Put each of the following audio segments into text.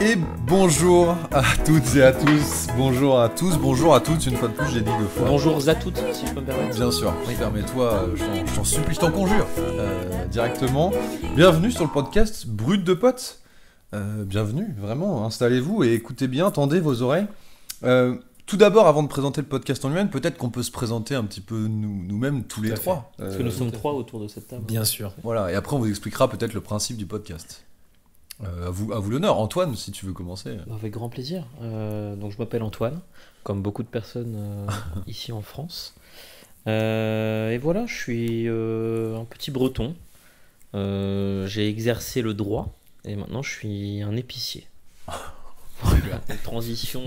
Et bonjour à toutes et à tous, bonjour à tous, bonjour à toutes, une fois de plus j'ai dit deux fois. Bonjour à toutes, si je peux me permettre. Bien sûr, oui. Permets-toi, je t'en supplie, je t'en conjure, directement. Bienvenue sur le podcast Brut de Potes. Bienvenue, vraiment, installez-vous et écoutez bien, tendez vos oreilles. Tout d'abord, avant de présenter le podcast en lui-même, peut-être qu'on peut se présenter un petit peu nous-mêmes tous les trois. Parce que nous sommes trois autour de cette table. Bien sûr. Voilà, et après on vous expliquera peut-être le principe du podcast. À vous l'honneur. Antoine, si tu veux commencer. Avec grand plaisir. Donc je m'appelle Antoine, comme beaucoup de personnes ici en France. Et voilà, je suis un petit breton. J'ai exercé le droit et maintenant je suis un épicier. Voilà, une transition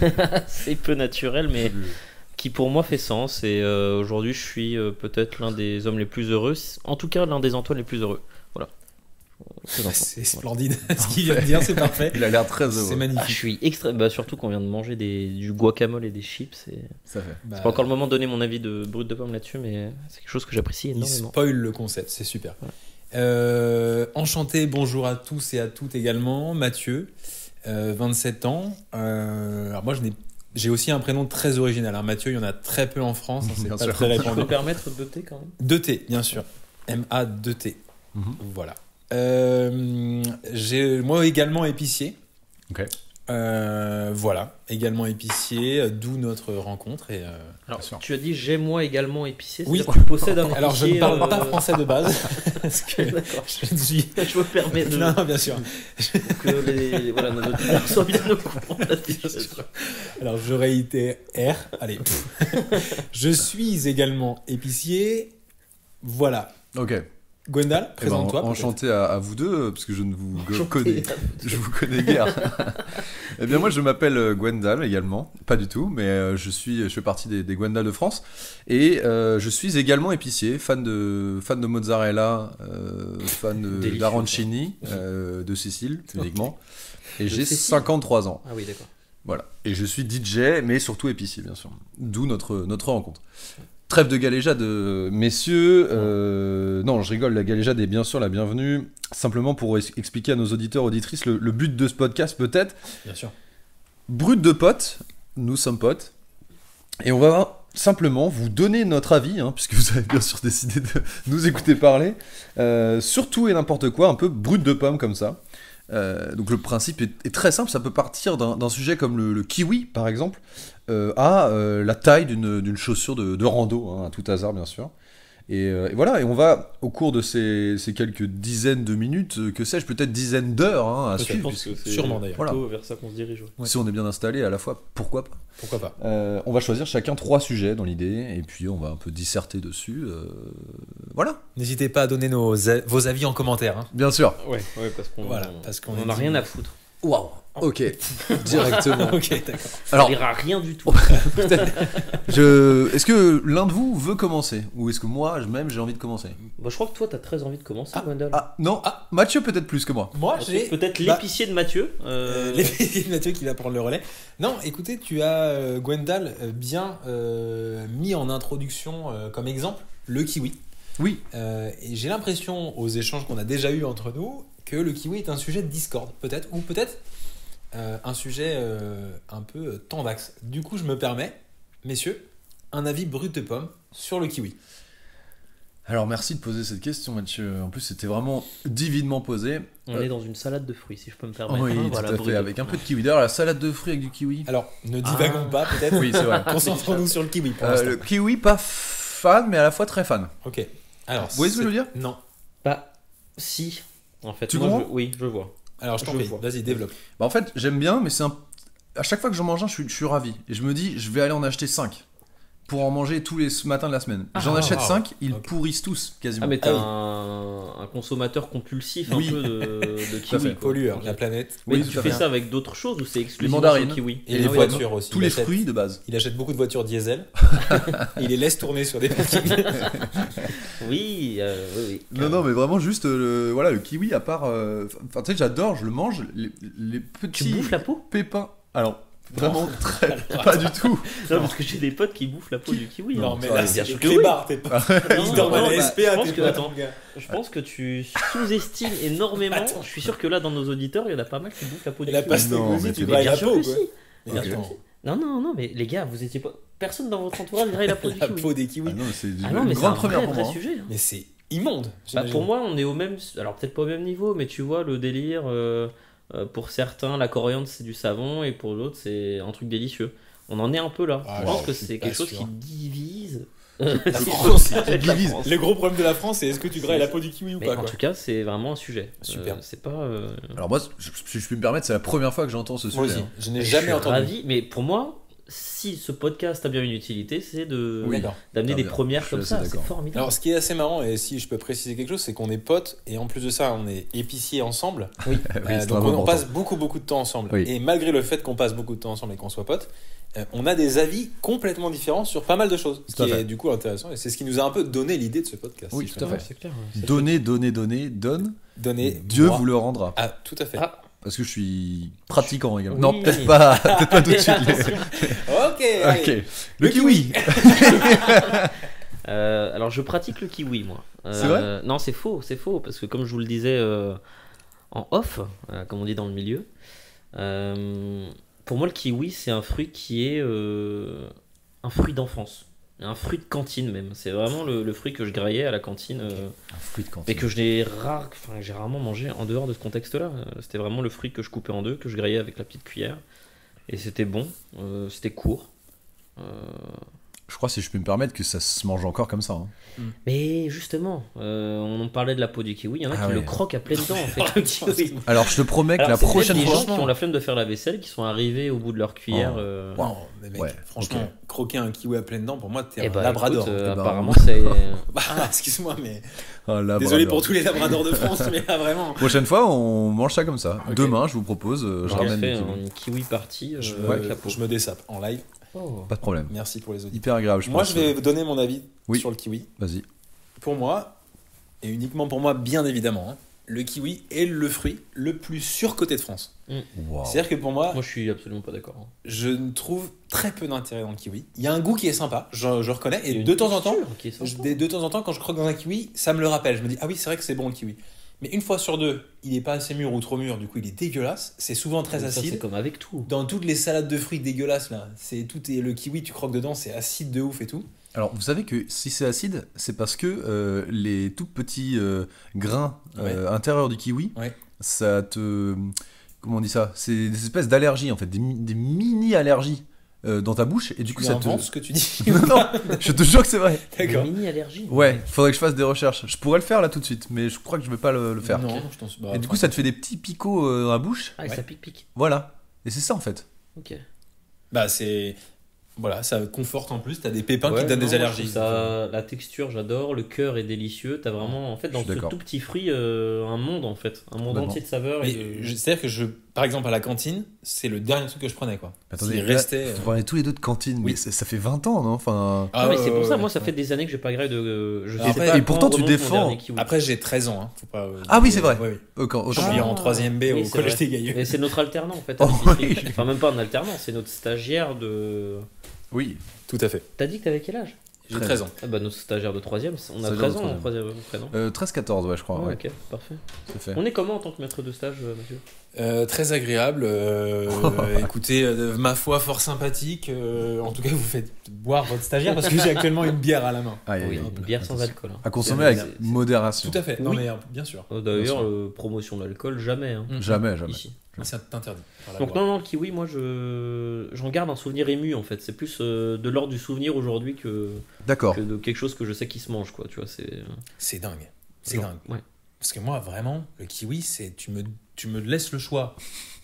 assez peu naturelle, mais qui pour moi fait sens. Et aujourd'hui, je suis peut-être l'un des hommes les plus heureux, en tout cas l'un des Antoine les plus heureux. Voilà. C'est splendide, ce qu'il vient de dire, c'est parfait. Il a l'air très heureux. C'est magnifique. Je suis extrêmement. Surtout qu'on vient de manger du guacamole et des chips. Ça fait. C'est pas encore le moment de donner mon avis de brut de pomme là-dessus, mais c'est quelque chose que j'apprécie Il énormément. spoil le concept, c'est super. Ouais. Enchanté, bonjour à tous et à toutes également. Mathieu, 27 ans. Alors moi, j'ai aussi un prénom très original. Hein. Mathieu, il y en a très peu en France. C'est Bien pas sûr. très Je répandu. peux me permettre de thé quand même. 2T, bien sûr. M-A-2-T. Voilà. Moi également épicier. Ok. Voilà, également épicier, d'où notre rencontre. Et, Alors, sûr. tu as dit j'ai moi également épicier. Oui. C'est-à-dire que tu possèdes un alors je épicier, ne parle pas français de base. Parce que D'accord. je suis... Je me permets de. Non, bien sûr. Que voilà, nos auditeurs soient bien au courant de la situation. Alors je réitère. Allez. Je suis également épicier. Voilà. Ok. Gwendal, présente-toi. peut-être. Enchanté à vous deux, parce que je ne vous Enchanté connais, à vous deux. je vous connais guère. Eh bien moi je m'appelle Gwendal également, pas du tout, mais je fais partie des Gwendal de France, et je suis également épicier, fan de mozzarella, fan Délicieux, d'arancini, de Sicile uniquement, et j'ai Sicile 53 ans. Ah oui, d'accord. Voilà. Et je suis DJ, mais surtout épicier, bien sûr. D'où notre rencontre. Trêve de galéjade, messieurs. Non, je rigole, la galéjade est bien sûr la bienvenue. Simplement pour expliquer à nos auditeurs, auditrices, le but de ce podcast, peut-être. Bien sûr. Brut de potes, nous sommes potes. Et on va simplement vous donner notre avis, hein, puisque vous avez bien sûr décidé de nous écouter parler, sur tout et n'importe quoi, un peu brut de pomme comme ça. Donc le principe est très simple, ça peut partir d'un sujet comme le kiwi par exemple, à la taille d'une chaussure de rando, hein, à tout hasard bien sûr. Et voilà, et on va au cours de ces quelques dizaines de minutes, que sais-je, peut-être dizaines d'heures hein, à Je suivre. pense que c'est sûrement, d'ailleurs. plutôt Voilà. vers ça qu'on se dirige. Ouais. Si on est bien installé à la fois, pourquoi pas. Pourquoi pas. On va choisir chacun 3 sujets dans l'idée, et puis on va un peu disserter dessus. Voilà, N'hésitez pas à donner vos avis en commentaire. Hein. bien sûr. Ouais, parce qu'on Voilà, parce qu'on en a rien à foutre. Waouh. Ok, directement. Ok, d'accord. Alors, On dira rien du tout. est-ce que l'un de vous veut commencer, ou est-ce que moi, même, j'ai envie de commencer? Bah, je crois que toi, t'as très envie de commencer, Wendell. Ah non, Mathieu peut-être plus que moi. Moi, C'est j'ai peut-être l'épicier de Mathieu. l'épicier de Mathieu qui va prendre le relais. Non, écoutez, tu as Gwendal bien mis en introduction comme exemple le kiwi. Oui. Et j'ai l'impression, aux échanges qu'on a déjà eus entre nous, que le kiwi est un sujet de discorde, peut-être, ou peut-être un sujet un peu tendax. Du coup, je me permets, messieurs, un avis brut de pomme sur le kiwi. Alors merci de poser cette question, Mathieu. En plus, c'était vraiment divinement posé. On est dans une salade de fruits, si je peux me permettre. Oui, hein, tout voilà, à fait, avec un peu de kiwi. D'ailleurs, la salade de fruits avec du kiwi. Alors, ne divagons pas, peut-être. Oui, c'est vrai. Concentrons-nous sur le kiwi pour l'instant. Le kiwi, pas fan, mais à la fois très fan. Ok. Alors, Vous voyez ce que je veux dire? Non. Bah, si. En fait, Tu moi, comprends oui, je vois. Alors, je t'en Je prie, vois. vas-y, développe. Bah, en fait, j'aime bien, mais à chaque fois que j'en mange un, je suis ravi. Et je me dis, je vais aller en acheter 5 pour en manger tous les matins de la semaine. J'en achète 5, ils Ok. pourrissent tous, quasiment. Ah, mais t'as Ah un consommateur compulsif Oui. un peu de kiwi. fait. quoi. Pollueur, Ok. la planète. Mais Oui, tu tout à fais fait. ça avec d'autres choses ou c'est exclusivement mandarines. sur le kiwi? Et les Ah oui, voitures aussi. Tous Il les achète- fruits de base. Il achète beaucoup de voitures diesel. Et il les laisse tourner sur des parkings. Oui, oui. Non, mais vraiment juste voilà, le kiwi, à part. Enfin, tu sais, j'adore, je le mange. Les Tu petits bouffes la peau? pépins. Alors, Vraiment très pas du tout. Non, parce que j'ai des potes qui bouffent la peau du kiwi. Non, hein. mais ça, là, bien c'est sûr des que oui. clébards, t'es pas. Non, Ils dorment à non, la bah, SPA, je pense t'es que- pas, attends. mon gars. Je pense que tu sous-estimes énormément. Attends. Je suis sûr que là, dans nos auditeurs, il y en a pas mal qui bouffent la peau Et du la kiwi. pastégosie, mais tu t'es grailles bien la sûr peau, que quoi. si. Mais Bien sûr attends, que si. Non, mais les gars, vous étiez pas. Personne dans votre entourage graille la peau du la kiwi. peau des kiwis. Ah non, mais c'est Ah non, mais une c'est un grande première vrai, pour vrai moi. sujet. hein. Mais c'est immonde. Bah, j'imagine. pour moi, on est au même. Alors, peut-être pas au même niveau, mais tu vois, le délire. Pour certains, la coriandre, c'est du savon, et pour d'autres, c'est un truc délicieux. On en est un peu là. Ah, je pense je que suis c'est pas quelque chose sûr. qui divise. La France, La divise. France. Le gros problème de la France, c'est est-ce que tu grailles la peau du kiwi ou Mais pas, en quoi. tout cas, c'est vraiment un sujet. Super. C'est pas. Alors moi, si je puis me permettre, c'est la première fois que j'entends ce Moi sujet. aussi, hein. je n'ai Je jamais suis entendu. ravi, mais pour moi, si ce podcast a bien une utilité, c'est de Oui, d'accord. d'amener Ah des bien, premières je suis comme assez ça. C'est d'accord. formidable. Alors, ce qui est assez marrant, et si je peux préciser quelque chose, c'est qu'on est potes, et en plus de ça, on est épiciers ensemble. Oui. Oui, c'est Donc, vraiment on passe important. beaucoup de temps ensemble. Oui. Et malgré le fait qu'on passe beaucoup de temps ensemble et qu'on soit potes, on a des avis complètement différents sur pas mal de choses. Ce Tout à qui fait. est du coup intéressant, et c'est ce qui nous a un peu donné l'idée de ce podcast. Oui, si je tout à peux fait. C'est clair. Donner, donne. Donner Dieu droit vous le rendra. à tout à fait. Ah, Parce que je suis pratiquant également. Oui. Non, peut-être pas tout de suite. Ok, allez. Ok. Le kiwi. alors, je pratique le kiwi, moi. C'est vrai Non, c'est faux, parce que comme je vous le disais en off, comme on dit dans le milieu, pour moi, le kiwi, c'est un fruit qui est un fruit d'enfance. Un fruit de cantine même. C'est vraiment le fruit que je graillais à la cantine. Un fruit de Mais cantine. que j'ai rarement mangé en dehors de ce contexte-là. C'était vraiment le fruit que je coupais en deux, que je graillais avec la petite cuillère. Et c'était bon, c'était court. Je crois, si je peux me permettre, que ça se mange encore comme ça. hein. Mais justement, on en parlait de la peau du kiwi, il y en a Ah qui ouais. le croquent à pleines dents en fait. Le kiwi. Alors, je te promets que Alors, la c'est prochaine peut-être des fois. gens qui ont la flemme de faire la vaisselle, qui sont arrivés au bout de leur cuillère. Oh. Non, mais mec, Ouais, franchement, ok. croquer un kiwi à pleines dents, pour moi, t'es Et un bah, labrador. écoute, Eh ben, apparemment, c'est. Bah, excuse-moi, mais Ah, là, désolé bravo. pour tous les labradors de France, mais là, vraiment. Prochaine fois, on mange ça comme ça. Ok. Demain, je vous propose, je J'aurais ramène fait des kiwis. une kiwi partie Je avec la peau. me dessape en live. Oh. Pas de problème. Merci pour les auditeurs. Hyper agréable, je Moi, pense. je vais donner mon avis Oui. sur le kiwi. Vas-y. Pour moi, et uniquement pour moi, bien évidemment, hein, le kiwi est le fruit le plus surcoté de France. Wow. C'est-à-dire que pour moi, Moi, je suis absolument pas d'accord. hein. je ne trouve très peu d'intérêt dans le kiwi. Il y a un goût qui est sympa, je reconnais, Il y a et une de temps en temps, texture qui est sympa. de temps en temps, quand je croque dans un kiwi, ça me le rappelle. Je me dis, ah oui, c'est vrai que c'est bon le kiwi. Mais une fois sur deux, il est pas assez mûr ou trop mûr, du coup il est dégueulasse. C'est souvent très Ça, acide. c'est comme avec tout. Dans toutes les salades de fruits dégueulasses là, le kiwi, tu croques dedans, c'est acide de ouf et tout. Alors, vous savez que si c'est acide, c'est parce que les tout petits grains intérieurs du kiwi, Ouais. ça te. Comment on dit ça? C'est des espèces d'allergies en fait, des mini-allergies dans ta bouche, et du coup Tu ça te. inventes ce que tu dis. Non, non, je te jure que c'est vrai. D'accord. Une mini-allergie. Ouais, faudrait que je fasse des recherches. Je pourrais le faire là tout de suite, mais je crois que je vais pas le faire. Non, je t'en suis. Et du coup, ça te fait des petits picots dans la bouche. Ah, et Ouais. ça pique. Voilà. Et c'est ça en fait. Ok. Bah c'est. Voilà, ça conforte en plus, t'as des pépins qui Ouais, te donnent non, des moi, je allergies. trouve ça, la texture, j'adore. Le cœur est délicieux. T'as vraiment, en fait, dans Je suis ce d'accord. tout petit fruit, un monde en fait, un monde Complètement. entier de saveurs. Mais et de- c'est-à-dire que par exemple à la cantine, c'est le dernier truc que je prenais quoi. Attendez, S'il là, restait. vous parlez tous les deux de cantine, Oui. mais ça fait 20 ans, non? Enfin. Non, mais c'est pour ça, ouais, moi, ça ouais. fait des années que j'ai pas graillé de. Je Alors sais après- pas et pourtant, quand tu remonte mon défends. dernier kiwi. Après j'ai 13 ans, hein. Faut pas. Ah oui, c'est vrai. Ouais, oui. Autant Je pour suis moi. en 3ème B Oui, au c'est collège vrai. des Gailleux. Et c'est notre alternant en fait. Oh, à l'épicerie. oui. Enfin, même pas un alternant, c'est notre stagiaire de. Oui. Tout à fait. T'as dit que t'avais quel âge? J'ai 13 ans. Ah bah, notre stagiaire de 3ème, on a Stagiaire 13 de ans en troisième. 3ème. 13-14, ouais, je crois. Ouais, Ouais, ok, parfait. c'est fait. On est comment en tant que maître de stage, Mathieu? Très agréable. Écoutez, ma foi, fort sympathique. En tout cas, vous faites boire votre stagiaire parce que j'ai actuellement une bière à la main. Aïe, aïe, Oui, aïe. une bière sans alcool. hein. À consommer C'est- avec c'est- modération. Tout à fait. Non Oui. mais bien sûr. D'ailleurs, Bien sûr. promotion de l'alcool, jamais. hein, Jamais, jamais. Ici. C'est interdit. par la Donc loi. non, le kiwi, moi, j'en garde un souvenir ému en fait. C'est plus de l'ordre du souvenir aujourd'hui D'accord. que de quelque chose que je sais qui se mange, quoi. Tu vois, c'est. C'est dingue. C'est Genre, dingue. Ouais. Parce que moi, vraiment, le kiwi, c'est tu me laisses le choix.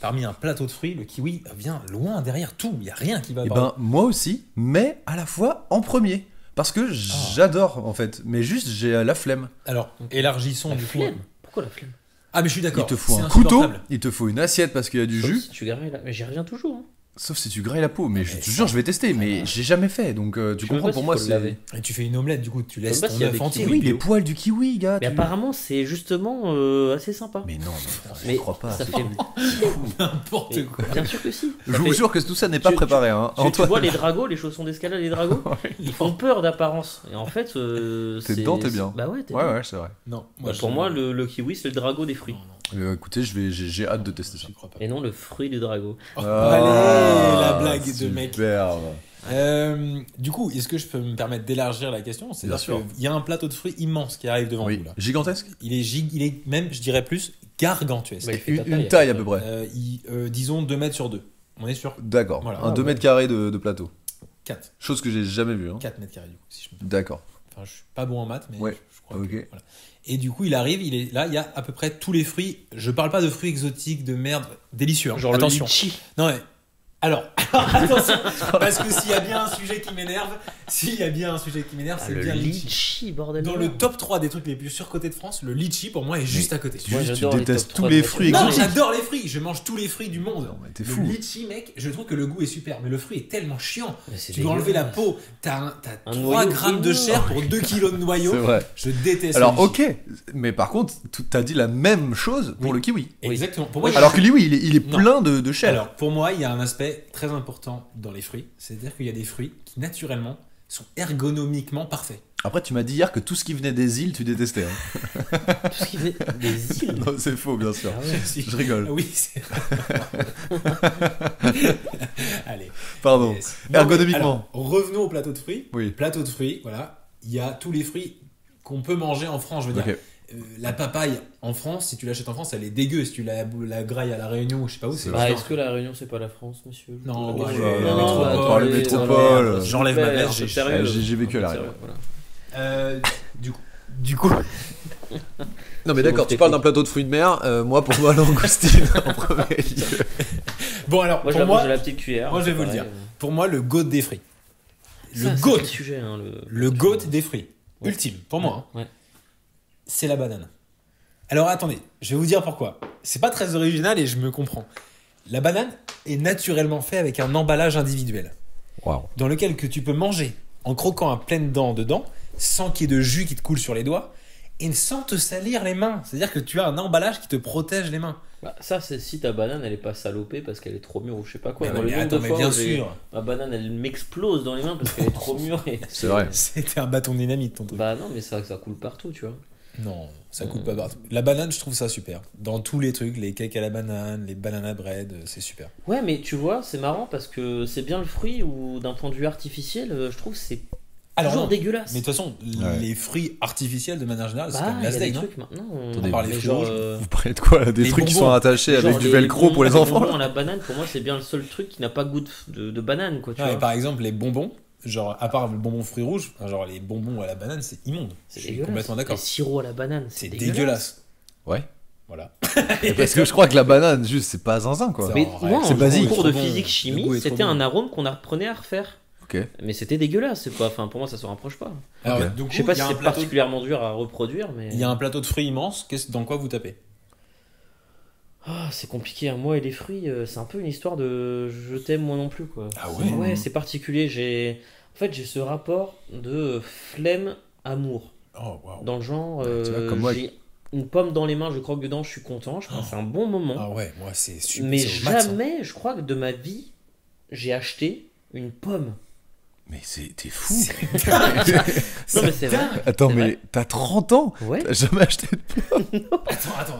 Parmi un plateau de fruits, le kiwi vient loin derrière tout. Il y a rien qui va. Et pas. ben, moi aussi, mais à la fois en premier. Parce que j'adore, en fait. Mais juste, j'ai la flemme. Alors, élargissons La du coup. flemme. Pourquoi la flemme? Ah mais je suis Il d'accord. te faut c'est un couteau, insupportable. il te faut une assiette parce qu'il y a du Sauf jus. si tu grailles là. Mais j'y reviens toujours. hein. Sauf si tu grailles la peau, mais je te jure, je vais tester, mais j'ai jamais fait, donc tu Je sais même comprends, pas pour s'il moi faut le c'est... laver. Et tu fais une omelette, du coup, tu laisses sais pas ton s'il y a œuf des entier. Oui, les poils du kiwi, gars. Mais apparemment, c'est justement assez sympa. Mais non, je Mais crois pas. ça c'est fait- fou. N'importe Mais quoi. bien sûr que si. Je Ça vous fait- jure que tout ça n'est pas Tu- préparé, hein. Tu Antoine, vois les dragos, les chaussons d'escalade, les dragos, ils font peur d'apparence. Et en fait, T'es dedans, t'es bien. Bah ouais, t'es Ouais, dedans. ouais, c'est vrai. Non, Bah, pour moi, le kiwi, c'est le drago des fruits. Non, Écoutez, j'ai hâte de tester ça. j'y crois pas. Et non le fruit du drago. Oh, allez, la blague de mec. Superbe. Du coup, est-ce que je peux me permettre d'élargir la question? Bien sûr. Il y a un plateau de fruits immense qui arrive devant Oui, vous là. gigantesque. Il est même, je dirais plus, gargantuesque. Bah, il fait ta Une taille à peu près. Disons 2 mètres sur 2. On est sur D'accord. Voilà. Un 2 ouais. mètres carrés de plateau. 4. Chose que j'ai jamais vue. Hein. 4 mètres carrés du coup, si je me trompe. D'accord. Enfin, je suis pas bon en maths, mais Ouais. je crois Ok. que, voilà. Et du coup, il arrive, il est là, il y a à peu près tous les fruits. Je parle pas de fruits exotiques, de merde, délicieux. Hein. Genre Attention. le litchi. Non mais alors attention, parce que s'il y a bien un sujet qui m'énerve, c'est Ah, le bien le litchi. litchi, bordel. Dans de le merde. top 3 des trucs les plus surcotés de France, le litchi pour moi est juste à côté. Moi, Juste, tu j'adore les détestes top tous 3 les de fruits Non, exotiques. j'adore les fruits, je mange tous les fruits du monde. Non, mais t'es Le fou. litchi, mec, je trouve que le goût est super, mais le fruit est tellement chiant. Mais c'est Tu dois enlever la dégueulasse. peau, t'as Un 3 noyau grammes de énorme. chair pour 2 kilos de noyau. C'est vrai. Je déteste Alors, le litchi. ok, mais par contre, t'as dit la même chose pour Oui. le kiwi. Exactement. Pour moi, il y a- Alors que lui, oui, il est Non. plein de chair. Alors, pour moi, il y a un aspect très important dans les fruits. C'est-à-dire qu'il y a des fruits qui, naturellement, sont ergonomiquement parfaits. Après, tu m'as dit hier que tout ce qui venait des îles, tu détestais. Hein. Tout ce qui venait des îles. Non, c'est faux, bien sûr. Ah ouais. Si. Je rigole. Oui, c'est Allez. Pardon. Yes. Non, mais, Ergonomiquement. alors, revenons au plateau de fruits. Oui. Plateau de fruits, voilà. Il y a tous les fruits qu'on peut manger en France. Je veux dire, Ok. la papaye en France, si tu l'achètes en France, elle est dégueu. Si tu la grailles à la Réunion, je sais pas où, c'est Bah, pas est-ce que la Réunion c'est pas la France, monsieur? Non, Oh, bah, non, métropole, attendez, le métropole. voilà. J'enlève ma Super, veste, c'est j'ai- sérieux. j'ai vécu à la Sérieux, Réunion. voilà. Du coup, Non, mais C'est d'accord, bon, tu parles d'un plateau de fruits de mer. Moi, pour moi, langoustine en premier lieu. bon alors, Moi, pour moi, j'ai la petite cuillère. moi, je vais vous le pareil. dire. Pour moi, le goat des fruits. Ça, Le c'est goat, quel sujet, hein, le goat des fruits. Ouais. Ultime, pour moi, hein, Ouais. c'est la banane. Alors attendez, je vais vous dire pourquoi. C'est pas très original et je me comprends. La banane est naturellement faite avec un emballage individuel, Waouh. dans lequel que tu peux manger en croquant à pleines dents dedans, sans qu'il y ait de jus qui te coule sur les doigts, et sans te salir les mains. C'est-à-dire que tu as un emballage qui te protège les mains. Bah, ça, c'est si ta banane elle est pas salopée parce qu'elle est trop mûre ou je sais pas quoi. Mais Moi, non, le mais nombre attends, de mais fois bien où j'ai- sûr. ma banane elle m'explose dans les mains parce qu'elle est trop mûre. Et... C'est vrai. C'était un bâton de dynamite ton truc. Bah non, mais ça coule partout, tu vois. Non, ça coûte pas partout. La banane, je trouve ça super. Dans tous les trucs, les cakes à la banane, les banana bread, c'est super. Ouais, mais tu vois, c'est marrant parce que c'est bien le fruit ou d'un point de vue artificiel, je trouve que c'est Alors, toujours non, dégueulasse. mais de toute façon, Ouais. les fruits artificiels de manière générale, c'est Bah, comme il y a la des steak, non trucs maintenant. Attendez, à part les mais fruits genre, rouges. Vous parlez de quoi là? Des Les trucs qui bonbons. sont attachés genre avec du les velcro pour les bonbons enfants à là. la banane, pour moi, c'est bien le seul truc qui n'a pas goût de banane, quoi. Tu Ouais, vois. par exemple, les bonbons, genre, à part le bonbon fruits rouges, genre les bonbons à la banane, c'est immonde. C'est Je suis dégueulasse. complètement d'accord. Les sirops à la banane, C'est dégueulasse. dégueulasse. Ouais. Voilà. Parce que je crois que la banane, juste, c'est pas zinzin quoi. Ça- Mais Oh, moi, c'est en basique. cours de Trop bon. physique Le chimie, goût est trop c'était bon. un arôme qu'on apprenait à refaire. Ok. Mais c'était dégueulasse, c'est pas. Enfin, pour moi, ça se rapproche pas. Alors, Ok. du coup, Je sais pas il y si a un c'est plateau de- particulièrement dur à reproduire, mais. il y a un plateau de fruits immense. Dans quoi vous tapez? Ah, c'est compliqué, hein. Moi et les fruits, c'est un peu une histoire de je t'aime moi non plus, quoi. Ah ouais? Ouais, c'est particulier. En fait, j'ai ce rapport de flemme amour. Oh, waouh. Dans le genre, tu vois, comme moi. j'ai une pomme dans les mains, je croque dedans, je suis content, je passe un bon moment. Ah ouais, moi, c'est super. mais c'est au max, hein. jamais, je crois que de ma vie, j'ai acheté une pomme. Mais t'es fou. Non, mais c'est vrai. Attends, C'est mais vrai. t'as 30 ans. Ouais. T'as jamais acheté de Attends.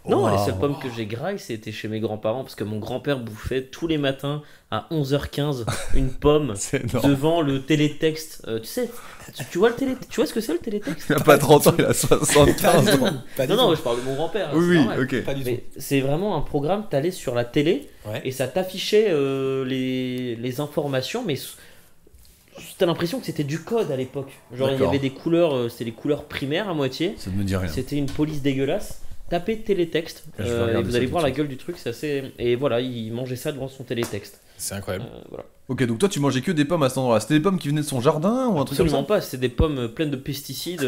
Non, les Waouh. seules pommes que j'ai graillées, c'était chez mes grands-parents parce que mon grand-père bouffait tous les matins à 11h15 une pomme C'est énorme. devant le télétexte. Tu sais, tu vois tu vois ce que c'est le télétexte? Il a pas 30 ans, il a 75 ans. Pas du Non, non, tout. je parle de mon grand-père. Oui, c'est oui, normal. ok. Pas du tout. Mais c'est vraiment un programme, t'allais sur la télé Ouais. et ça t'affichait les informations, mais t'as l'impression que c'était du code à l'époque. Genre il y D'accord. avait des couleurs, c'était les couleurs primaires à moitié. Ça ne me dit rien. C'était une police dégueulasse. Tapez télétexte Je vais et regarder vous ça allez tout voir de la gueule du truc. C'est assez... Et voilà, il mangeait ça devant son télétexte. C'est incroyable. Voilà. Ok, donc toi tu mangeais que des pommes à cet endroit-là. C'était des pommes qui venaient de son jardin ou un truc comme Absolument ça? pas, c'était des pommes pleines de pesticides.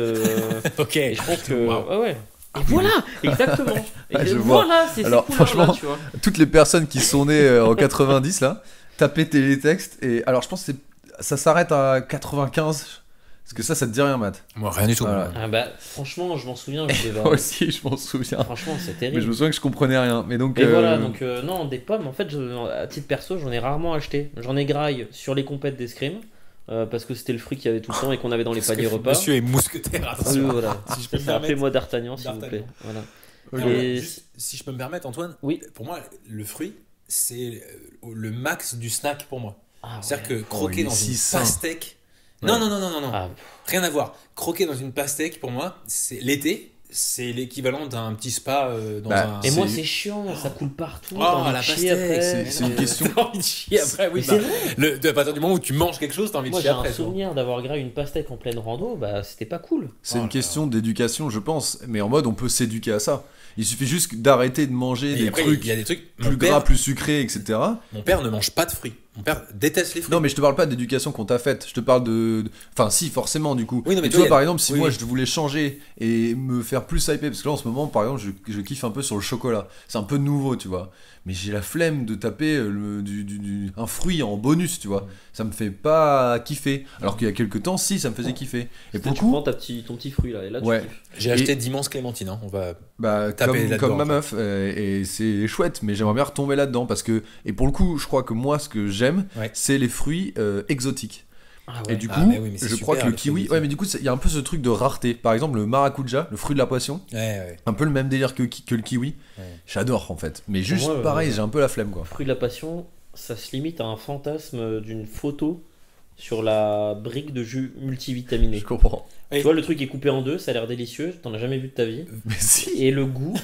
Ok. Et je pense que. Waouh. Ouais, ouais. Et voilà, exactement. Et Ah, je vois. voilà, c'est ces Alors, couleurs-là, franchement, tu vois. Toutes les personnes qui sont nées en 90 là, tapez télétexte et alors je pense que ça s'arrête à 95 parce que ça te dit rien, Matt. Moi, rien du tout. Voilà. Ah bah, franchement, je m'en souviens. Je devais- Moi aussi, je m'en souviens. Franchement, c'est Mais terrible. je me souviens que je comprenais rien. Mais donc, Et voilà, donc non, des pommes, en fait, à titre perso, j'en ai rarement acheté. J'en ai graille sur les compètes d'escrime, parce que c'était le fruit qu'il y avait tout le temps et qu'on avait dans les Parce que paniers repas. Monsieur est mousquetaire, Ah oui, attention. voilà. Si je peux me Appelez-moi permettre. D'Artagnan, s'il vous plaît. D'Artagnan. Voilà. Non, Et- juste, si je peux me permettre, Antoine, Oui. pour moi, le fruit, c'est le max du snack pour moi. Ah, C'est-à-dire ouais. que croquer il est dans si une sain. pastèque. Ouais. Non, non, non, non, non, non. Ah, Rien à voir. Croquer dans une pastèque, pour moi, c'est l'été, c'est l'équivalent d'un petit spa dans Bah, un. et moi, c'est- c'est chiant, ça coule partout. Oh, t'as envie la de chier pastèque, après. c'est une question. T'as envie de chier après, oui. Mais bah, c'est vrai. à partir du moment où tu manges quelque chose, t'as envie de Moi, chier j'ai après. un toi. souvenir d'avoir graillé une pastèque en pleine rando, bah c'était pas cool. C'est Oh une là question d'éducation, je pense. Mais en mode, on peut s'éduquer à ça. Il suffit juste d'arrêter de manger Et des après, trucs il y a des trucs. plus gras, plus sucrés, etc. Mon père ne mange pas de fruits. Mon père déteste les fruits. Non, mais je te parle pas d'éducation qu'on t'a faite. Je te parle Enfin, si, forcément, du coup. Oui, non, mais Et tu toi, vois, il y a- par exemple, si oui, moi oui. je voulais changer et me faire plus hyper, parce que là en ce moment, par exemple, je kiffe un peu sur le chocolat. C'est un peu nouveau, tu vois. Mais j'ai la flemme de taper un fruit en bonus, tu vois. Ça me fait pas kiffer. Alors qu'il y a quelques temps, si, ça me faisait kiffer. Et pour le Tu coup, prends ton petit fruit là, et là tu Ouais. kiffes. J'ai acheté d'immenses clémentines. Hein. On va. bah, Taper là-dedans, comme ma en fait. meuf, et c'est chouette, mais j'aimerais bien retomber là-dedans parce que, et pour le coup, je crois que moi, ce que j'aime, Ouais. c'est les fruits exotiques. Ah Et ouais. du coup, Ah, mais oui, mais c'est je crois super, que le le fruit kiwi, exotique. ouais, mais du coup, il y a un peu ce truc de rareté. Par exemple, le maracuja, le fruit de la passion, Ouais, ouais. un peu le même délire que le kiwi. Ouais. J'adore en fait, mais juste moi, pareil, j'ai un peu la flemme quoi. Fruit de la passion, ça se limite à un fantasme d'une photo sur la brique de jus multivitaminé. Je comprends. Oui. Tu vois, le truc est coupé en deux, ça a l'air délicieux, t'en as jamais vu de ta vie. Mais si. Et le goût,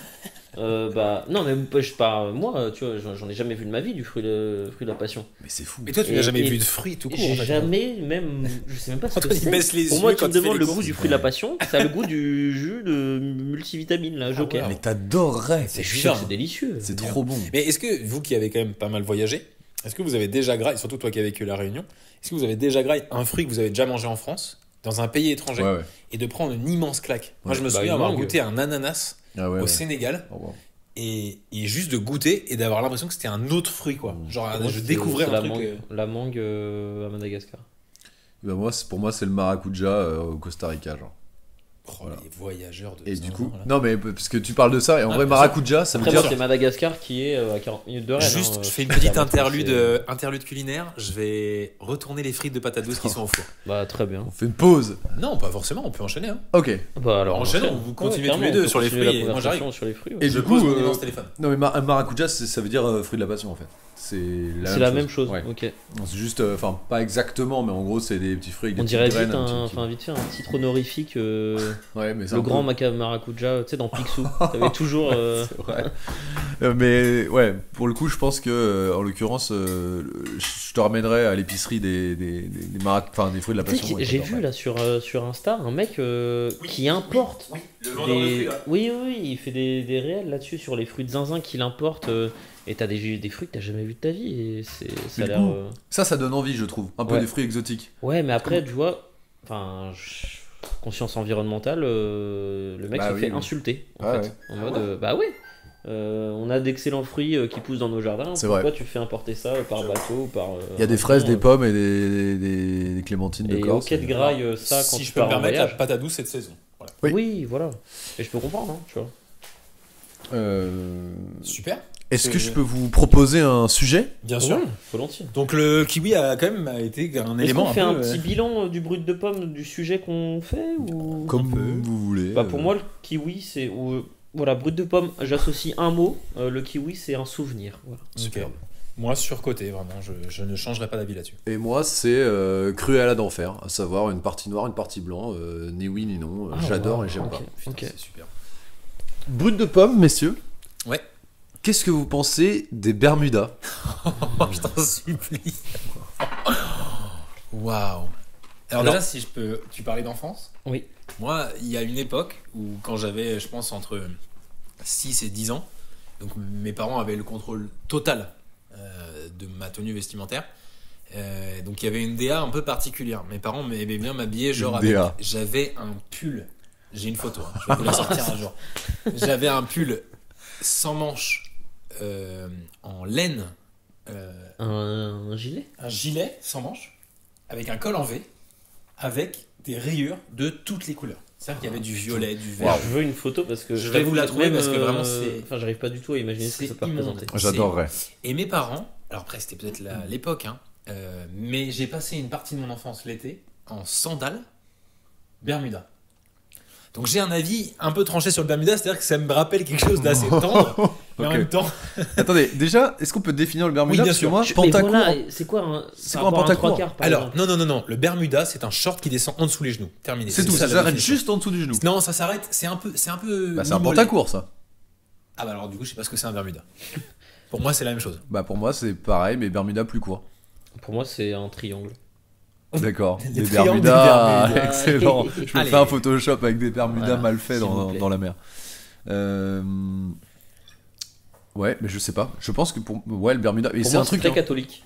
bah non, mais je pas moi, tu vois, j'en ai jamais vu de ma vie du fruit de la passion. Mais c'est fou. Mais toi, tu Et- n'as jamais et- vu de fruits tout court. J'ai en fait. jamais, même, je sais même pas ce que Antoine, il c'est. baisse les Pour yeux moi, quand tu me il fait demandes les le courses. goût du fruit de la passion, ça a le goût du jus de multivitamine, là, Joker. ouais. Mais t'adorerais. C'est Je suis bizarre, sûr que c'est hein. délicieux. C'est bien. trop bon. Mais est-ce que vous qui avez quand même pas mal voyagé, est-ce que vous avez déjà graillé, surtout toi qui as vécu la Réunion, est-ce que vous avez déjà graillé un fruit que vous avez déjà mangé en France, dans un pays étranger, Ouais, ouais. et de prendre une immense claque? Moi, Ouais. je me Bah, souviens une avoir mangue. goûté un ananas Ah ouais. au ouais. Sénégal, Oh, wow. et juste de goûter et d'avoir l'impression que c'était un autre fruit, quoi. Genre, Pour moi, je c'est- découvrais c'est un truc. la mangue à Madagascar. Bah, pour moi, c'est le maracuja au Costa Rica, genre. Oh, Voilà. les voyageurs de Et zinzin, du coup, voilà. non mais parce que tu parles de ça et en Ah, vrai bien maracuja, ça veut Après, dire. moi, c'est Madagascar qui est à 40 minutes de Rennes. Juste, hein, je fais une peux petite te permettre, interlude, c'est- interlude culinaire. Je vais retourner les frites de patates douces qui sont au four. Bah, très bien. On fait une pause. Non, pas forcément, on peut enchaîner. Hein. Ok. Bah, alors, Enchaînons, enchaîne. vous continuez clairement, tous les deux on peut sur les continuer fruits la et moi, conversation j'arrive. sur les fruits. Et ouais. Je du pose coup, mon immense téléphone. Non mais maracuja, ça veut dire fruit de la passion en fait. C'est C'est la même chose. Ouais. Ok. Non, c'est juste, enfin pas exactement, mais en gros c'est des petits fruits avec des On petites dirait graines. vite, un petit- enfin vite fait, un titre honorifique. Ouais, mais c'est Le un grand peu- maracuja, tu sais, dans Picsou. T'avais toujours. C'est vrai. Mais ouais, pour le coup, je pense que en l'occurrence, je te ramènerai à l'épicerie des enfin des fruits de la Tu sais passion. que j'ai vu là sur Insta un mec qui importe Le vendeur de fruits, là. Oui, il fait des réels là-dessus sur les fruits de zinzin qu'il importe. Et t'as des fruits que t'as jamais vu de ta vie. Et ça Mais a du l'air. coup, Ça donne envie, je trouve. Un peu Ouais. des fruits exotiques. Ouais, mais après, tu vois, enfin, conscience environnementale, le mec Bah se oui, fait oui. insulter. En Ah fait. ouais. En mode, bah ouais. On a d'excellents fruits qui poussent dans nos jardins. C'est Pourquoi vrai. tu fais importer ça par bateau ou par. Il y a des fraises, des pommes et des clémentines de Et Corse. ok de graille ça quand si tu je peux me pars en permettre, la voyage. patate douce cette saison. Voilà. Oui. Oui, voilà. Et je peux comprendre, hein, tu vois. Super. Est-ce que je peux vous proposer un sujet? Bien sûr. Ouais, volontiers. Donc le kiwi a quand même été un Est-ce élément qu'on fait un peu, petit bilan du brut de pomme du sujet qu'on fait ou... Comme Un peu. vous voulez. Bah, pour moi, le kiwi, c'est. Voilà, brut de pomme, j'associe un mot. Le kiwi, c'est un souvenir. Voilà. Superbe. Moi, surcoté, vraiment. Je ne changerai pas d'avis là-dessus. Et moi, c'est Cruella d'enfer, à savoir une partie noire, une partie blanc, ni oui ni non. Ah, J'adore wow, et j'aime ok, pas. Putain, ok. c'est super. Brut de pomme, messieurs. Ouais. Qu'est-ce que vous pensez des Bermudas? Je t'en supplie. Waouh. Alors déjà, si je peux... Tu parlais d'enfance? Oui. Moi, il y a une époque où quand j'avais, je pense, entre 6 et 10 ans, donc mes parents avaient le contrôle total de ma tenue vestimentaire. Donc il y avait une DA un peu particulière. Mes parents m'aimaient bien m'habiller, genre Une DA. avec... J'avais un pull J'ai une photo, hein, je vais vous la sortir un jour. J'avais un pull sans manches en laine. Un gilet. Un gilet sans manches, avec un col en V, avec des rayures de toutes les couleurs. C'est-à-dire qu'il y avait du violet, du vert. Je veux une photo parce que Je vais vous la trouver parce que vraiment, c'est- Enfin, j'arrive pas du tout à imaginer ce que ça peut immonde. représenter. J'adorerais. Et mes parents, alors après c'était peut-être l'époque, hein, mais j'ai passé une partie de mon enfance l'été en sandales Bermuda. Donc j'ai un avis un peu tranché sur le Bermuda, c'est-à-dire que ça me rappelle quelque chose d'assez tendre, mais en Ok. même temps, Attendez, déjà, est-ce qu'on peut définir le Bermuda? Oui, bien parce que sûr. moi, Mais pantacourt. voilà, c'est quoi un, C'est par quoi un rapport à pantacourt? 3/4 par alors exemple non, le Bermuda c'est un short qui descend en dessous les genoux, terminé. C'est tout, ça la s'arrête définition. juste en dessous du genou. Non, ça s'arrête, c'est un peu Bah, c'est un mi-mollet. pantacourt, ça. Ah bah alors du coup je sais pas ce que c'est un Bermuda. Pour moi c'est la même chose. Bah, pour moi, c'est pareil, mais Bermuda plus court. Pour moi, c'est un triangle. D'accord. Les Des triangles des Bermudas, Bermudas. excellent. Je me Allez. fais un Photoshop avec des Bermudas Voilà, mal faits s'il vous dans, plaît. dans la mer. Ouais, mais je sais pas. Je pense que ouais, le Bermuda. Et Pour c'est moi, un truc. très hein. catholique.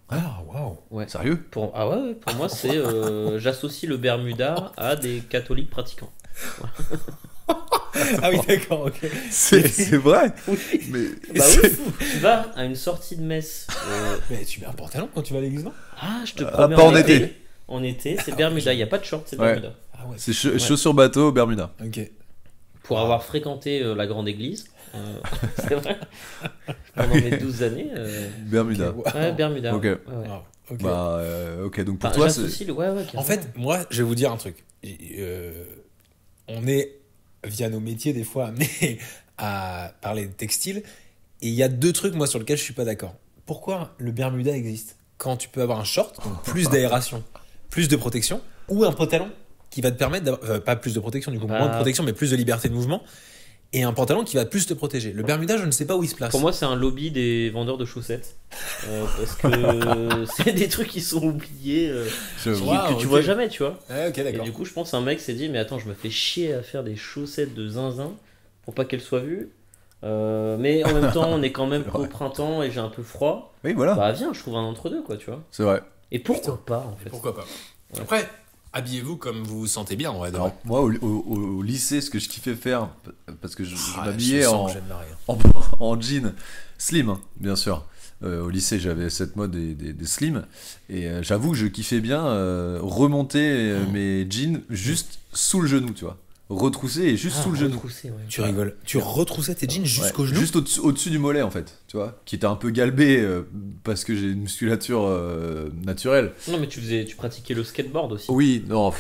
Ah waouh. Ouais. Sérieux? Ah ouais, pour moi, c'est j'associe le Bermuda à des catholiques pratiquants. Ah oui d'accord, ok. C'est vrai. Oui. Mais Bah c'est- oui, tu vas à une sortie de messe. Mais tu mets un pantalon quand tu vas à l'église, non? Ah, je te Ah, promets, pas en été. En été, c'est Bermuda. Il n'y a pas de short, c'est Ouais. Bermuda. Ah ouais. c'est chaussures bateau Bermuda. Ok. Pour avoir fréquenté la grande église, c'est vrai, pendant mes 12 années. Bermuda. Ok, Ouais, Bermuda. Ok. Ouais, ouais. wow, ok. Bah, ok. Donc pour Enfin, toi, c'est. j'associe le. Ouais, ouais, En carrément. fait, moi, je vais vous dire un truc. On est, via nos métiers, des fois amenés à parler de textile. Et il y a deux trucs, moi, sur lesquels je suis pas d'accord. Pourquoi le Bermuda existe quand tu peux avoir un short, donc plus d'aération, plus de protection, ou un pantalon qui va te permettre d'avoir, pas plus de protection, du coup, Bah. moins de protection, mais plus de liberté de mouvement, et un pantalon qui va plus te protéger. Le Bermuda, je ne sais pas où il se place. Pour moi, c'est un lobby des vendeurs de chaussettes. Parce que c'est des trucs qui sont oubliés, Je- Wow. que tu ok. vois jamais, tu vois. Ouais, ok, Et d'accord. du coup, je pense qu'un mec s'est dit, mais attends, je me fais chier à faire des chaussettes de zinzin pour pas qu'elles soient vues. Mais en même temps, on est quand même C'est qu'au vrai. printemps et j'ai un peu froid. Oui, voilà. Bah viens, je trouve un entre-deux, quoi, tu vois. C'est vrai. Et pourquoi pas, en fait. Pourquoi pas. Après, habillez-vous comme vous vous sentez bien, en vrai. de Alors vrai. moi au lycée, ce que je kiffais faire, parce que je Ah, m'habillais je sens en, que je vais me marier. en jean slim, hein, bien sûr. Au lycée, j'avais cette mode des slim, et j'avoue que je kiffais bien remonter mes jeans juste sous le genou, tu vois, retroussé et juste Ah, sous le genou. retroussé, ouais. Tu rigoles. Tu retroussais tes jeans jusqu'au Ouais, genou. juste au-dessus du mollet en fait, tu vois, qui était un peu galbé parce que j'ai une musculature naturelle. Non, mais tu pratiquais le skateboard aussi. Oui, non,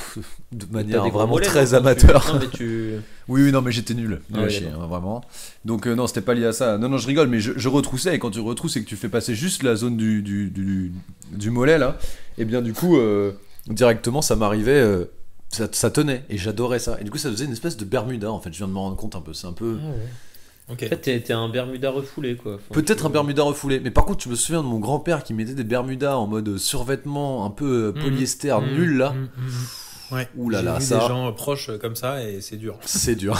de T'as manière des gros vraiment mollets, très non, quand amateur. Non, mais tu. Oui, non, mais j'étais nul Ah à ouais, chier, d'accord. hein, vraiment. Donc non, c'était pas lié à ça. Non, je rigole, mais je retroussais, et quand tu retrousses et que tu fais passer juste la zone du mollet, là, et bien du coup, directement, ça m'arrivait, ça tenait, et j'adorais ça. Et du coup, ça faisait une espèce de Bermuda, en fait, je viens de me rendre compte un peu. C'est un peu... Ah ouais. Ok. En fait, t'es un Bermuda refoulé, quoi. Enfin, Peut-être tu- un Bermuda refoulé, mais par contre, je me souviens de mon grand-père qui mettait des Bermudas en mode survêtement, un peu polyester nul, là. Ouais. Ouh là là, J'ai vu ça. des gens proches comme ça et c'est dur. C'est dur.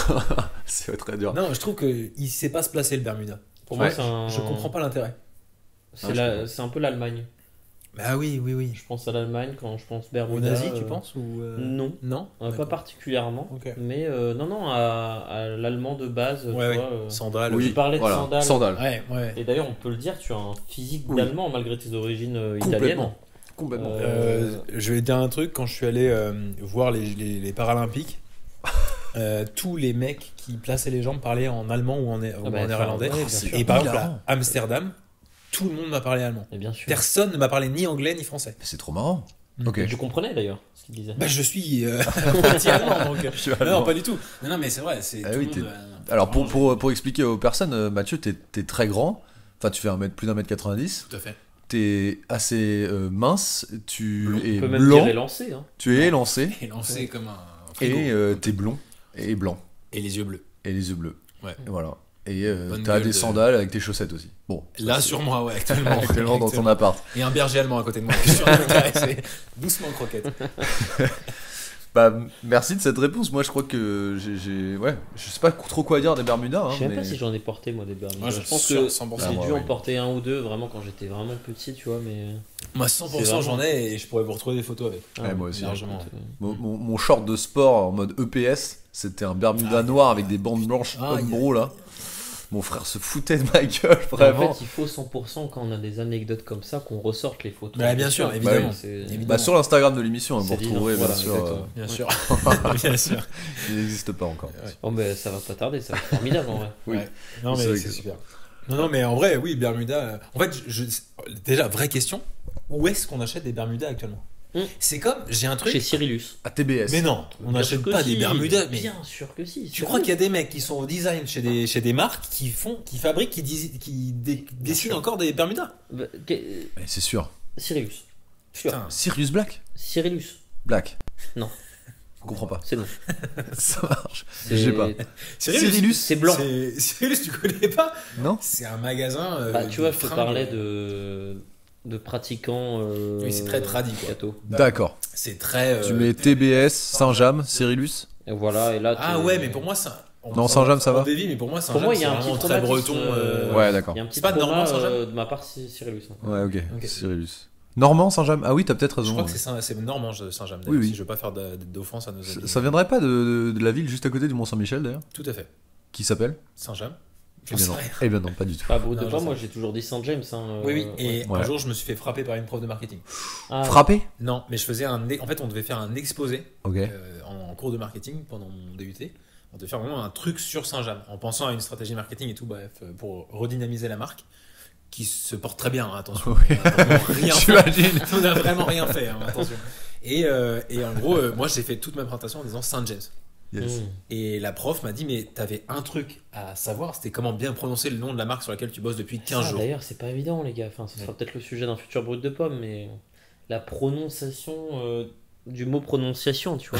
C'est très dur. Non, je trouve qu'il sait pas se placer le Bermuda. Pour moi, Ouais, c'est un. Je comprends pas l'intérêt. C'est Ah, je comprends. c'est un peu l'Allemagne. Bah oui, oui, oui. Je pense à l'Allemagne quand je pense Au Bermuda. nazi, tu penses ou Non. Non. Pas D'accord. particulièrement. Ok. Mais non, à l'allemand de base. Ouais, tu ouais. vois, Sandales. Oui, Tu parlais de voilà, sandales. sandales. Ouais, ouais. Et d'ailleurs, on peut le dire, tu as un physique Oui. d'allemand malgré tes origines italiennes. Complètement. Complètement. Je vais te dire un truc, quand je suis allé voir les Paralympiques, tous les mecs qui plaçaient les jambes parlaient en allemand ou en néerlandais. ouais, bien sûr. Et par exemple, hilarant. à Amsterdam, tout le monde m'a parlé allemand. Et bien sûr. Personne ne m'a parlé ni anglais ni français. Mais c'est trop marrant. Ok. Et tu comprenais d'ailleurs ce qu'il disait. Bah, je suis anti-allemand, donc. Je suis Non, allemand. pas du tout. Non, mais c'est vrai. C'est Ah tout oui, le t'es- monde, Alors vraiment, pour expliquer aux personnes, Mathieu, t'es très grand. Enfin, tu fais plus d'1m90. Tout à fait. T'es assez mince. Tu On es peut même blanc. dire élancé. Hein. Tu es élancé. Et lancé comme un frigo. Et t'es blond et blanc. Et les yeux bleus. Et les yeux bleus. Ouais. Et voilà. Et Bonne t'as gueule des de- sandales avec tes chaussettes aussi. Bon. Là, ça, c'est- sur moi, ouais, actuellement. Actuellement dans ton Actuellement. appart. Et un berger allemand à côté de moi. qui est sur le caresser. Doucement croquette. Bah, merci de cette réponse. Moi, je crois que ouais, je sais pas trop quoi dire des Bermudas. Hein, Je sais même mais... pas si j'en ai porté moi des Bermudas. Moi, je pense que 100%. j'ai moi, dû ouais. en porter un ou deux vraiment quand j'étais vraiment petit, tu vois, mais. Moi, C'est 100% vraiment- j'en ai et je pourrais vous retrouver des photos avec. Ouais, moi aussi, largement. écoute, Mon short de sport en mode EPS, c'était un Bermuda noir avec des bandes blanches Umbro là. Mon frère se foutait de ma gueule, En vraiment. fait, il faut 100% quand on a des anecdotes comme ça qu'on ressorte les photos. Bah, bien sûr, Bah, évidemment. c'est- Évidemment. Bah, sur l'Instagram de l'émission, hein, vous C'est dit, retrouverez, non, bien voilà, sûr. exactement. Bien Ouais. sûr. Bien sûr. Il n'existe pas encore. Oh, mais ça va pas tarder, ça va être formidable en vrai. Oui. Ouais. Non, C'est mais vrai c'est que- super. Non, mais en vrai, oui, Bermuda. En fait, déjà, vraie question. Où est-ce qu'on achète des Bermudas actuellement? C'est comme, j'ai un truc. Chez Cyrilus. À TBS. Mais non, on Bien n'achète sûr que pas si. des Bermudas. Mais Bien sûr que si. tu crois qu'il y a des mecs qui sont au design chez des marques qui fabriquent, qui dessinent sûr. encore des Bermudas? Bah, Mais c'est sûr. Cyrilus. Sûr. Putain. Sirius Black Cyrillus. Black. Non. Je comprends pas. C'est non. Ça marche. C'est- J'ai pas. Cyrillus C'est blanc. Cyrillus, tu connais pas? Non. C'est un magasin. Bah, tu vois, de je te fringues. parlais de pratiquants. Oui, c'est très tradi, quoi. catho. D'accord. C'est très. Tu mets TBS, Saint-James, Cyrillus. Et voilà, et là. Ah ouais, mais pour moi, ça. Non, Saint-James, ça va. On dévie, mais pour moi, Pour moi, il y a un c'est petit vraiment très traumatisme, breton. Ouais, d'accord. Il y a un petit C'est pas trauma, normand, Saint-James de ma part, c'est Cyrillus. hein. Ouais, ok. Ok. Cyrillus. Normand, Saint-James. Ah oui, t'as peut-être Je raison. crois que c'est normand, Saint-James. Oui, oui. Si je veux pas faire d'offense à nos amis. Ça viendrait pas de la ville juste à côté du Mont-Saint-Michel d'ailleurs? Tout à fait. Qui s'appelle? Saint-James. Eh bien non. sais rien. Eh bien non, pas du tout. Ah, brut de Non, pas, je moi sais. j'ai toujours dit Saint James. Hein, Oui, oui. Et Ouais. un jour, je me suis fait frapper par une prof de marketing. Ah, Frappé? Non, mais je faisais en fait, on devait faire un exposé Ok. en cours de marketing pendant mon DUT. On devait faire vraiment un truc sur Saint-James en pensant à une stratégie marketing et tout, bref, pour redynamiser la marque qui se porte très bien, hein, attention. Oui. On a vraiment rien fait. J'imagine. On a vraiment rien fait, hein, attention. Et en gros, moi j'ai fait toute ma présentation en disant Saint James. Yes. Et la prof m'a dit, mais t'avais un truc à savoir, c'était comment bien prononcer le nom de la marque sur laquelle tu bosses depuis 15 ça, jours. D'ailleurs, c'est pas évident, les gars. Enfin, ce sera peut-être le sujet d'un futur brut de pomme, mais la prononciation du mot prononciation, tu vois.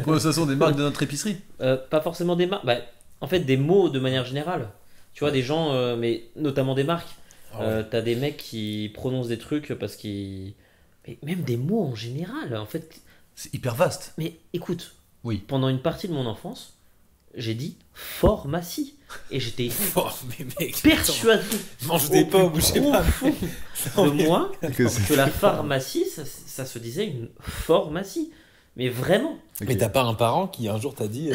Prononciation des marques de notre épicerie. Pas forcément des marques. Bah, en fait, des mots de manière générale. Tu vois, des gens, mais notamment des marques. Ah ouais. T'as des mecs qui prononcent des trucs parce qu'ils. Mais même des mots en général, en fait. C'est hyper vaste. Mais écoute, Oui. pendant une partie de mon enfance, j'ai dit pharmacie. Et j'étais Oh, mais mec, persuadé attends, mange des pommes ou je sais pas. de moi Que c'est- que la pharmacie, ça se disait une pharmacie. Mais vraiment. Ok. Mais t'as pas un parent qui un jour t'a dit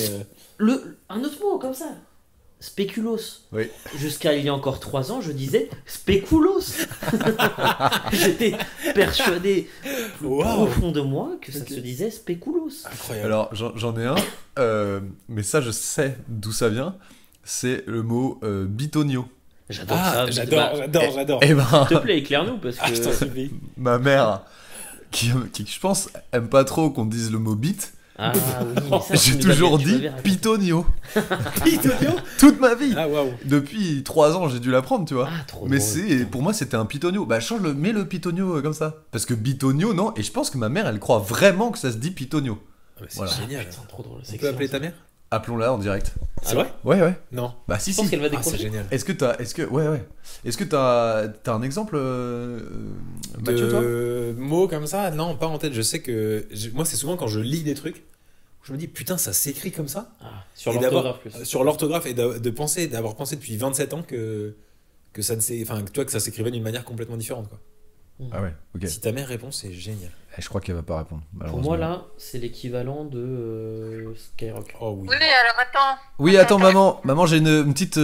Un autre mot comme ça. Spéculos. Oui. Jusqu'à il y a encore 3 ans, je disais spéculos. J'étais persuadé Waouh. au fond de moi que ça se disait spéculos. incroyable. Alors, j'en ai un, mais ça, je sais d'où ça vient. C'est le mot bitonio. J'adore Ah, ça. j'adore. Eh ben, S'il te plaît, éclaire-nous parce Ah, je t'en que. supplie. ma mère, qui, je pense, aime pas trop qu'on dise le mot bit. Ah oui, mais ça, tu J'ai nous toujours avais- tu dit m'avais raconté. pitonio. Pitonio. Toute ma vie. Ah waouh. Depuis 3 ans, j'ai dû l'apprendre, tu vois. Ah, trop Mais drôle, c'est, putain. pour moi, c'était un pitonio. Bah, mets le pitonio comme ça. Parce que bitonio, non. Et je pense que ma mère, elle croit vraiment que ça se dit pitonio. Ah, mais c'est Voilà. génial. Putain, trop drôle. On c'est peut appeler excellent, ta mère? Appelons-la en direct. C'est Alors vrai? Ouais. Non. Bah, si, Je pense si. qu'elle va Ah, c'est décrocher. génial. Est-ce que t'as un exemple, Mathieu, toi? De mots comme ça? Non, pas en tête. Je sais que moi, c'est souvent quand je lis des trucs, je me dis putain, ça s'écrit comme ça. Ah, sur Et d'avoir- l'orthographe plus. Sur l'orthographe et d'avoir pensé depuis 27 ans que ça ne s'est, enfin, que ça s'écrivait d'une manière complètement différente, quoi. Ah ouais, ok. Si ta mère répond, c'est génial. Eh, je crois qu'elle va pas répondre. Pour malheureusement. moi, là, c'est l'équivalent de Skyrock. Oh oui. Oui, alors attends. Oui, attends, maman, j'ai une petite.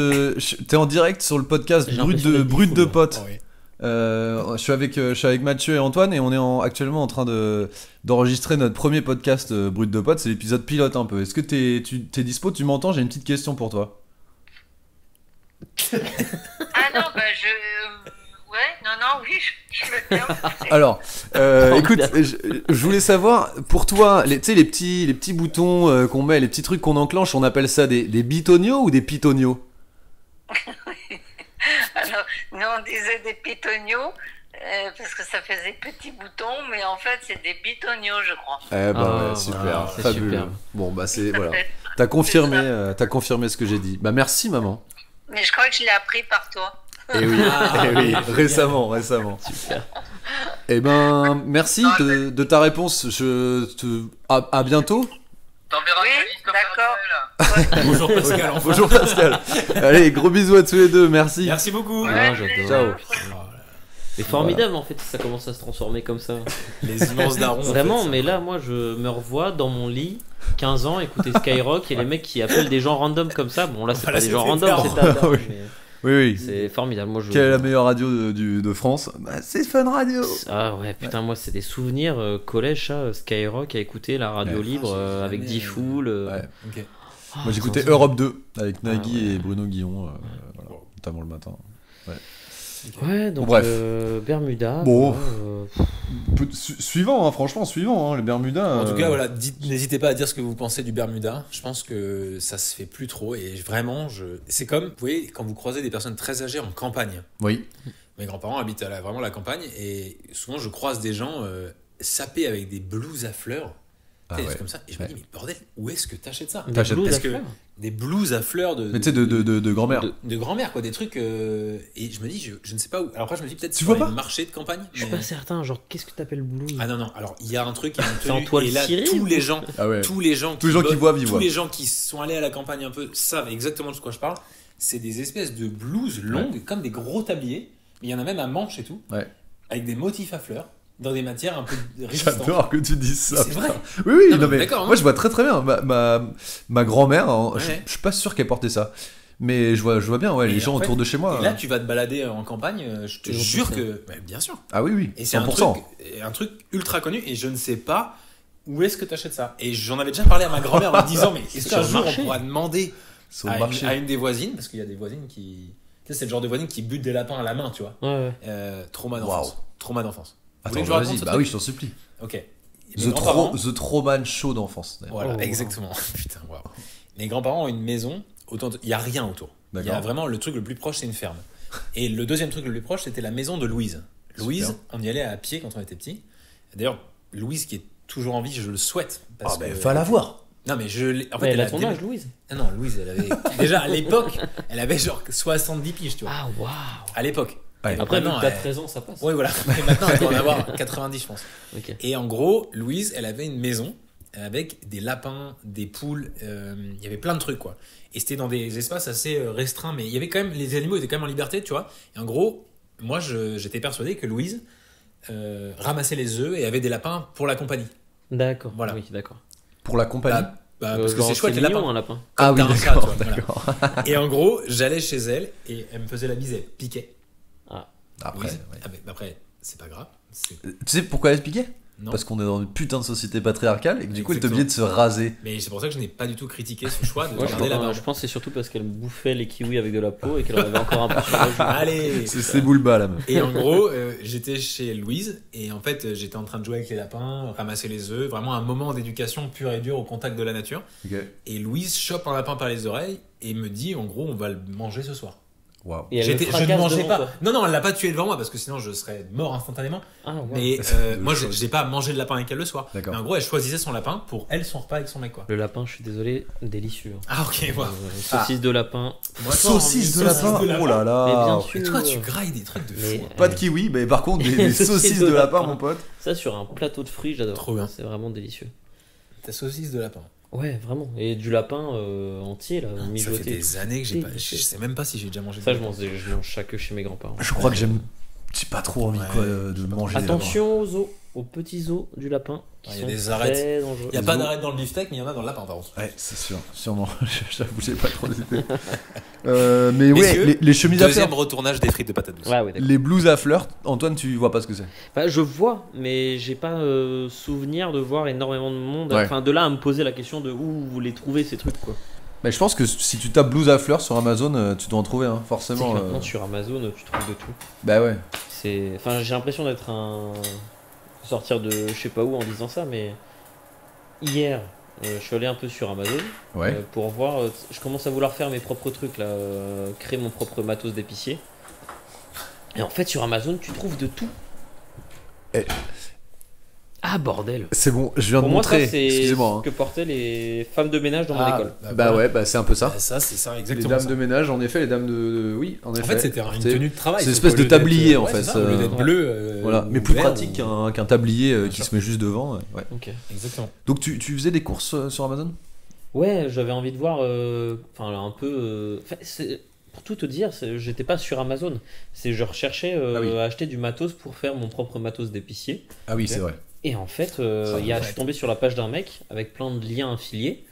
T'es en direct sur le podcast J'ai Brut l'impression de, d'être Brut de diffoul, Potes. Oh oui. Je suis avec Mathieu et Antoine et on est actuellement en train d'enregistrer notre premier podcast Brut de Potes. C'est l'épisode pilote un peu. Est-ce que t'es dispo? Tu m'entends? J'ai une petite question pour toi. Ah non, bah ouais, non, oui, je veux bien. Alors, écoute, je voulais savoir, pour toi, tu sais, les petits boutons qu'on met, les petits trucs qu'on enclenche, on appelle ça des bitonios ou des pitonios? Alors, nous, on disait des pitonios, parce que ça faisait petits boutons, mais en fait, c'est des bitonios, je crois. Eh bah Ah, ouais, super, voilà, c'est fabuleux. superbe. Bon bah c'est Ça voilà. fait- T'as confirmé ce que j'ai dit. Bah merci maman. Mais je crois que je l'ai appris par toi. Et oui, eh oui, récemment. Super. Eh ben, merci de ta réponse. À bientôt. T'enverras Oui, ta liste comme d'accord. Raphaël. Bonjour Pascal, enfin. Bonjour Pascal. Allez, gros bisous à tous les deux. Merci. Merci beaucoup. Ah, j'adore. Ciao. C'est formidable en fait, ça commence à se transformer comme ça. Les immenses darons. en Vraiment, fait, mais là, moi, je me revois dans mon lit, 15 ans, écouter Skyrock et les mecs qui appellent des gens random comme ça. Bon, là, c'est Voilà, pas des gens c'est random, clair. c'est ta Oui. mais Oui. c'est formidable. Moi, Quelle est la meilleure radio de France? Bah, c'est Fun Radio. Ah ouais, putain, moi, c'est des souvenirs collège, ça, Skyrock, à écouter la radio Ouais. libre Ah, j'ai avec jamais, D-Fool. Ouais. Ok. Moi j'écoutais sans- Europe 2 avec Nagui Ah ouais. et Bruno Guillon, voilà, notamment le matin. Ouais, donc Bref. Bermuda. Bon. voilà, Suivant, hein, franchement, suivant, les Bermudas. En tout cas, voilà, n'hésitez pas à dire ce que vous pensez du Bermuda. Je pense que ça se fait plus trop et vraiment, c'est comme, vous voyez, quand vous croisez des personnes très âgées en campagne. Oui. Mes grands-parents habitent vraiment la campagne et souvent je croise des gens sapés avec des blouses à fleurs. Ah Tu sais, des ouais. trucs comme ça. Et je me dis, mais bordel, où est-ce que t'achètes ça Des T'achètes blues parce à que- fleurs. Des blouses à fleurs de. Mais tu sais, de grand-mère. de grand-mère, quoi, des trucs. Et je me dis, je ne sais pas où. Alors après, je me dis peut-être Tu sur vois les pas marchés de campagne. Je suis mais- pas certain, genre, qu'est-ce que t'appelles blues? Ah non, alors il y a un truc qui est une C'est en tenue, toile et là, cirée tous ou- les gens. Ah ouais. Tous les gens Tous les gens qui voient, ils tous voient. les gens qui sont allés à la campagne un peu savent exactement de quoi je parle. C'est des espèces de blouses longues, comme des gros tabliers. Il y en a même à manches et tout, Ouais. avec des motifs à fleurs, dans des matières un peu résistantes. J'adore que tu dises ça. C'est vrai. putain. Oui, oui, Non, non, mais mais d'accord, moi hein. je vois très très bien. Ma grand-mère, hein, Ouais. je suis pas sûr qu'elle portait ça. Mais je vois bien, ouais, Et les gens en fait, autour de chez moi. Et là, tu vas te balader en campagne, je te Toujours jure ça. que. Bien sûr. Ah oui, oui, Et c'est 100%. un truc ultra connu, et je ne sais pas où est-ce que tu achètes ça. Et j'en avais déjà parlé à ma grand-mère en me disant, mais est-ce Sur qu'un le jour on marché. pourra demander Sur à le marché. à une des voisines, parce qu'il y a des voisines qui. Tu sais, c'est le genre de voisine qui bute des lapins à la main, tu vois. Ouais, Trauma d'enfance. Waouh. Trauma d'enfance. Vous Attends, voulez que je vous vas-y, raconte ce bah truc oui, je t'en supplie. Ok. Mes grands-parents- The Trauman Show d'enfance. d'ailleurs. Voilà, Oh, wow. exactement. Putain, waouh. Mes grands-parents ont une maison, il n'y a rien autour. Il y a D'accord. vraiment le truc le plus proche, c'est une ferme. Et le deuxième truc le plus proche, c'était la maison de Louise. Louise, Super. on y allait à pied quand on était petit. D'ailleurs, Louise qui est toujours en vie, je le souhaite. Parce Ah, ben, que- va la voir. Non, mais je l'ai. En fait, ouais. Elle elle a ton dé- âge, Louise? Ah non, Louise, elle avait. Déjà, à l'époque, elle avait genre 70 piges, tu vois. Ah, waouh! À l'époque. Ouais. Et Après, vu maintenant, que t'as elle- 13 ans, ça passe. Ouais, voilà. Et maintenant, elle doit en avoir 90, je pense. Ok. Et en gros, Louise, elle avait une maison avec des lapins, des poules, il y avait plein de trucs, quoi. Et c'était dans des espaces assez restreints, mais il y avait quand même, les animaux étaient quand même en liberté, tu vois. Et en gros, moi, j'étais persuadé que Louise ramassait les œufs et avait des lapins pour la compagnie. D'accord. Voilà. Oui, d'accord. Pour la compagnie. Parce que Genre, c'est chouette, les mignon, lapins. un lapin. Ah oui, Comme t'as un chat, d'accord, tu vois, d'accord. voilà. Et en gros, j'allais chez elle et elle me faisait la bise, elle piquait. Après, Louise. ouais. Ah, mais après, c'est pas grave. Tu sais pourquoi elle se piquait? Non. Parce qu'on est dans une putain de société patriarcale et que du coup elle était Exactement. obligée de se raser. Mais c'est pour ça que je n'ai pas du tout critiqué ce choix de Moi, garder la barbe. je pense que c'est surtout parce qu'elle bouffait les kiwis avec de la peau et qu'elle en avait encore un peu sur la joue. Allez. C'est boule bas la meuf. Et en gros, j'étais chez Louise et en fait, j'étais en train de jouer avec les lapins, ramasser les œufs, vraiment un moment d'éducation pure et dure au contact de la nature. Ok. Et Louise chope un lapin par les oreilles et me dit, en gros, on va le manger ce soir. Waouh. Et elle le Je ne fracasse mangeais devant pas. toi. Non, non, elle l'a pas tué devant moi parce que sinon je serais mort instantanément. Ah, ouais. Mais De moi, choses. j'ai pas mangé de lapin avec elle le soir. D'accord. Mais en gros, elle choisissait son lapin pour elle son repas avec son mec, quoi. Le lapin, je suis désolé, délicieux. Ah, ok, wow. Saucisse de lapin. Moi, Saucisse de lapin. Oh là Mais bien là. sûr. Et toi, tu grailles des trucs de Mais, fou. Pas de kiwi, mais par contre des saucisses de lapin, mon pote. Ça sur un plateau de fruits, j'adore. Trop bien. C'est vraiment délicieux. Ta saucisse de lapin. Ouais, vraiment. Et du lapin entier, là, Ça fait mijoté. des années que j'ai pas. Délicieux. Je sais même pas si j'ai déjà mangé. Ça, de je lapin. mange chaque œuf chez mes grands-parents. Je crois que j'ai pas trop envie Ouais, quoi de manger. des lapins. Attention aux os, aux petits os du lapin. Qui Ah, il y a sont des arêtes. très dangereux. Il n'y a pas d'arête dans le beefsteak, mais il y en a dans le lapin, par contre. Ouais, c'est sûr, sûrement. J'avoue, j'ai pas trop d'idées. Mais ouais, Messieurs, les chemises à Deuxième fleurs, retournage des frites de patates douces. Ouais, ouais, d'accord. les blouses à fleurs. Antoine, tu vois pas ce que c'est? Bah, je vois, mais j'ai pas souvenir de voir énormément de monde. Ouais. Enfin, de là à me poser la question de où vous les trouvez ces trucs, quoi. Mais je pense que si tu tapes blouse à fleurs sur Amazon, tu dois en trouver, hein, C'est forcément. que maintenant sur Amazon, tu trouves de tout. Bah ouais. C'est, enfin, j'ai l'impression d'être un sortir de je sais pas où en disant ça, mais hier, je suis allé un peu sur Amazon Ouais. pour voir. Je commence à vouloir faire mes propres trucs là, créer mon propre matos d'épicier. Et en fait, sur Amazon, tu trouves de tout. Eh. Ah, Ah, bordel. C'est bon, je viens de Pour moi, montrer. ça, c'est Excusez-moi. ce que portaient les femmes de ménage dans mon école. Bah ouais, bah c'est un peu ça. Bah, ça, c'est ça, Les exactement. dames ça. de ménage, en effet, les dames de. Oui, en effet. En fait, c'était une C'est- tenue de travail. c'est une sauf espèce qu'au de lieu d'être, tablier, en ouais, fait, c'est ça, au lieu d'être ouais. bleu. Voilà, mais ou plus vert, pratique ou- qu'un tablier Bien qui sûr. se met juste devant. Ouais. Ok. Exactement. Donc tu faisais des courses sur Amazon? Ouais, j'avais envie de voir, enfin un peu. Pour tout te dire, j'étais pas sur Amazon. Je recherchais Ah oui. à acheter du matos pour faire mon propre matos d'épicier. Ah oui, Ok. c'est vrai. Et en fait, Ça, je suis tombé sur la page d'un mec avec plein de liens affiliés,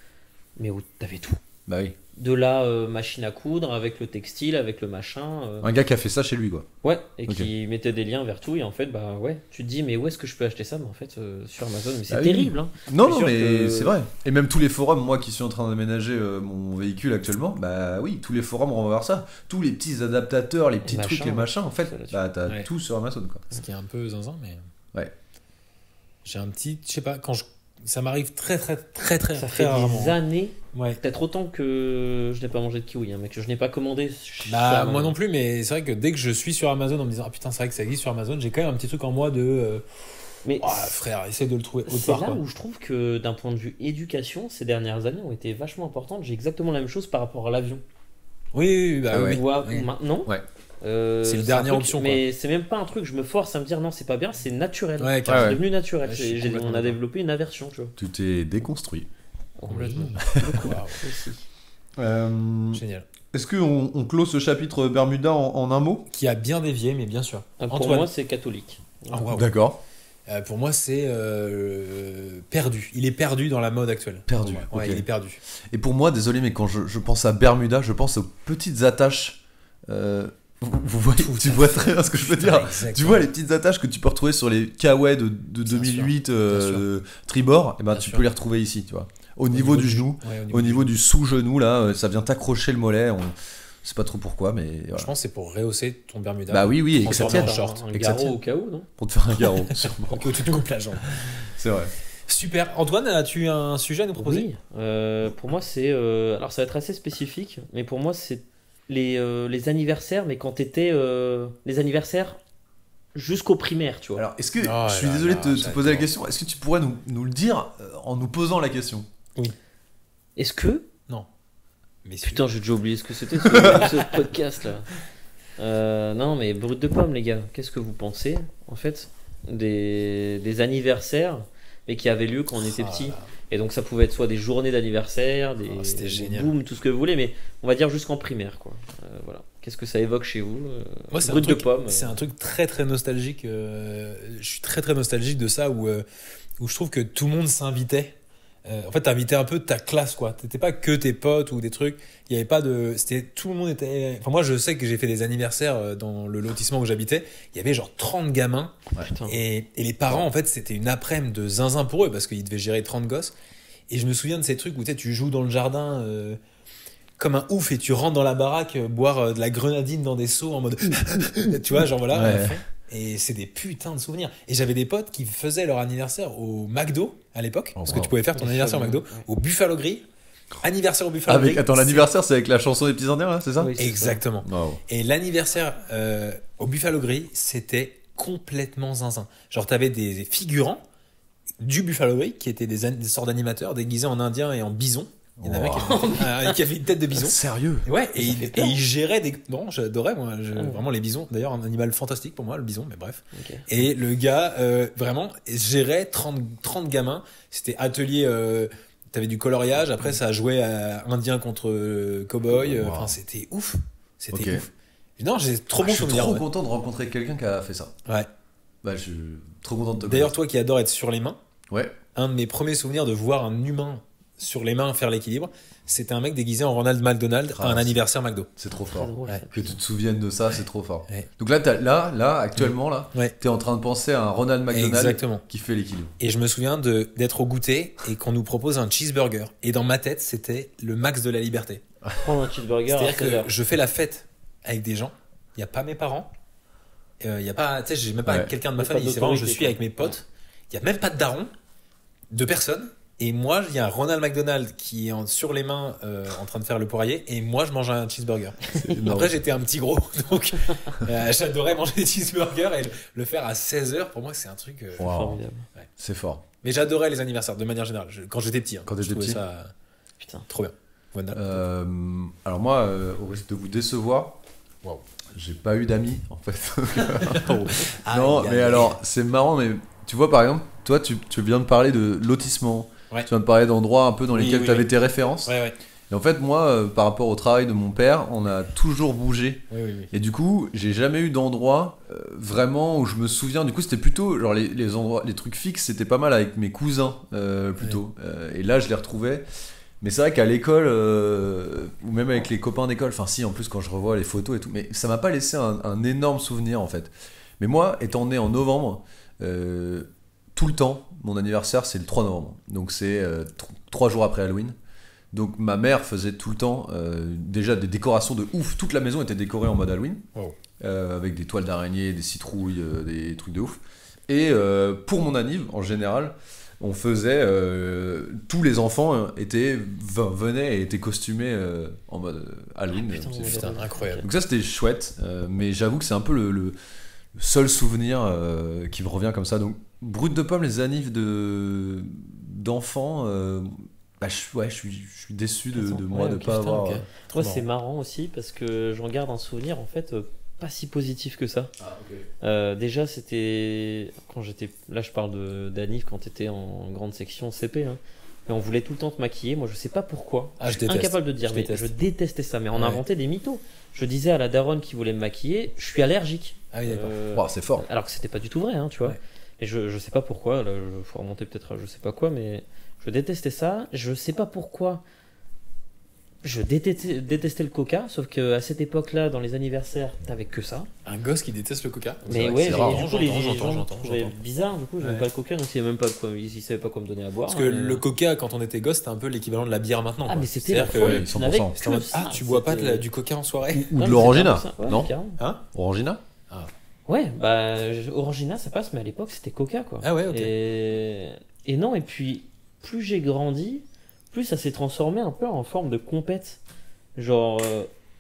mais où t'avais tout. Bah oui. De la machine à coudre, avec le textile, avec le machin. Un gars qui a fait ça chez lui, quoi. Ouais, et Ok. qui mettait des liens vers tout. Et en fait, bah ouais, tu te dis, mais où est-ce que je peux acheter ça? Mais en fait, sur Amazon, mais c'est Ah oui. terrible. Hein. Non, Je non, suis sûr mais que- c'est vrai. Et même tous les forums, moi qui suis en train d'aménager mon véhicule actuellement, bah oui, tous les forums on va voir ça. Tous les petits adaptateurs, les petits machins, trucs et machins, en fait, c'est là-dessus. bah t'as Ouais. tout sur Amazon, quoi. Ce qui est un peu zinzin, mais. Ouais. J'ai un petit. Je sais pas, ça m'arrive très Ça très fait rarement. des années, Ouais. peut-être autant que je n'ai pas mangé de kiwi, hein, mec, que je n'ai pas commandé. sur Bah, Amazon. moi non plus, mais c'est vrai que dès que je suis sur Amazon en me disant ah putain, c'est vrai que ça existe sur Amazon, j'ai quand même un petit truc en moi de. Mais Ah, frère, essaie de le trouver autre c'est part. là Quoi. où je trouve que d'un point de vue éducation, ces dernières années ont été vachement importantes. J'ai exactement la même chose par rapport à l'avion. Oui, bah Ah oui. ouais. Tu vois, Oui. maintenant. Ouais. C'est une un dernière truc, option, mais c'est même pas un truc, je me force à me dire non, c'est pas bien, c'est naturel. Ouais, C'est carrément. ouais. devenu naturel. Ouais, je suis complètement On a d'accord. développé une aversion, tu vois. Tu t'es déconstruit. Complètement. Oui, Waouh, aussi. génial. Est-ce qu'on clôt ce chapitre Bermuda en un mot? Qui a bien dévié, mais bien sûr. Pour Antoine. moi, c'est catholique. Ah, waouh. D'accord. Pour moi, c'est perdu. Il est perdu dans la mode actuelle. Perdu, Pour moi. Ouais, ok. il est perdu. Et pour moi, désolé, mais quand je pense à Bermuda, je pense aux petites attaches. Vous voyez, Tout tu à vois fait. très bien ce que je veux dire. Exactement. Tu vois les petites attaches que tu peux retrouver sur les Kawaii de Bien 2008 sûr, tribord, et ben Bien tu sûr. peux les retrouver ici, tu vois. Au niveau du genou, Ouais, au niveau du sous-genou là, ça vient t'accrocher le mollet. On sait pas trop pourquoi, mais voilà. Je pense que c'est pour rehausser ton Bermuda. Bah oui, et que ça Transformer tienne. en short. Un Et que ça garrot tienne. au cas où, non? Pour te faire un garrot, sûrement. Pour que tu te coupes la jambe. C'est vrai. Super. Antoine, as-tu un sujet à nous proposer? Oui, pour moi c'est alors ça va être assez spécifique, mais pour moi c'est les anniversaires, mais quand t'étais les anniversaires jusqu'au primaire, tu vois. Alors, est-ce que Oh je suis là désolé là, de te poser la j'adore. question, est-ce que tu pourrais nous le dire en nous posant la question? Est-ce que Mais putain j'ai déjà oublié ce que c'était ce podcast là. Non mais brut de pomme les gars, qu'est-ce que vous pensez en fait des anniversaires mais qui avaient lieu quand on était Ah petit? là. Et donc ça pouvait être soit des journées d'anniversaire, des, Oh, c'était des génial. booms, tout ce que vous voulez, mais on va dire jusqu'en primaire quoi. Voilà. Qu'est-ce que ça évoque chez vous? Moi, c'est Brut un truc, de pomme. c'est un truc très très nostalgique. Je suis très très nostalgique de ça où je trouve que tout le monde s'invitait. En fait, t'invitais un peu ta classe, quoi. T'étais pas que tes potes ou des trucs. Il y avait pas de. C'était tout le monde était. Enfin, moi, je sais que j'ai fait des anniversaires dans le lotissement où j'habitais. Il y avait genre 30 gamins Putain. et les parents, en fait, c'était une après-midi de zinzin pour eux parce qu'ils devaient gérer 30 gosses. Et je me souviens de ces trucs où tu sais, tu joues dans le jardin. Comme un ouf et tu rentres dans la baraque boire de la grenadine dans des seaux en mode tu vois genre voilà Ouais. à fond. Et c'est des putains de souvenirs et j'avais des potes qui faisaient leur anniversaire au McDo à l'époque parce que wow. tu pouvais faire ton anniversaire au McDo Ouais. au Buffalo Grill anniversaire au Buffalo Grill Attends, l'anniversaire c'est avec la chanson des petits indiens là, c'est ça? Oui, c'est ça. exactement Wow. et l'anniversaire au Buffalo Grill c'était complètement zinzin genre t'avais des figurants du Buffalo Grill qui étaient des sortes d'animateurs déguisés en indien et en bison. Il y en avait qui avait une tête de bison. Sérieux? Ouais, et Ça fait peur. il gérait des. Non, j'adorais, moi. Vraiment, les bisons. D'ailleurs, un animal fantastique pour moi, le bison, mais bref. Ok. Et le gars, vraiment, gérait 30 gamins. C'était atelier. T'avais du coloriage. Après, ça jouait à indien contre cowboy. Wow. Enfin, c'était ouf. C'était Ok. ouf. Non, j'ai trop Ah, bon je suis souvenir. trop Ouais. content de rencontrer quelqu'un qui a fait ça. Ouais. Bah, je suis trop content de te D'ailleurs, toi qui adore être sur les mains, connaître. Ouais. un de mes premiers souvenirs de voir un humain sur les mains faire l'équilibre, c'était un mec déguisé en Ronald McDonald à un Ah, anniversaire McDo. C'est trop Très fort. drôle, Ouais. ça. Que tu te souviennes de ça, c'est trop fort. Ouais. Donc là, actuellement, là, Ouais. t'es en train de penser à un Ronald McDonald Exactement. qui fait l'équilibre. Et je me souviens d'être au goûter et qu'on nous propose un cheeseburger. Et dans ma tête, c'était le max de la liberté. Prendre un cheeseburger à C'est-à-dire 16 heures. que je fais la fête avec des gens. Il n'y a pas mes parents. Il y a pas, tu sais, j'ai même pas Ouais. quelqu'un de ma Y a pas famille. C'est vraiment, je d'autorité, suis quoi. avec mes potes. Il n'y a même pas de daron, de personne. Et moi, il y a un Ronald McDonald qui est sur les mains en train de faire le poirier. Et moi, je mange un cheeseburger. Après, j'étais un petit gros. Donc, j'adorais manger des cheeseburgers. Et le faire à 16h, pour moi, c'est un truc. Wow. Formidable. C'est fort. Mais j'adorais les anniversaires, de manière générale. Quand j'étais petit. Quand je t'étais trouvais petit. ça Putain. trop bien. Voilà. Alors moi, au risque de vous décevoir, Wow. j'ai pas eu d'amis en fait. Aïe, Non, aïe, mais aïe. alors, c'est marrant, mais tu vois, par exemple, toi, tu viens de parler de lotissement. Ouais. Tu viens de parler d'endroits un peu dans Oui, lesquels oui, tu avais oui. tes références. Ouais. Et en fait, moi, par rapport au travail de mon père, on a toujours bougé. Oui. Et du coup, j'ai jamais eu d'endroit vraiment où je me souviens. Du coup, c'était plutôt genre les endroits, les trucs fixes, c'était pas mal avec mes cousins plutôt. Et là, je les retrouvais. Mais c'est vrai qu'à l'école, ou même avec les copains d'école, enfin si, en plus quand je revois les photos et tout, mais ça m'a pas laissé un énorme souvenir en fait. Mais moi, étant né en novembre, tout le temps, mon anniversaire c'est le 3 novembre. Donc c'est 3 jours après Halloween. Donc ma mère faisait tout le temps déjà des décorations de ouf. Toute la maison était décorée en mode Halloween. Wow. Avec des toiles d'araignée, des citrouilles, des trucs de ouf. Et pour mon anniv, en général, on faisait... tous les enfants venaient et étaient costumés en mode Halloween. Putain, C'est- Putain, incroyable. Donc ça, c'était chouette. Mais j'avoue que c'est un peu le seul souvenir qui me revient comme ça. Donc, brut de pomme, les annives d'enfants... je suis déçu de moi Ouais, de ok, pas putain, avoir... ok. Trop Moi, marrant. c'est marrant aussi parce que j'en garde un souvenir en fait pas si positif que ça. Déjà, c'était quand j'étais. Là, je parle d'Anif quand t'étais en grande section CP. Hein. Et on voulait tout le temps te maquiller. Moi, je sais pas pourquoi. Ah, je suis déteste. incapable de dire, Je mais déteste. je détestais ça. Mais on Ouais. inventait des mythos. Je disais à la daronne qui voulait me maquiller, je suis allergique. Ah oui, d'accord. Wow, c'est fort. Alors que c'était pas du tout vrai, hein, tu vois. Ouais. Et je sais pas pourquoi. Là, faut remonter peut-être à je sais pas quoi, mais je détestais ça. Je sais pas pourquoi. Je détestais le coca, sauf que à cette époque-là, dans les anniversaires, t'avais que ça. Un gosse qui déteste le coca. Mais vrai que ouais, c'est et rare. du coup, les gens J'entends. trouvaient bizarre, du coup, j'aimais Ouais. pas le coca, donc ils savaient même pas quoi, ils savaient pas quoi me donner à boire. Parce que hein, le coca, quand on était gosse, c'était un peu l'équivalent de la bière maintenant. Ah, quoi. mais c'était la C'est-à-dire que- folie, que- tu n'avais 100%. C'était en que mode, ça, ah, tu bois pas c'était- du coca en soirée? Ou Non, de mais l'orangina, c'était un peu ça, ouais, non carrément. Hein? Orangina Ouais, bah, Orangina, ça passe, mais à l'époque, c'était coca, quoi. Ah ouais, ok. Et non, et puis, plus j'ai grandi, plus ça s'est transformé un peu en forme de compète. Genre,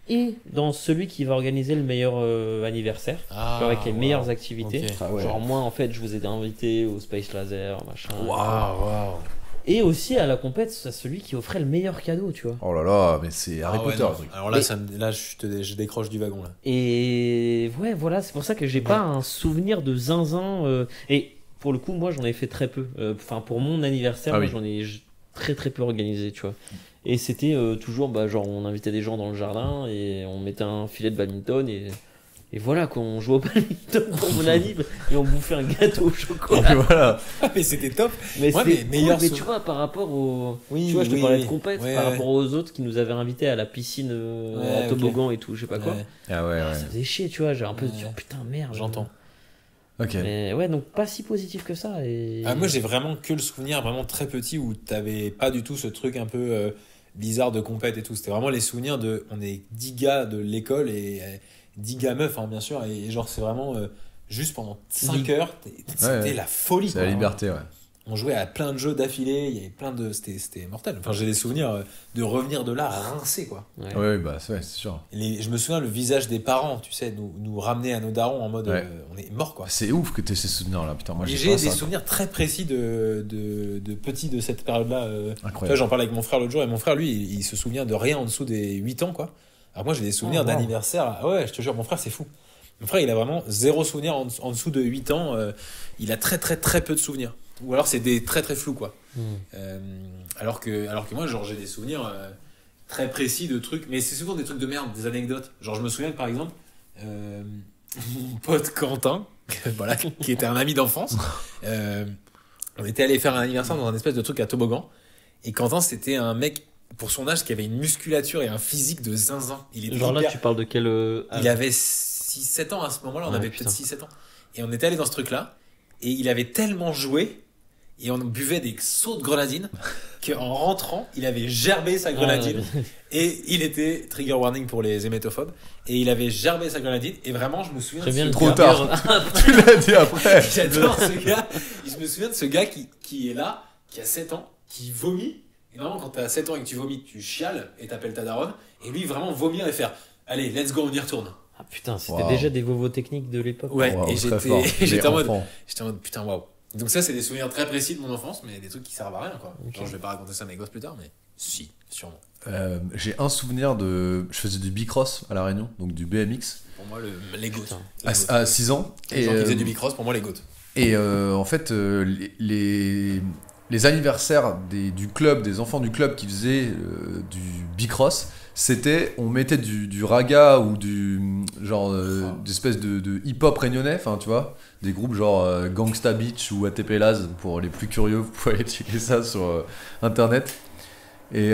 et dans celui qui va organiser le meilleur anniversaire, Ah, genre avec les wow. meilleures activités. Ok. Ah ouais. Genre, moi, en fait, je vous ai invité au Space Laser, machin. Waouh. Et aussi à la compète, à celui qui offrait le meilleur cadeau, tu vois. Oh là là, mais c'est Harry Ah ouais, Potter non. le truc. Alors là, Mais- là je décroche du wagon là. Et ouais, voilà, c'est pour ça que j'ai pas un souvenir de zinzin. Et pour le coup, moi, j'en ai fait très peu. Enfin, pour mon anniversaire, Ah moi, oui. j'en ai très très peu organisé, tu vois. Et c'était toujours, bah, genre, on invitait des gens dans le jardin et on mettait un filet de badminton et voilà, qu'on jouait au badminton pour mon anniv et on bouffait un gâteau au chocolat. Et voilà. Mais c'était top. Mais Ouais, c'était mais meilleur cool, mais tu souvenir. vois, par rapport au. Oui, Tu vois, je te oui, parlais oui. de compète, Ouais, par ouais. rapport aux autres qui nous avaient invités à la piscine, Ouais, à toboggan et tout, je sais pas quoi. Ouais, Ah ouais, Ça faisait chier, tu vois, j'ai un peu dit, Ouais. oh, putain, merde. j'entends. Ok. Mais ouais, donc pas si positif que ça. Et... Ah, moi, j'ai vraiment que le souvenir vraiment très petit où t'avais pas du tout ce truc un peu bizarre de compète et tout. C'était vraiment les souvenirs de. On est 10 gars de l'école et 10 gars meufs, hein, bien sûr. Et genre, c'est vraiment juste pendant 5 heures. C'était Ouais. la folie. C'est quoi, la vraiment. liberté, ouais. On jouait à plein de jeux d'affilée. Il y avait plein de. C'était mortel. Enfin, j'ai des souvenirs de revenir de là rincé, quoi. Ouais. Ouais, bah c'est sûr. Je me souviens le visage des parents, tu sais, nous ramener à nos darons en mode Ouais. on est mort, quoi. C'est ouf que t'aies ces souvenirs là, putain. Moi Et j'ai j'ai pas des ça. souvenirs très précis de petits de cette période-là. Tu vois, Incroyable. j'en parlais avec mon frère l'autre jour, et mon frère, lui, il se souvient de rien en dessous des 8 ans, quoi. Alors moi, j'ai des souvenirs Oh, wow. d'anniversaire. Ah ouais, je te jure, mon frère, c'est fou. Mon frère, il a vraiment zéro souvenir en dessous de 8 ans. Il a très, très, très peu de souvenirs. Ou alors, c'est des très, très flous, quoi. Alors que moi, genre, j'ai des souvenirs très précis de trucs. Mais c'est souvent des trucs de merde, des anecdotes. Genre, je me souviens que, par exemple, mon pote Quentin, voilà, qui était un ami d'enfance, on était allé faire un anniversaire dans un espèce de truc à toboggan. Et Quentin, c'était un mec, pour son âge, qui avait une musculature et un physique de zinzin. Il était Genre là, hyper- tu parles de quel. il avait 6-7 ans à ce moment-là, on Ouais, avait putain. peut-être 6-7 ans. Et on était allé dans ce truc-là, et il avait tellement joué, et on buvait des seaux de grenadine, qu'en rentrant, il avait gerbé sa grenadine. Et il était, trigger warning pour les hémétophobes, et il avait gerbé sa grenadine, et vraiment, je me souviens Très de bien ce le Trop gars. tard. Tu l'as dit après. J'adore ce gars. Je me souviens de ce gars qui est là, qui a 7 ans, qui vomit. Et normalement, quand t'as 7 ans et que tu vomis, tu chiales et t'appelles ta daronne. Et lui, vraiment vomir et faire allez, let's go, on y retourne. Ah putain, c'était déjà des vovos techniques de l'époque. Ouais, Wow, et très fort. j'étais en Les mode enfants. putain, waouh. Donc, ça, c'est des souvenirs très précis de mon enfance, mais des trucs qui servent à rien, quoi. Ok. Genre, je vais pas raconter ça à mes gosses plus tard, mais si, sûrement. J'ai un souvenir de. Je faisais du bicross à La Réunion, donc du BMX, Pour moi, les goats. Putain. à 6 ans. Les gens qui faisaient du bicross, pour moi, les goats. Et en fait, les anniversaires du club, des enfants du club qui faisaient du bicross, c'était, on mettait du raga ou du genre d'espèce de hip-hop réunionnais, enfin tu vois, des groupes genre Gangsta Beach ou ATP Laz, pour les plus curieux, vous pouvez aller checker ça sur internet. Et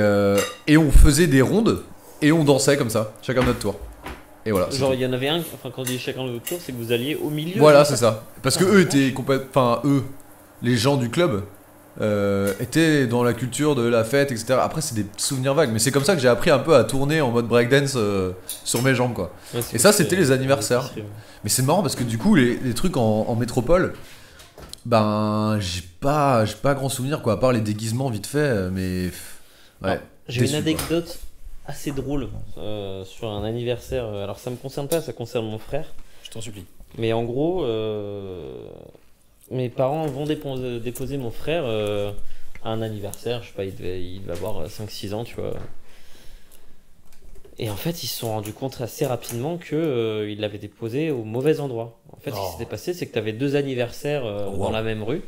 on faisait des rondes et on dansait comme ça, chacun notre tour. Et voilà. Genre, c'était- il y en avait un, enfin, quand on dit chacun le tour, c'est que vous alliez au milieu. Voilà, c'est c'est ça. Parce que eux étaient complètement. Enfin, eux, les gens du club, étaient dans la culture de la fête, etc. Après, c'est des souvenirs vagues, mais c'est comme ça que j'ai appris un peu à tourner en mode breakdance sur mes jambes, quoi. Ouais, c'est Et ça, cool, c'était les anniversaires. Mais c'est marrant parce que du coup, les trucs en métropole, ben, j'ai pas grand souvenir, quoi, à part les déguisements vite fait, mais. Ouais. J'ai déçu, une quoi. anecdote assez drôle sur un anniversaire. Alors, ça me concerne pas, ça concerne mon frère. Je t'en supplie. Mais en gros, mes parents vont déposer mon frère à un anniversaire. Je sais pas, il devait avoir 5-6 ans, tu vois. Et en fait, ils se sont rendus compte assez rapidement qu'il l'avait déposé au mauvais endroit. En fait, ce qui s'était passé, c'est que tu avais 2 anniversaires dans la même rue.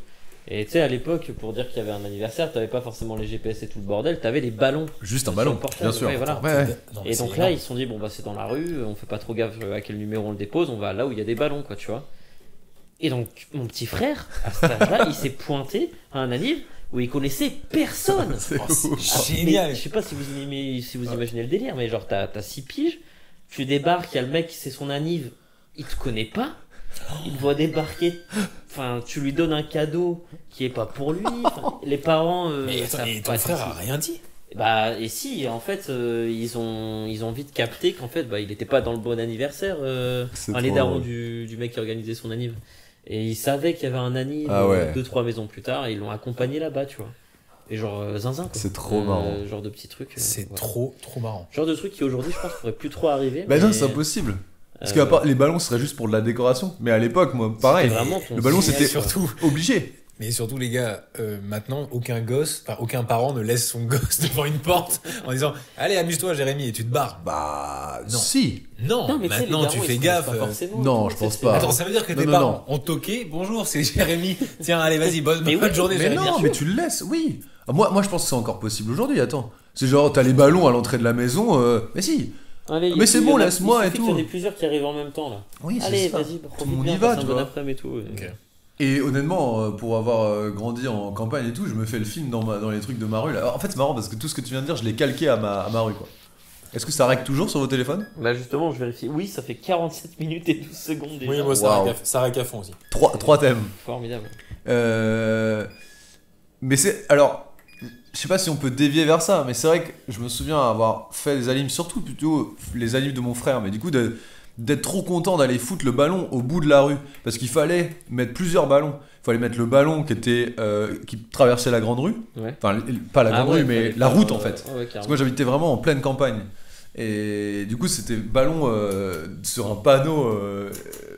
Et tu sais, à l'époque, pour dire qu'il y avait un anniversaire, t'avais pas forcément les GPS et tout le bordel, t'avais les ballons. Juste un sur ballon, le portable, bien sûr. ouais, voilà. Ouais. Non, Et c'est donc là, énorme. ils se sont dit, bon, bah c'est dans la rue, on fait pas trop gaffe à quel numéro on le dépose, on va là où il y a des ballons, quoi, tu vois. Et donc, mon petit frère, à cet âge-là, il s'est pointé à un anniv où il connaissait personne. C'est Oh, c'est ouf. génial. Mais je sais pas si vous imaginez le délire, mais genre, t'as 6 piges, tu débarques, il y a le mec, c'est son anniv, il te connaît pas, il te voit débarquer, enfin, tu lui donnes un cadeau qui est pas pour lui, enfin, les parents. Mais ça attends, et a ton pas frère été- a rien dit. Bah, et si, en fait, ils ont vite capté qu'en fait, bah, il était pas dans le bon anniversaire, C'est enfin, les trop darons drôle. du mec qui organisait son anniv. Et ils savaient qu'il y avait un anniv Ah ouais. 2-3 maisons plus tard, et ils l'ont accompagné là-bas, tu vois. Et genre, zinzin, quoi. C'est trop marrant. Genre de petits trucs. C'est voilà. trop marrant. Genre de trucs qui aujourd'hui, je pense, pourraient plus trop arriver. Bah mais, non, c'est impossible. Parce que à part, les ballons seraient juste pour de la décoration. Mais à l'époque, moi, pareil. c'était vraiment ton Le ballon, signal, c'était quoi. surtout. obligé. Mais surtout, les gars, maintenant, aucun parent ne laisse son gosse devant une porte en disant allez, amuse-toi, Jérémy, et tu te barres. Bah, Non. si. Non, Non, mais tu sais, les maintenant, darons, tu ils fais se gaffe. connaissent pas forcément, non, tout, je pense c'est- pas. Attends, ça veut dire que Non, tes non, parents ont toqué bonjour, c'est Jérémy. Tiens, allez, vas-y, bonne Mais oui, journée, Mais Jérémy. non, mais tu le laisses, oui. Ah, moi, je pense que c'est encore possible aujourd'hui, attends. C'est genre, t'as les ballons à l'entrée de la maison, mais si. Allez, Mais c'est il y bon, en a- laisse-moi il et suffit tout. qu'il y en ait plusieurs qui arrivent en même temps, là. Oui, c'est Allez, ça. vas-y, Tout le profite monde bien, y va, passe un tu bon vois. après-midi et tout. Ok. Et honnêtement, pour avoir grandi en campagne et tout, je me fais le film dans les trucs de ma rue. Là. Alors, en fait, c'est marrant parce que tout ce que tu viens de dire, je l'ai calqué à ma rue, quoi. Est-ce que ça règle toujours sur vos téléphones? Bah justement, je vérifie. Oui, ça fait 47 minutes et 12 secondes déjà. Oui, moi, Waouh. ça règle à fond aussi. Trois thèmes. Formidable. Mais c'est. Alors, je sais pas si on peut dévier vers ça, mais c'est vrai que je me souviens avoir fait les animes, surtout plutôt les animes de mon frère, mais du coup d'être trop content d'aller foutre le ballon au bout de la rue, parce qu'il fallait mettre plusieurs ballons. Il fallait mettre le ballon qui traversait la grande rue, Ouais. enfin pas la grande rue, mais fallait la faire, route en fait. Ouais, Parce que moi j'habitais vraiment en pleine campagne. Et du coup c'était ballon sur un panneau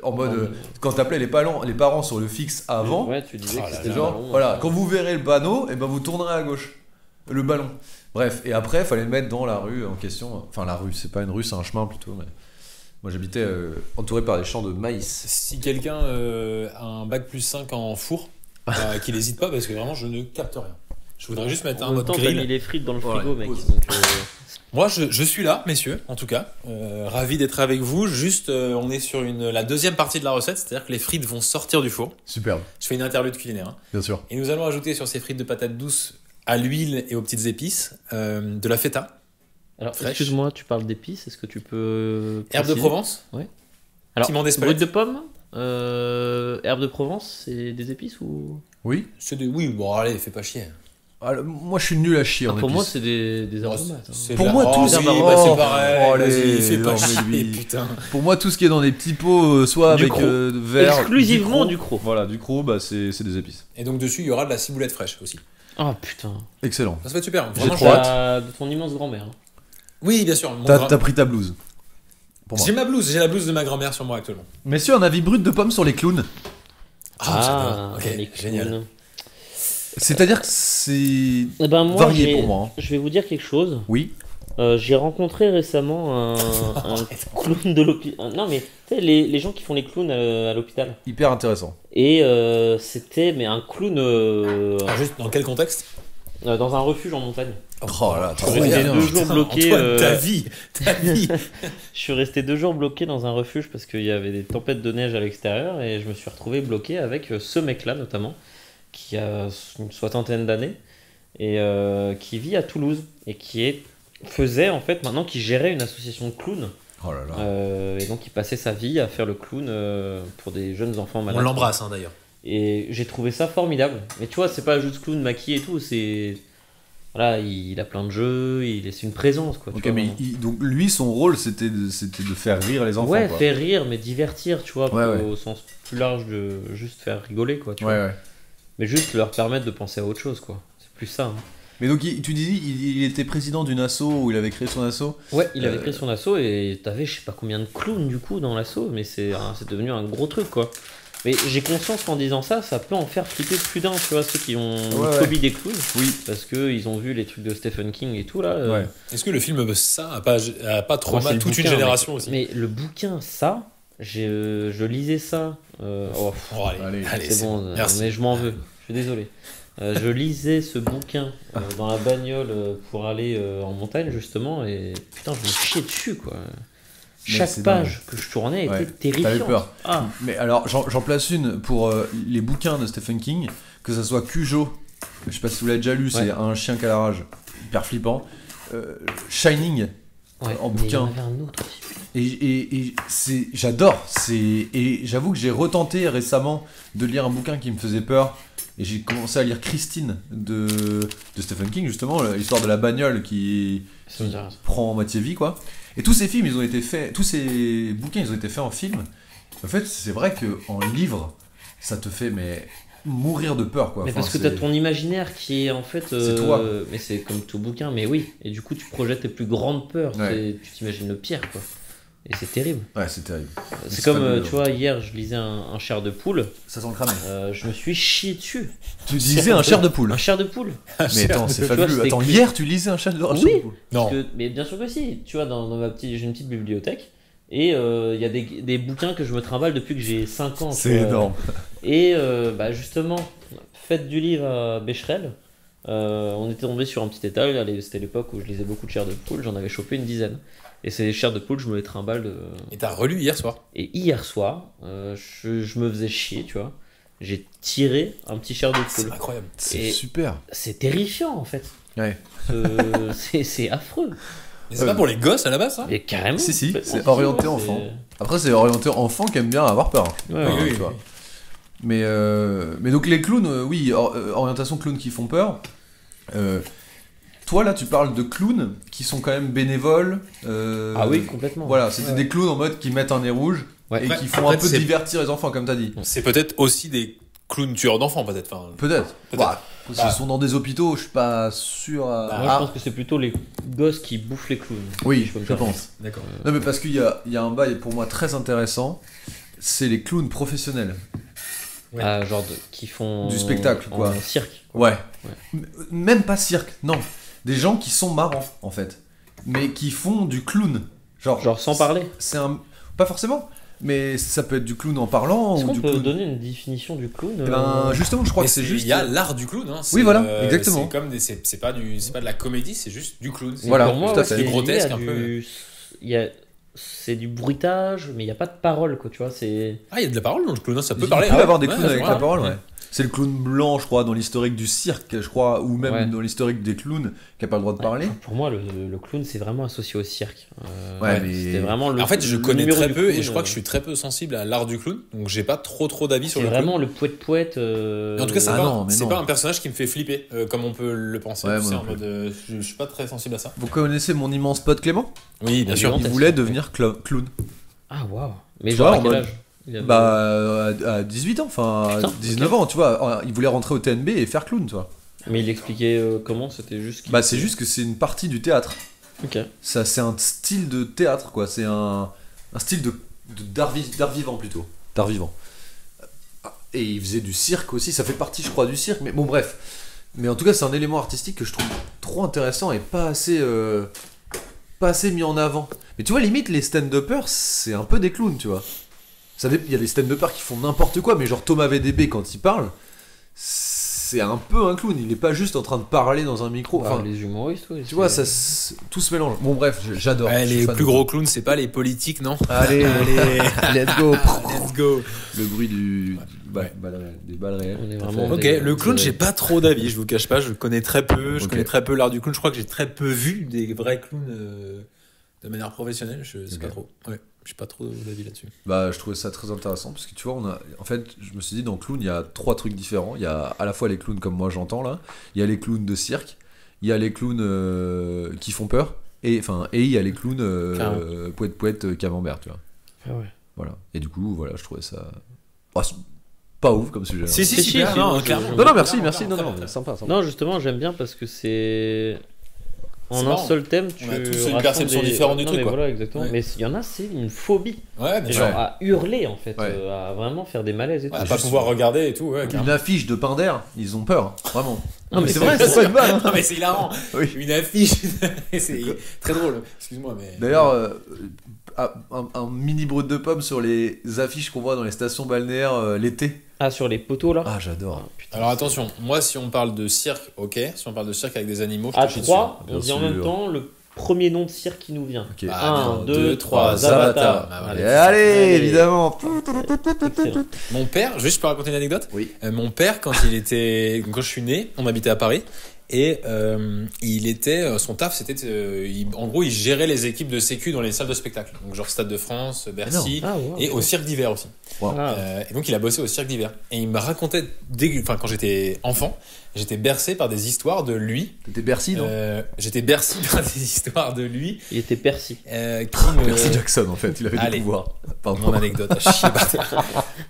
en mode quand t'appelais les parents sur le fixe avant, Ouais, tu disais Oh que là c'était c'était là. genre un ballon, voilà, hein. quand vous verrez le panneau, et ben vous tournerez à gauche le ballon. Bref, et après fallait le mettre dans la rue en question. Enfin la rue, c'est pas une rue, c'est un chemin plutôt. Mais moi j'habitais entouré par des champs de maïs. Si quelqu'un a un bac plus 5 en four, qu'il n'hésite pas parce que vraiment je ne capte rien. Je voudrais juste mettre En un même mode temps, t'as grill. mis les frites dans le Voilà, frigo, mec. pause. Donc, Moi je suis là, messieurs, en tout cas. Ravi d'être avec vous. Juste, on est sur la deuxième partie de la recette, c'est-à-dire que les frites vont sortir du four. Superbe, Je fais une interlude culinaire. Hein. bien sûr. Et nous allons ajouter sur ces frites de patates douces à l'huile et aux petites épices de la feta, Alors, Fraîche. excuse-moi, tu parles d'épices, est-ce que tu peux. herbe de préciser Provence, Alors, piment d'Espelette. brut de pomme, herbe de Provence, c'est des épices ou. Oui. Oui, bon allez, fais pas chier. Alors, moi je suis nul à chier en Pour moi, épices. c'est des aromates. hein. C'est Pour de la- moi, oh, tout, oui, c'est- bah, oh, c'est pareil. oh, Vas-y, allez, fais pas non, mais chier, lui. putain. Pour moi tout ce qui est dans des petits pots, soit Du avec croc. verre, Exclusivement du du croc. Voilà, du croc, bah c'est des épices. Et donc dessus, il y aura de la ciboulette fraîche aussi. Oh putain. Excellent. Ça va être super. J'ai Vraiment, trop je- hâte. De ton immense grand-mère. Hein. Oui, bien sûr. T'as pris ta blouse. Pour moi. J'ai ma blouse, j'ai la blouse de ma grand-mère sur moi actuellement. Messieurs, un avis brut de Pomme sur les clowns. J'adore. Ok, les génial. clowns. C'est-à-dire que c'est Eh ben moi, varié pour moi. Hein. je vais vous dire quelque chose. Oui. J'ai rencontré récemment un clown de l'hôpital. Non mais tu sais les gens qui font les clowns à l'hôpital. Hyper intéressant. Et c'était mais un clown Juste dans quel contexte? dans un refuge en montagne. Oh là, Je suis resté 2 jours bloqué. Antoine, ta vie. Je suis resté 2 jours bloqué dans un refuge parce qu'il y avait des tempêtes de neige à l'extérieur et je me suis retrouvé bloqué avec ce mec-là notamment qui a une soixantaine d'années et qui vit à Toulouse et faisait en fait maintenant qui gérait une association de clowns Oh là là. et donc il passait sa vie à faire le clown pour des jeunes enfants On malades. l'embrasse d'ailleurs. Et j'ai trouvé ça formidable. Mais tu vois, c'est pas juste clown maquillé et tout, c'est voilà, il a plein de jeux, c'est une présence quoi. tu Ok, vois, mais vraiment. donc lui, son rôle, c'était de faire rire les enfants. Ouais, quoi. faire rire, mais divertir, tu vois, Ouais, ouais. au sens plus large de juste faire rigoler, quoi, tu Ouais, vois. ouais. Mais juste leur permettre de penser à autre chose, quoi. C'est plus ça. Hein. Mais donc, tu disais, il était président d'une asso où il avait créé son asso. Ouais, il avait créé son asso et t'avais je sais pas combien de clowns du coup dans l'asso, mais c'est devenu un gros truc, quoi. Mais j'ai conscience qu'en disant ça, ça peut en faire flipper plus d'un, tu vois, ceux qui ont une Ouais, phobie des clowns. Oui. Parce qu'ils ont vu les trucs de Stephen King et tout, là. Ouais. Est-ce que le film ça a pas Moi, traumé c'est le toute une bouquin, génération mec. aussi? Mais le bouquin, ça, je lisais ça. Oh, Oh, allez, Allez, c'est bon, Merci. mais je m'en veux. Je suis désolé. Je lisais ce bouquin dans la bagnole pour aller en montagne, justement, et putain, je me chiais dessus, quoi. Mais Chaque c'est page que je tournais Ouais, était terrifiante. t'avais peur. Ah, Mais alors, j'en place une pour les bouquins de Stephen King, que ça soit Cujo, je sais pas si vous l'avez déjà lu, c'est Ouais. un chien qui a la rage, hyper flippant. Shining, ouais. en Mais il y en bouquin. avait un autre aussi. Et j'adore. Et j'avoue que j'ai retenté récemment de lire un bouquin qui me faisait peur. Et j'ai commencé à lire Christine de Stephen King, justement, l'histoire de la bagnole qui Ça me dit rien. prend moitié vie, quoi. Et tous ces films, ils ont été faits, tous ces bouquins, ils ont été faits en film. En fait, c'est vrai qu'en livre, ça te fait mourir de peur, quoi. Mais Enfin, parce que c'est- t'as ton imaginaire qui est en fait. C'est toi. Mais c'est comme tout bouquin, mais oui. Et du coup, tu projettes tes plus grandes peurs. Ouais. Tu t'imagines le pire, quoi. Et c'est terrible. Ouais, c'est terrible. C'est C'est comme, fabuleux. tu vois, hier, je lisais un chair de poule. Ça sent le cramer. Je me suis chié dessus. Tu lisais un chair de poule. Un chair de poule. Mais attends, c'est Tu vois, fabuleux. c'était Attends, écrit- hier, tu lisais un chair de Oui. poule. Non. Parce que- mais bien sûr que si. Tu vois, dans j'ai une petite bibliothèque. Et il y a des bouquins que je me trimballe depuis que j'ai 5 ans. tu C'est vois. énorme. Et justement, fête du livre à Becherel, on était tombé sur un petit étal. Allez, c'était l'époque où je lisais beaucoup de chair de poule. J'en avais chopé une dizaine. Et ces chairs de poule, je me les trimballe. Et t'as relu hier soir? Et hier soir, je me faisais chier, tu vois. J'ai tiré un petit chair de C'est poule. incroyable. C'est Et- super. C'est terrifiant en fait. Ouais. C'est affreux. Mais c'est pas pour les gosses à la base, ça? Mais carrément. Si, si, complètement, c'est orienté ouais, enfant. Après, c'est orienté enfant qui aime bien avoir peur. Ouais, Oui, oui, tu vois. Mais donc les clowns, oui, orientation clowns qui font peur. Toi là, tu parles de clowns qui sont quand même bénévoles. Ah oui, complètement. Voilà, c'était Ouais. des clowns en mode qui mettent un nez rouge Ouais. et Ouais. qui font En un fait, peu c'est- divertir les enfants, comme t'as dit. C'est peut-être aussi des clowns tueurs d'enfants, peut-être. Enfin, Peut-être. Peut-être. Bah, s'ils sont dans des hôpitaux, je suis pas sûr. Moi, je Ah, pense que c'est plutôt les gosses qui bouffent les clowns. oui, si je peux me je permettre. pense. d'accord. Non, mais parce qu'il y a un bail pour moi très intéressant, c'est les clowns professionnels. Ouais. Ah, genre qui font. Du spectacle, quoi. En cirque. Ouais. Même pas cirque, non. Des gens qui sont marrants, en fait. Mais qui font du clown. Genre sans parler. C'est un. Pas forcément, mais ça peut être du clown en parlant Est-ce ou qu'on du peut clown. donner une définition du clown Eh ben, justement, je crois Mais que c'est c'est juste. Il y a l'art du clown. Hein. Oui, voilà, exactement. C'est comme c'est pas de la comédie, c'est juste du clown. Voilà, pour moi, tout à ouais, fait. c'est Grotesque, lié à un peu. c'est du bruitage, mais il n'y a pas de parole, quoi, tu vois. C'est. Ah, il y a de la parole dans le clown, hein, ça peut Il parler. peut y hein. avoir des Ouais, clowns avec ouais, la parole, ouais. ouais. C'est le clown blanc, je crois, dans l'historique du cirque, je crois, ou même Ouais. dans l'historique des clowns qui a pas le droit de parler. Pour moi, le clown, c'est vraiment associé au cirque. Ouais, mais- C'était vraiment le. En fait, je le connais numéro très du peu clown, et je crois que je suis très peu sensible à l'art du clown, donc j'ai pas trop d'avis sur C'est le clown. vraiment le poète-poète. Mais en tout cas, c'est Ah pas, non, mais c'est non. pas un personnage qui me fait flipper, comme on peut le penser. Ouais, tu sais, moi en non mode, je suis pas très sensible à ça. Vous connaissez mon immense pote Clément? Oui, bien sûr. Évidemment. Il voulait devenir clown. Ah, waouh. Mais Tu genre vois, à en quel mode- âge Il avait- Bah, à 18 ans, enfin, à Putain, 19 ans, tu vois. Il voulait rentrer au TNB et faire clown, tu vois. Mais il expliquait comment, c'était juste. Bah, c'est juste que c'est une partie du théâtre. Ok. Ça, c'est un style de théâtre, quoi. C'est un style d'art vivant, plutôt. D'art vivant. Et il faisait du cirque aussi. Ça fait partie, je crois, du cirque. Mais bon, bref. Mais en tout cas, c'est un élément artistique que je trouve trop intéressant et pas assez mis en avant. Mais tu vois, limite, les stand-uppers, c'est un peu des clowns, tu vois. Il y a des stand-uppers qui font n'importe quoi, mais genre Thomas VDB, quand il parle, c'est un peu un clown. Il est pas juste en train de parler dans un micro. Enfin, les humoristes, oui. tu vois, tout se mélange. Bon, bref, j'adore. Ouais, Je suis les fan plus de- gros clowns, c'est pas les politiques, non? Allez, let's go. Let's go. Le bruit des Ouais. balles réelles. On est Tout à vraiment fait. Ok, le clown, j'ai pas trop d'avis, je vous cache pas, je connais très peu, je Ok. connais très peu l'art du clown, je crois que j'ai très peu vu des vrais clowns de manière professionnelle, je sais Ok. pas trop. Ouais, j'ai pas trop d'avis là-dessus. Bah, je trouvais ça très intéressant parce que tu vois, en fait, je me suis dit dans clown, il y a 3 trucs différents. Il y a à la fois les clowns comme moi j'entends là, il y a les clowns de cirque, il y a les clowns qui font peur, et il y a les clowns poète camembert, tu vois. Ah ouais. Voilà. Et du coup, voilà, je trouvais ça c'est pas ouf comme sujet. Si, Si, super, si, non, je- clairement. Non, merci, Clairement, merci. clairement, Non, non, très bien. sympa. Non, justement, j'aime bien parce que c'est. En C'est un marrant. seul thème, tu On a tous une rassembles perception différente du non, truc, mais quoi. voilà, exactement. Ouais. Mais il y en a, c'est une phobie. Ouais, bien Et sûr. genre à hurler, en fait, Ouais. à vraiment faire des malaises et Ouais, tout. à pas pouvoir regarder et tout, ouais, Une carrément. affiche de pain d'air, ils ont peur, vraiment. Non, mais c'est vrai, c'est pas une balle. Hein. Non, mais c'est hilarant. Oui. Une affiche, c'est très drôle. Excuse-moi, mais. D'ailleurs, un mini brut de pomme sur les affiches qu'on voit dans les stations balnéaires l'été. Ah, sur les poteaux là. Ah, j'adore. Putain. Alors attention, moi si on parle de cirque, ok. Si on parle de cirque avec des animaux, je À te chie 3, bien on dit en sûr. même temps le premier nom de cirque qui nous vient. Ok. Ah, 1, 2, 3, Zavata. Avatar. Ah, Allez, voilà. allez, Allez. évidemment. Excellent. Mon père, juste je peux raconter une anecdote. Oui. Mon père, quand je suis né, on habitait à Paris. Et il était, son taf, c'était, en gros, il gérait les équipes de sécu dans les salles de spectacle. Donc genre Stade de France, Bercy, Ah, ouais, et ok. au cirque d'hiver aussi. Ah. Et donc il a bossé au cirque d'hiver. Et il me racontait, quand j'étais enfant, j'étais bercé par des histoires de lui. T'étais Bercy, non J'étais bercé par des histoires de lui Il était Percy. qui me... Percy Jackson, en fait, il avait Allez. du pouvoir. Pardon. Mon anecdote à chier par terre.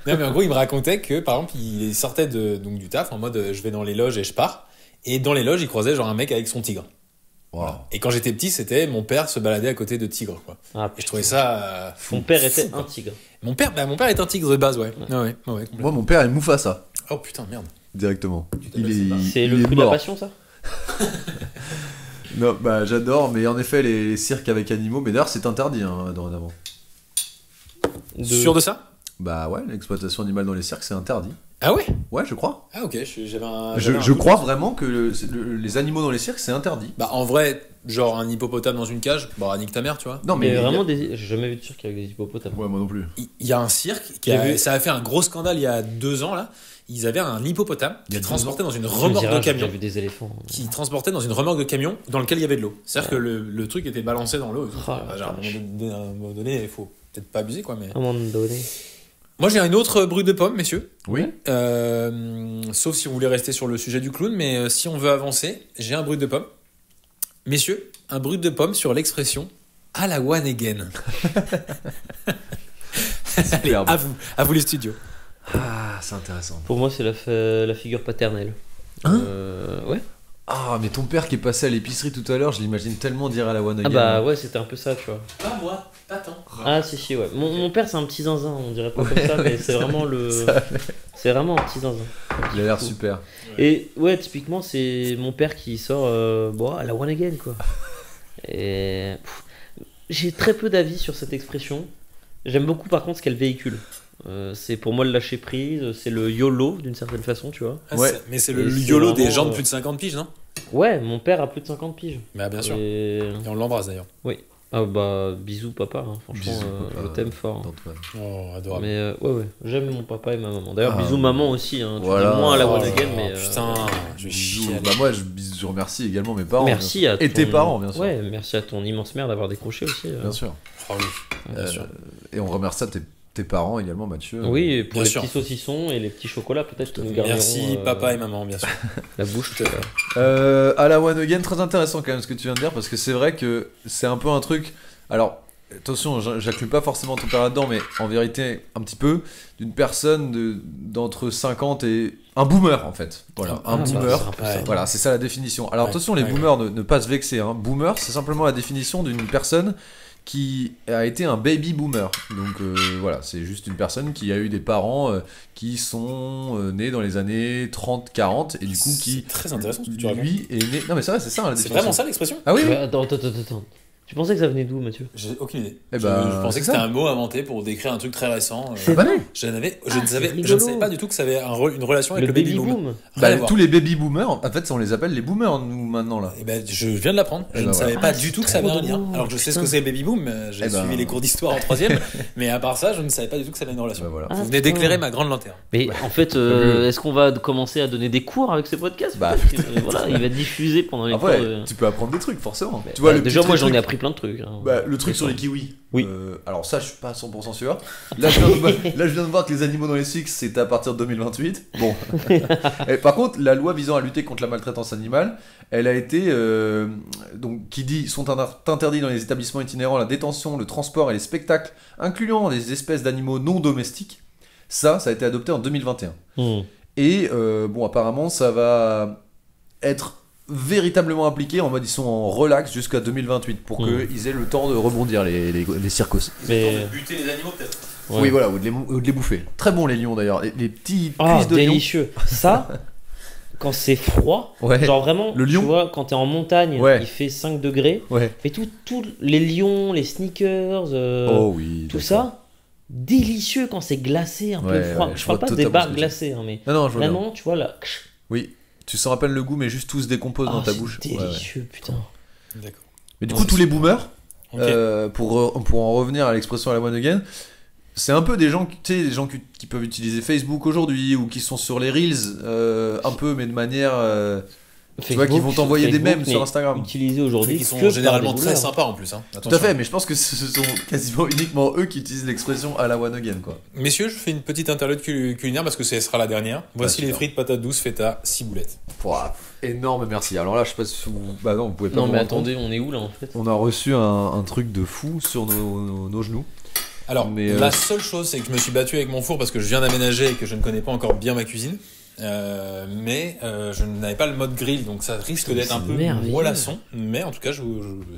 Non mais en gros il me racontait que par exemple il sortait donc du taf en mode je vais dans les loges et je pars. Et dans les loges il croisait genre un mec avec son tigre. Wow. Et quand j'étais petit c'était mon père se baladait à côté de tigres quoi. Ah, Et je trouvais ça fou. Mon père Fou, était quoi. un tigre. Mon père est un tigre de base ouais. Ouais, complètement. Moi, mon père est Mufasa, Oh putain merde. directement. t'appelles ça pas. C'est il le est fruit de la mort. passion, ça. Non, bah j'adore, mais en effet, les cirques avec animaux, mais d'ailleurs, c'est interdit hein, dorénavant. Sûr de ça? Bah ouais, l'exploitation animale dans les cirques, c'est interdit. Ah ouais? Ouais, je crois. Ah ok, j'avais un. Je crois vraiment que les animaux dans les cirques, c'est interdit. Bah en vrai, genre un hippopotame dans une cage, bah nique ta mère tu vois. Non, mais. Mais vraiment, j'ai jamais vu de cirque avec des hippopotames. Ouais, moi non plus. Il y a un cirque qui J'ai vu. ça a fait un gros scandale il y a 2 ans là. Ils avaient un hippopotame Il y a qui 2 transportait dans une Tu me remorque diras, de j'ai camion. déjà vu des éléphants. Qui transportait dans une remorque de camion dans lequel il y avait de l'eau. C'est-à-dire que le truc était balancé dans l'eau. et tout. Oh la Genre, à un moment donné, il faut peut-être pas abuser quoi. Mais... À un moment donné. Moi j'ai une autre brute de pomme, messieurs. Oui. Sauf si vous voulez rester sur le sujet du clown, mais si on veut avancer, j'ai un brut de pomme. Messieurs, un brut de pomme sur l'expression à la one again. Allez, Superbe. à vous les studios. Ah, c'est intéressant. Pour moi, c'est la figure paternelle. Hein Ouais. Ah, mais ton père qui est passé à l'épicerie tout à l'heure, je l'imagine tellement dire à la one Ah again. bah ouais, c'était un peu ça, tu vois. Pas moi, pas tant. Ah si, ouais. Mon père, c'est un petit zinzin, on dirait pas comme ça, mais c'est vraiment c'est vraiment un petit zinzin. Il a l'air super. Et ouais, typiquement, c'est mon père qui sort bon, à la one again, quoi. Et j'ai très peu d'avis sur cette expression. J'aime beaucoup, par contre, ce qu'elle véhicule. C'est pour moi le lâcher prise, c'est le YOLO d'une certaine façon, tu vois. Ouais. Mais c'est Et le c'est YOLO des vraiment, gens de plus de 50 piges, non? Ouais, mon père a plus de 50 piges. Bah bien sûr. Et... Et on l'embrasse d'ailleurs. Ah bah, bisous papa, hein. Franchement, Bisous, papa. je t'aime fort. hein. D'Antoine. Oh, adorable. Mais ouais, j'aime mon papa et ma maman. D'ailleurs, Ah, bisous maman aussi, hein. Tu voilà. dis moins à la Oh one là again, là, mais... putain, je vais Bisous. chier. Bah moi, je remercie également mes parents. merci bien à sûr. Et tes parents, bien sûr. Ouais, merci à ton immense mère d'avoir décroché aussi. Bien sûr. Oh oui, bien sûr. Et on remercie tes parents également, Mathieu. Oui, et pour Bien les sûr. petits saucissons et les petits chocolats, peut-être que nous Merci garderons papa et maman, bien sûr. la bouche. Tout à fait. À la one again, très intéressant quand même ce que tu viens de dire, parce que c'est vrai que c'est un peu un truc. Alors, attention, j'inclus pas forcément ton père là-dedans, mais en vérité, un petit peu, d'une personne d'entre 50 et Un boomer en fait. Voilà, un bah, boomer. c'est un peu ça. Ouais. Voilà, c'est ça la définition. Alors Ouais, attention, les ouais, boomers, ne pas se vexer. Hein. Boomer, c'est simplement la définition d'une personne qui a été un baby boomer. Donc voilà, c'est juste une personne qui a eu des parents qui sont nés dans les années 30-40 et du coup qui, C'est très intéressant ce que tu racontes. lui, est né... Non mais c'est vrai, c'est ça la C'est définition. vraiment ça l'expression? Ah oui, oui. Ouais, attends. Tu pensais que ça venait d'où, Mathieu? J'ai aucune idée. Eh Je ben, pensais que c'est c'était ça. un mot inventé pour décrire un truc très récent. C'est bah vrai. non. Je ne c'est savais rigolo. pas du tout que ça avait une relation avec Le le baby baby boom. boom. Rien à Bah, voir. tous les baby boomers, en fait, on les appelle les boomers, nous, maintenant, là. Eh ben, je viens de l'apprendre. Je Eh ben ne savais voilà. pas Ah, du tout c'est que ça avait trop un lien. drôle, Alors que je sais ce putain. que c'est le baby boom. J'ai Eh ben- suivi les cours d'histoire en troisième. Mais à part ça, je ne savais pas du tout que ça avait une relation. Bah, voilà. Ah, Vous venez putain. d'éclairer ma grande lanterne. Mais en fait, Fabuleux. est-ce qu'on va commencer à donner des cours avec ce podcast? Bah, Peut-être que, voilà, il va diffuser pendant les Après, cours de... tu peux apprendre des trucs, forcément. Bah, Tu vois, le déjà, petit moi, j'en ai truc- appris plein de trucs. Hein. Bah, le truc sur les kiwis. Oui. Alors ça, je suis pas 100% sûr. Là je viens de voir que les animaux dans les cirques, c'est à partir de 2028. Bon. Et par contre, la loi visant à lutter contre la maltraitance animale, elle a été donc qui dit sont interdits dans les établissements itinérants la détention, le transport et les spectacles, incluant des espèces d'animaux non domestiques. Ça a été adopté en 2021. Hmm. Et bon, apparemment, ça va être véritablement appliqué en mode ils sont en relax jusqu'à 2028 pour qu'ils aient le temps de rebondir les circos. Mais... buter les animaux peut-être. ouais. Oui, voilà, ou de les bouffer. Très bon les lions d'ailleurs, les petits Ah, cuisses de lion. délicieux. Ça, quand c'est froid, Ouais. genre vraiment, Le lion. tu vois, quand t'es en montagne, Ouais. il fait 5 degrés. Ouais. Mais tous les lions, les sneakers, Oh oui. tout d'accord. ça, délicieux quand c'est glacé, un peu Ouais, froid. ouais, je je parle vois pas des totalement ce barres que tu glacées, hein, mais Non, non, je vois bien. vraiment, tu vois là. Oui. Tu sens à peine le goût, mais juste tout se décompose dans ta bouche. C'est Ouais, ouais. délicieux, putain. D'accord. Mais du Non, coup, c'est tous les super. boomers, Ok. pour en revenir à l'expression à la one again, c'est un peu des gens, tu sais, des gens qui peuvent utiliser Facebook aujourd'hui ou qui sont sur les Reels, un peu, mais de manière. Tu vois, qui vont t'envoyer des mèmes sur Instagram. Utilisés aujourd'hui. Qui sont que par généralement des très boomers. sympas en plus. Hein. Tout à Attention. fait, mais je pense que ce sont quasiment uniquement eux qui utilisent l'expression à la one again, quoi. Messieurs, je fais une petite interlude culinaire parce que ce sera la dernière. Voici Ouais, les super. frites patates douces faites à ciboulette. Pouah, énorme merci. Alors là, je sais pas si vous. Bah non, vous pouvez pas. Non, vous mais rendre compte. attendez, on est où là en fait? On a reçu un truc de fou sur nos genoux. Alors, Mais, la seule chose, c'est que je me suis battu avec mon four parce que je viens d'aménager et que je ne connais pas encore bien ma cuisine. Mais je n'avais pas le mode grill, donc ça risque Putain, d'être un c'est peu merveilleux. mollasson. Mais en tout cas,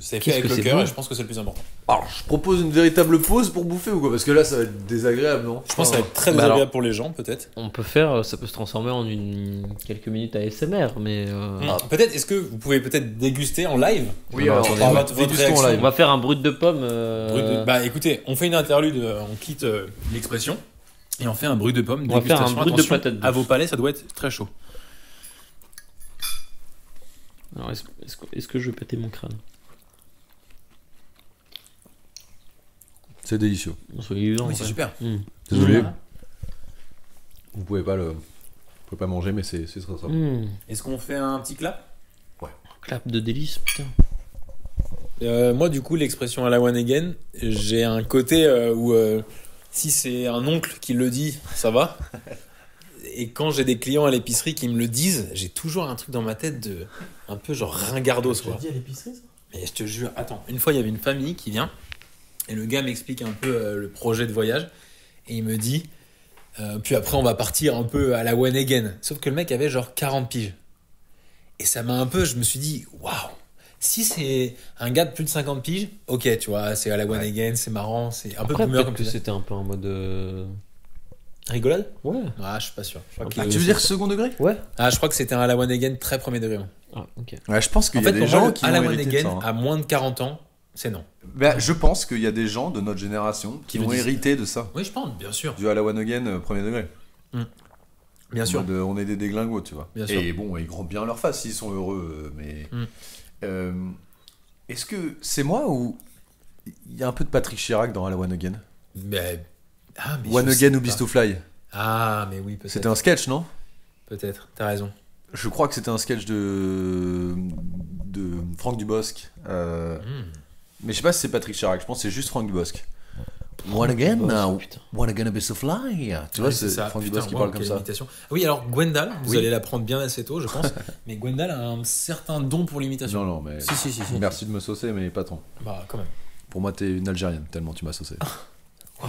c'est fait Qu'est-ce avec que le c'est cœur bon. et je pense que c'est le plus important. Alors, je propose une véritable pause pour bouffer ou quoi? Parce que là, ça va être désagréable, non? Je pense que ça va être très Bah désagréable alors- pour les gens, peut-être. On peut faire, ça peut se transformer en quelques minutes ASMR, mais Peut-être, est-ce que vous pouvez peut-être déguster en live? Oui, alors, attendez, attendez, votre votre réaction en réaction. live. on va faire un brut de pomme. Bah écoutez, on fait une interlude, on quitte l'expression et on fait un brut de pomme. On va faire un dégustation. brut de Attention, patate douce. à vos palais, ça doit être très chaud. Alors, est-ce que je vais péter mon crâne? C'est délicieux. Soyez vivants, Oui, en c'est fait. super. Mm. Désolé, Mm. vous pouvez pas manger, mais c'est très très bon. Mm. Est-ce qu'on fait un petit clap? Clap de délice, putain. Moi, du coup, l'expression à la one again, j'ai un côté où si c'est un oncle qui le dit, ça va. Et quand j'ai des clients à l'épicerie qui me le disent, j'ai toujours un truc dans ma tête de un peu genre ringardos, quoi. à l'épicerie, ça? Mais je te jure, attends, une fois il y avait une famille qui vient et le gars m'explique un peu le projet de voyage et il me dit puis après on va partir un peu à la one again. Sauf que le mec avait genre 40 piges. Et ça m'a un peu, je me suis dit waouh, si c'est un gars de plus de 50 piges, ok, tu vois, c'est à la one again, c'est marrant, c'est un peu Après, boomer peut-être comme que tu dis. c'était un peu en mode. Rigolade? Ouais. Ah, je suis pas sûr. Je crois, Ah, qu'il- tu veux dire second degré? Ouais. je crois que c'était un à la one again très premier degré. moi. Ah, ok. Ouais, je pense qu'il En y a fait, des pour gens moi, qui à la ont one hérité de again, ça, hein. à moins de 40 ans, c'est non. Bah, je pense qu'il y a des gens de notre génération qui le ont disent. hérité de ça. Oui, je pense, bien sûr. Du à la one again premier degré. Bien En sûr. mode, on est des déglingos, tu vois. Bien sûr. Et bon, ils grondent bien leur face s'ils sont heureux, mais. Est-ce que c'est moi ou il y a un peu de Patrick Chirac dans À la One Again? Mais je One sais Again ou pas. Beast to Fly? Ah, mais oui, peut-être. C'était un sketch, non? Peut-être, t'as raison. Je crois que c'était un sketch de Franck Dubosc. Mais je sais pas si c'est Patrick Chirac, je pense que c'est juste Franck Dubosc. One Again now, Putain. One Again a Beast to Fly. Tu vois, Oui, c'est ça. Franck Putain, Dubosc qui wow, parle comme quelle ça. imitation. Oui, alors Gwendal, vous Oui. allez l'apprendre bien assez tôt, je pense. Mais Gwendal a un certain don pour l'imitation. Non, non, mais. Si. Merci de me saucer, mais pas tant. Bah, quand même. Pour moi, t'es une Algérienne, tellement tu m'as saucé. Oh,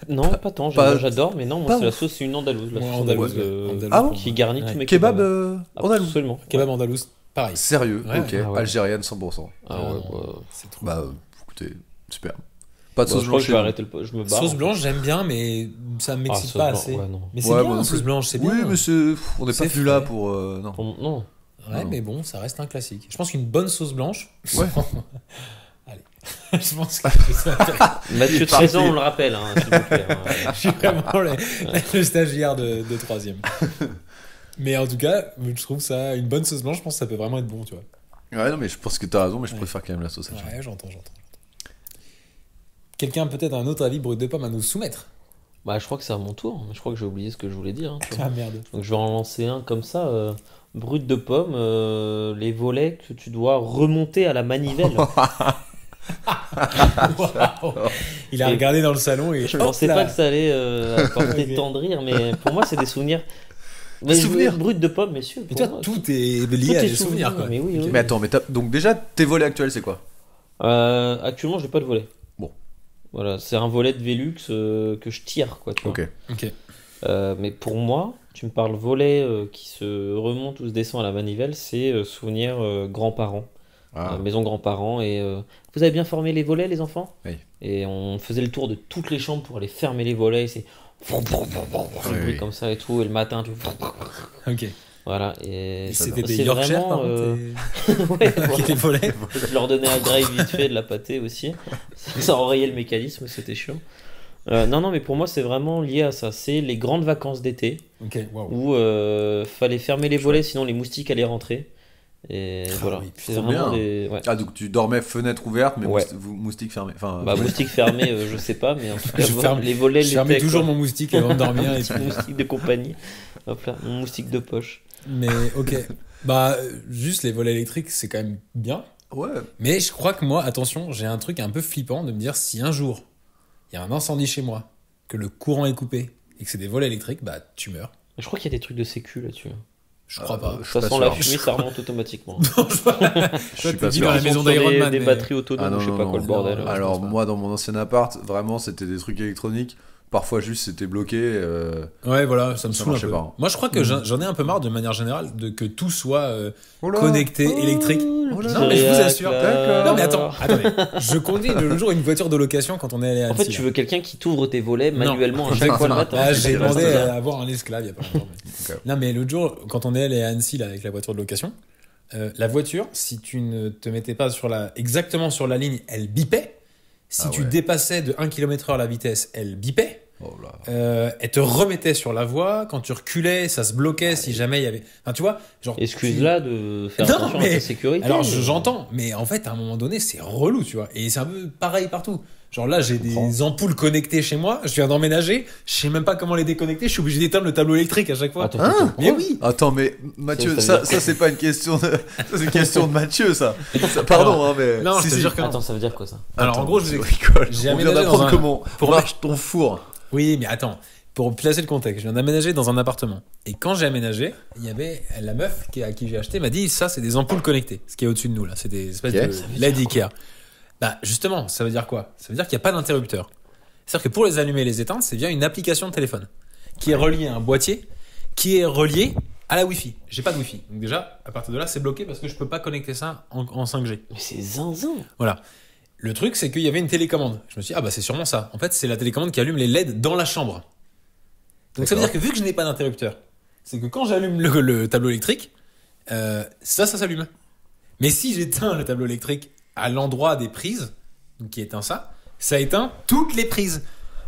non, pas tant. J'adore, mais non, moi, pas c'est la ouf. sauce, c'est une andalouse. La Ouais, sauce andalouse, andalouse, ouais. Ah bon qui garnit tous mes Kebab kebabs. andalous. Absolument. Kebab andalouse, pareil. Sérieux, Ouais, ok. ah ouais. Algérienne 100%. Ah ouais, non, ouais. c'est trop. Bah écoutez, super. Pas de Bon, sauce je crois blanche. que je vais arrêter je me barre. Sauce blanche, j'aime bien, mais ça me m'excite sauce pas blanche, assez. ouais, non. Mais c'est Ouais, bien, moi non sauce plus. blanche, c'est bien. Oui, mais on n'est pas C'est venu là frais. pour. Non. Non. Ouais, Non. mais bon, ça reste un classique. Je pense qu'une bonne sauce blanche. Ouais. Allez. Je pense que ça intéresse. Mathieu, 13 ans, on le rappelle, hein, s'il vous plaît. Je suis vraiment le stagiaire de 3ème. Mais en tout cas, je trouve ça, une bonne sauce blanche, je pense que ça peut vraiment être bon, tu vois. Ouais, non, mais je pense que t'as raison, mais je Ouais. préfère quand même la sauce haché. Ouais, j'entends. Quelqu'un a peut-être un autre avis brut de pomme à nous soumettre. Bah, je crois que c'est à mon tour. Je crois que j'ai oublié ce que je voulais dire. Hein, tu vois. Ah merde. Donc, je vais en lancer un comme ça. Brut de pomme, les volets que tu dois remonter à la manivelle. Waouh. Il a Et- regardé dans le salon et Je pensais hop pas là. que ça allait apporter Ok. tant de rire, mais pour moi, c'est des souvenirs. Mais souvenirs. brut de pomme, messieurs. Mais pour toi, moi, tout est tout lié à est des souvenirs, quoi. Mais oui, oui. Mais attends, donc déjà, tes volets actuels, c'est quoi? Actuellement, je n'ai pas de volet. Bon. Voilà, c'est un volet de Velux que je tire, quoi. Tu vois. Ok. Ok. Mais pour moi, tu me parles volet qui se remonte ou se descend à la manivelle, c'est souvenir grands-parents, Ah. maison grands-parents. Et vous avez bien formé les volets, les enfants? Oui. Et on faisait le tour de toutes les chambres pour aller fermer les volets. C'est un bruit Oui. comme ça et tout. Et le matin, tu... Ok. Voilà. Et C'était des c'est Yorkshire, vraiment, par contre. ouais, Qui voilà. étaient volés. Je leur donnais un drive vite fait de la pâtée aussi. Ça enrayait le mécanisme, c'était chiant. Non, mais pour moi, c'est vraiment lié à ça. C'est les grandes vacances d'été Ok, waouh. où fallait fermer les volets, sinon les moustiques allaient rentrer. Et Ah voilà. oui, C'est trop vraiment bien. des. Ouais. Ah, donc tu dormais fenêtre ouverte, mais Ouais. moustique fermé. Enfin, Bah, moustiques fermés, je sais pas, mais en tout cas, Je ferme- les volets Je fermais l'étaient, toujours quoi. mon moustique avant de dormir. Et Petit puis... moustique de compagnie. Hop là, mon moustique de poche. Mais ok. Bah, juste les volets électriques, c'est quand même bien. ouais. Mais je crois que moi, attention, j'ai un truc un peu flippant de me dire si un jour il y a un incendie chez moi, que le courant est coupé et que c'est des volets électriques, bah tu meurs. Je crois qu'il y a des trucs de sécu là-dessus. Je crois pas. De je suis toute pas façon, la sûr. fumée, ça remonte automatiquement. Je suis pas dit sûr. dans la Ils maison sont sur d'Iron Man, des mais- batteries autonomes, Ah, non, je sais non, pas non. quoi le bordel. Non, Alors, je pense pas. moi, dans mon ancien appart, vraiment, c'était des trucs électroniques. Parfois, juste, c'était bloqué. Ouais, voilà, ça me Ça saoule un marchait peu. pas. Moi, je crois que j'en ai un peu marre de manière générale de que tout soit Oh là. connecté, électrique. Oh là. Non, mais je vous assure. D'accord. Non, mais attendez. Je conduis le jour une voiture de location quand on est allé à En fait, Annecy, tu là. veux quelqu'un qui t'ouvre tes volets Non. manuellement à chaque fois le matin. Ah, C'est j'ai pas demandé grave. à avoir un esclave il y a pas longtemps. mais- Ok. Non, mais l'autre jour, quand on est allé à Annecy là, avec la voiture de location, la voiture, si tu ne te mettais pas exactement sur la ligne, elle bipait. Si Ah tu ouais. dépassais de 1 km/h la vitesse, elle bipait. Oh là. Elle te remettait sur la voie. Quand tu reculais, ça se bloquait si jamais il y avait. Enfin, tu vois, genre. Excuse-la de faire Non, attention à mais- ta sécurité. Alors j'entends, mais en fait à un moment donné c'est relou, tu vois. Et c'est un peu pareil partout. Genre là j'ai des ampoules connectées chez moi, je viens d'emménager, je sais même pas comment les déconnecter, je suis obligé d'éteindre le tableau électrique à chaque fois. Attends, Hein attends, Mais oui. Attends, mais Mathieu, Ça veut ça, dire c'est pas une question de. Ça, c'est une question de Mathieu, ça. Pardon, hein, mais. Non, je te jure que non. Attends, ça veut dire quoi ça? Alors en gros je vous explique. rigole. J'ai On vient aménagé d'apprendre dans un- comment pour marche ton four. Oui, mais attends, pour placer le contexte, je viens d'aménager dans un appartement. Et quand j'ai aménagé, il y avait la meuf à qui j'ai acheté m'a dit ça c'est des ampoules connectées, ce qui est au-dessus de nous là, c'est des espèces Ok. de LED Ikea. Bah justement, ça veut dire quoi? Ça veut dire qu'il n'y a pas d'interrupteur. C'est-à-dire que pour les allumer et les éteindre, c'est via une application de téléphone qui est reliée à un boîtier qui est relié à la Wi-Fi. J'ai pas de Wi-Fi. Donc déjà, à partir de là, c'est bloqué parce que je peux pas connecter ça en 5G. Mais c'est zinzin. Voilà. Le truc, c'est qu'il y avait une télécommande. Je me suis dit, ah bah c'est sûrement ça. En fait, c'est la télécommande qui allume les LED dans la chambre. Donc ça veut dire que vu que je n'ai pas d'interrupteur, c'est que quand j'allume le tableau électrique, ça s'allume. Mais si j'éteins le tableau électrique à l'endroit des prises, donc qui éteint ça éteint toutes les prises.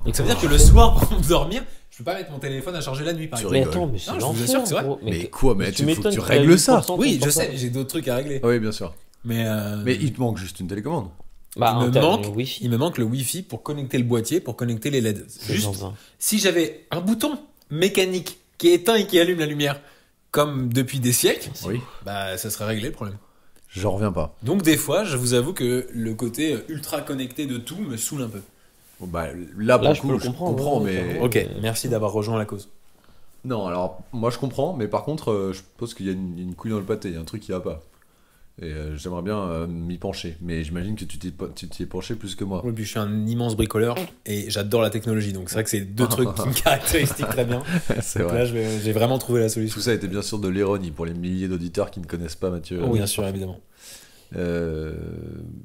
Donc ça veut dire que le soir, pour dormir, je peux pas mettre mon téléphone à charger la nuit, par Tu exemple. Mais rigoles. attends, mais c'est Non, je vous l'enfer, assure que c'est vrai. gros. Mais quoi, mais tu il faut que m'étonnes tu que règles t'as ça. 8% Oui, ton je sais, portable. mais j'ai d'autres trucs à régler. Ah oui, bien sûr. Mais Mais il te manque juste une télécommande. Bah, il me manque, Wi-Fi. il me manque le Wi-Fi pour connecter le boîtier, pour connecter les LED. C'est Juste, zinzin. si j'avais un bouton mécanique qui éteint et qui allume la lumière, comme depuis des siècles, Oui. bah ça serait réglé le problème. J'en reviens pas. Donc des fois, je vous avoue que le côté ultra connecté de tout me saoule un peu. Bon, bah, là, pour Là, le je coup, peux le je comprendre, comprends, ouais, mais. carrément. Ok, merci d'avoir rejoint la cause. Non, alors, moi, je comprends, mais par contre, je pense qu'il y a une couille dans le pâté, il y a un truc qui va pas. Et j'aimerais bien m'y pencher. Mais j'imagine que tu t'y es penché plus que moi. Oui, puis je suis un immense bricoleur et j'adore la technologie. Donc c'est vrai que c'est deux trucs qui me caractérisent très bien. C'est Donc vrai. là, j'ai vraiment trouvé la solution. Tout ça était bien sûr de l'ironie pour les milliers d'auditeurs qui ne connaissent pas Mathieu. Oui, bien sûr, évidemment. Euh,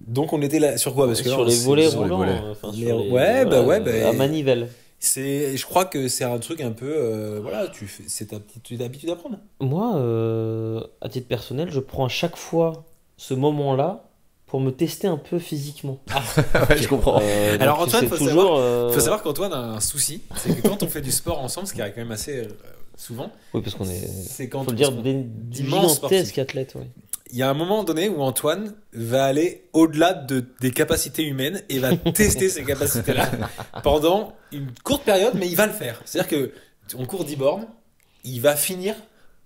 Donc on était là sur quoi? Parce que là, sur les c'est- volets sur les roulants, volets. enfin, Les- sur les- ouais, bah ouais, bah, à manivelle. je crois que c'est un truc un peu, voilà, c'est ta petite habitude à prendre. Moi, à titre personnel, je prends à chaque fois ce moment-là pour me tester un peu physiquement. ouais, je comprends. Alors, donc Antoine, c'est faut toujours. Il faut savoir qu'Antoine a un souci, c'est que quand on fait du sport ensemble, ce qui arrive quand même assez souvent, Oui, parce qu'on est. c'est quand Faut le dire, parce qu'on- des d'immenses gigantesques sportifs. athlètes. Ouais. Il y a un moment donné où Antoine va aller au-delà des capacités humaines et va tester ces capacités-là pendant une courte période, mais il va le faire. C'est-à-dire que on court 10 bornes, il va finir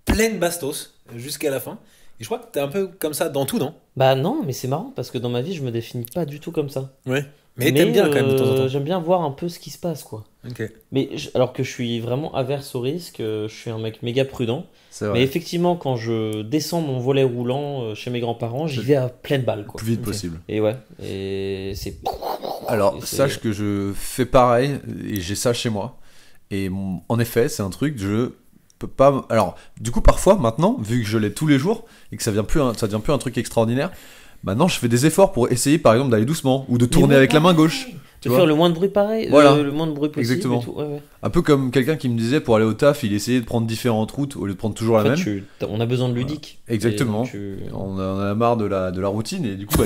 pleine bastos jusqu'à la fin. Et je crois que t'es un peu comme ça dans tout, non? Bah non, mais c'est marrant parce que dans ma vie, je me définis pas du tout comme ça. Ouais. Mais t'aimes bien quand même de temps en temps. J'aime bien voir un peu ce qui se passe, quoi. Ok. Mais alors que je suis vraiment averse au risque, je suis un mec méga prudent. C'est Mais vrai. effectivement, quand je descends mon volet roulant chez mes grands-parents, j'y vais à pleine balle, Le quoi. plus vite Ok. possible. Et ouais, et c'est. Alors, Et c'est- sache que je fais pareil et j'ai ça chez moi. Et en effet, c'est un truc, je peux pas. Alors, du coup, parfois, maintenant, vu que je l'ai tous les jours et que ça devient plus un truc extraordinaire, maintenant je fais des efforts pour essayer, par exemple, d'aller doucement ou de tourner Mais avec la main pareil. gauche. De Tu faire vois, le moins de bruit pareil, Voilà. le moins de bruit possible. Exactement. Et tout. Ouais, ouais. un peu comme quelqu'un qui me disait pour aller au taf, il essayait de prendre différentes routes au lieu de prendre toujours la En fait, même. on a besoin de ludique. Exactement. Et tu- On a marre de la routine et du coup, bah,